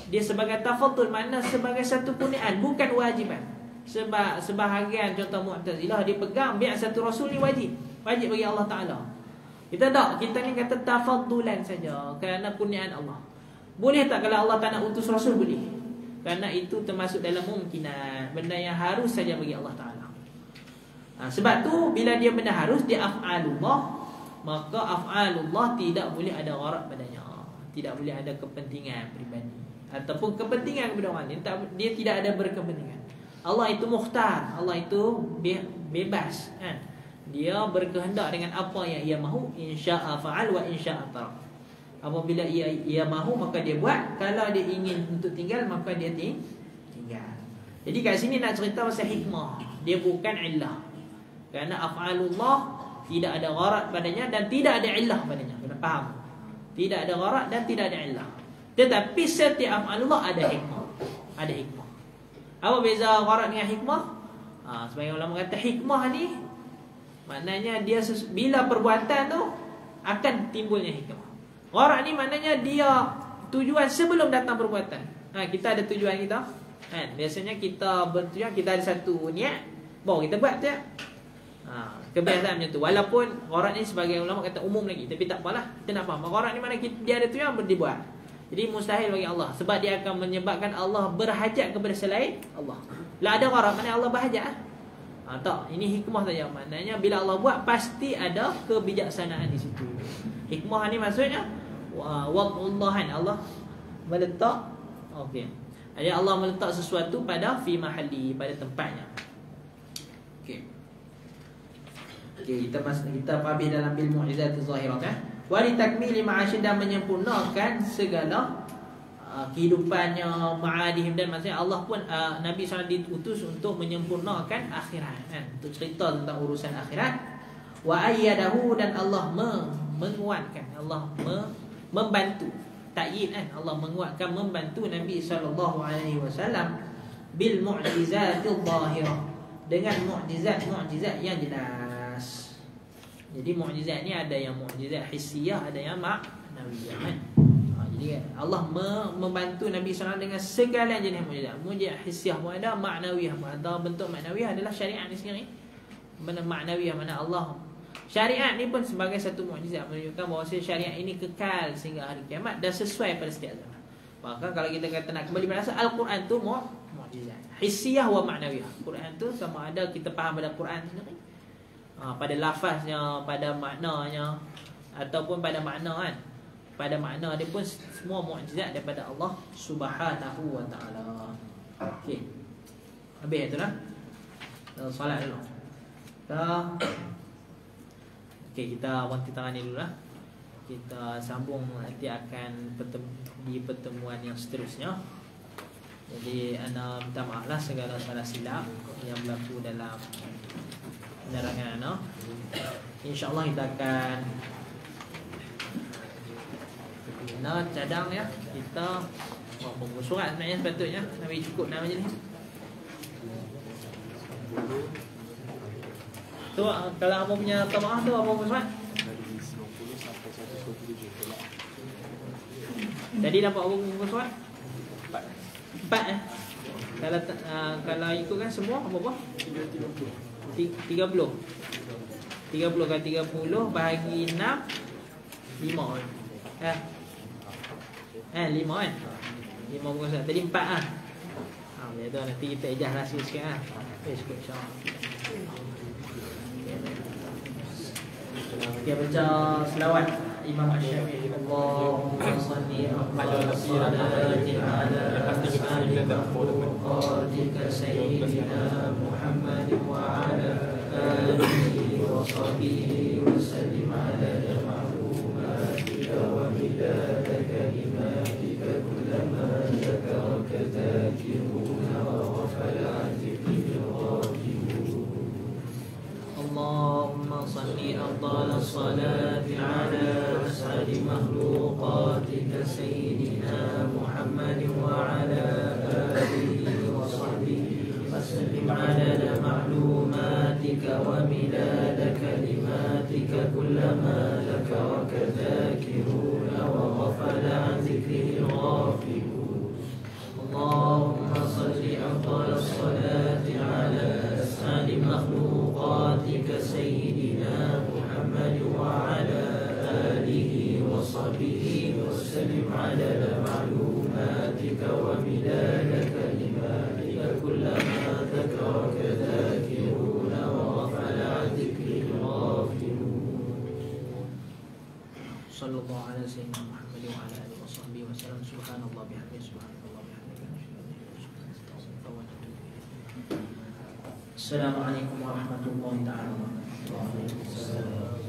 Dia sebagai tafaddul, makna sebagai satu kurniaan, bukan wajiban. Sebab sebahagian contoh Mu'tazilah dia pegang bi'asatul rasul ni wajib bagi Allah Ta'ala. Kita tak, kita ni kata tafaddulan saja kerana kurniaan Allah. Boleh tak kalau Allah tak nak utus rasul? Boleh. Kerana itu termasuk dalam mungkinat, benda yang harus saja bagi Allah Ta'ala. Sebab tu bila dia benda harus, dia af'alullah, maka af'alullah tidak boleh ada gharat padanya. Tidak boleh ada kepentingan peribadi ataupun kepentingan kepada orang lain. Dia tidak ada berkepentingan. Allah itu mukhtar, Allah itu bebas kan? Dia berkehendak dengan apa yang ia mahu. Insya'a fa'al wa insya'a tarak. Apabila ia mahu maka dia buat, kalau dia ingin untuk tinggal maka dia tinggal. Jadi kat sini nak cerita pasal hikmah, dia bukan illah. Kerana af'alullah tidak ada gharat padanya dan tidak ada illah padanya. Kena faham. Tidak ada gharat dan tidak ada illah. Tetapi setiap af'alullah ada hikmah. Ada hikmah. Apa beza gharat dengan hikmah? Sebagai ulama kata hikmah ni maknanya dia bila perbuatan tu akan timbulnya hikmah. Gharat ni maknanya dia tujuan sebelum datang perbuatan. Kita ada tujuan kita kan? Biasanya kita bertujuan, kita ada satu niat, baru kita buat tu. Kebiasaan macam tu. Walaupun gharat ni sebagai ulama kata umum lagi, tapi tak apalah, kita nak faham gharat ni mana dia ada tujuan dibuat. Jadi mustahil bagi Allah, sebab dia akan menyebabkan Allah berhajat kepada selain Allah. Lah ada gharat mana Allah berhajat? Tak, ini hikmah saja. Maknanya bila Allah buat pasti ada kebijaksanaan di situ. Hikmah ni maksudnya wad'ullahan, Allah Meletak. Okey. Jadi Allah meletak sesuatu pada fi mahalli, pada tempatnya. Okey. Okey, kita habis dalam bil mu'jizat az-zahirah kan. Wa li takmili ma'asyid, dan menyempurnakan segala kehidupannya, ma'adihim, dan maksudnya Allah pun Nabi SAW diutus untuk menyempurnakan akhirat kan, untuk cerita tentang urusan akhirat. Wa ayyadahu, dan Allah menguatkan, Allah membantu, ta'yid kan, Allah menguatkan, membantu Nabi SAW bil mu'jizatil zahirah, dengan mukjizat yang jelas. Jadi mukjizat ni ada yang mukjizat hissiyah, ada yang ma'nawiyah kan. Jadi Allah membantu Nabi SAW dengan segala jenis mukjizat. Mukjizat hissiyah pun ada, ma'nawiyah pun ada. Bentuk ma'nawiyah adalah syariat ni sendiri. Mana ma'nawiyah, mana Allah. Syariat ni pun sebagai satu mukjizat, menunjukkan bahawa syariat ini kekal sehingga hari kiamat dan sesuai pada setiap zaman. Maka kalau kita kata nak kembali pada asal, Al-Quran tu mukjizat hissiyah wa ma'nawiyah. Quran tu sama ada kita faham pada Quran sendiri, pada lafaznya, pada maknanya, ataupun pada makna kan. Pada makna dia pun semua mukjizat daripada Allah Subhanahu wa taala. Okey. Habis itulah. Solat dulu. Okey, kita wanti tangan ni dululah. Kita sambung nanti akan di pertemuan yang seterusnya. Jadi ana minta maaflah segala salah silap yang berlaku dalam penerangan ana. InsyaAllah kita akan cadang ya. Kita buku surat sebenarnya sepatutnya Nabi cukup nama je ni. Tu kalau apa punya tamaah tu apa surat? Jadi dapat apa buku surat? 4 Kalau ikutkan semua apa? 30 kan 30 bahagi 6 5 5 kan 5 buku surat. Tadi 4 lah. Ya tu nanti kita ejah rahsia sikit lah. Cukup insyaAllah. Kita baca selawat Imam Asy-Syafi'i. Allahumma salli ala sayyidina Muhammad wa ala alihi wa sahbihi wa sallim ala ma'lumatika wa midada kalimatika kullama zakaraka zakiruna wa ghafala an dhikrika ghafilun. Allahumma salli afdal as-salati ala as'adi makhluqatika sayyidina Muhammad wa ala alihi wa sahbihi wa sallim ala ma'lumatika wa midada kalimatika kullama zakaraka zakiruna wa ghafala an dhikrika ghafilun. Allahumma salli afdal as-salati ala as'adi makhluqatika sayyidina Muhammad wa ala alihi wa sahbihi wa sallim ala ma'lumatika wa midada kalimatika kullama dhakaraka dhakiruna wa ghafala an dhikrika ghafilun. Sallallahu ala sayyidina Muhammad wa ala alihi wa sahbihi wa sallam. Subhanallah bihamdihi, subhanallah bihamdihi. Assalamualaikum warahmatullahi wabarakatuh.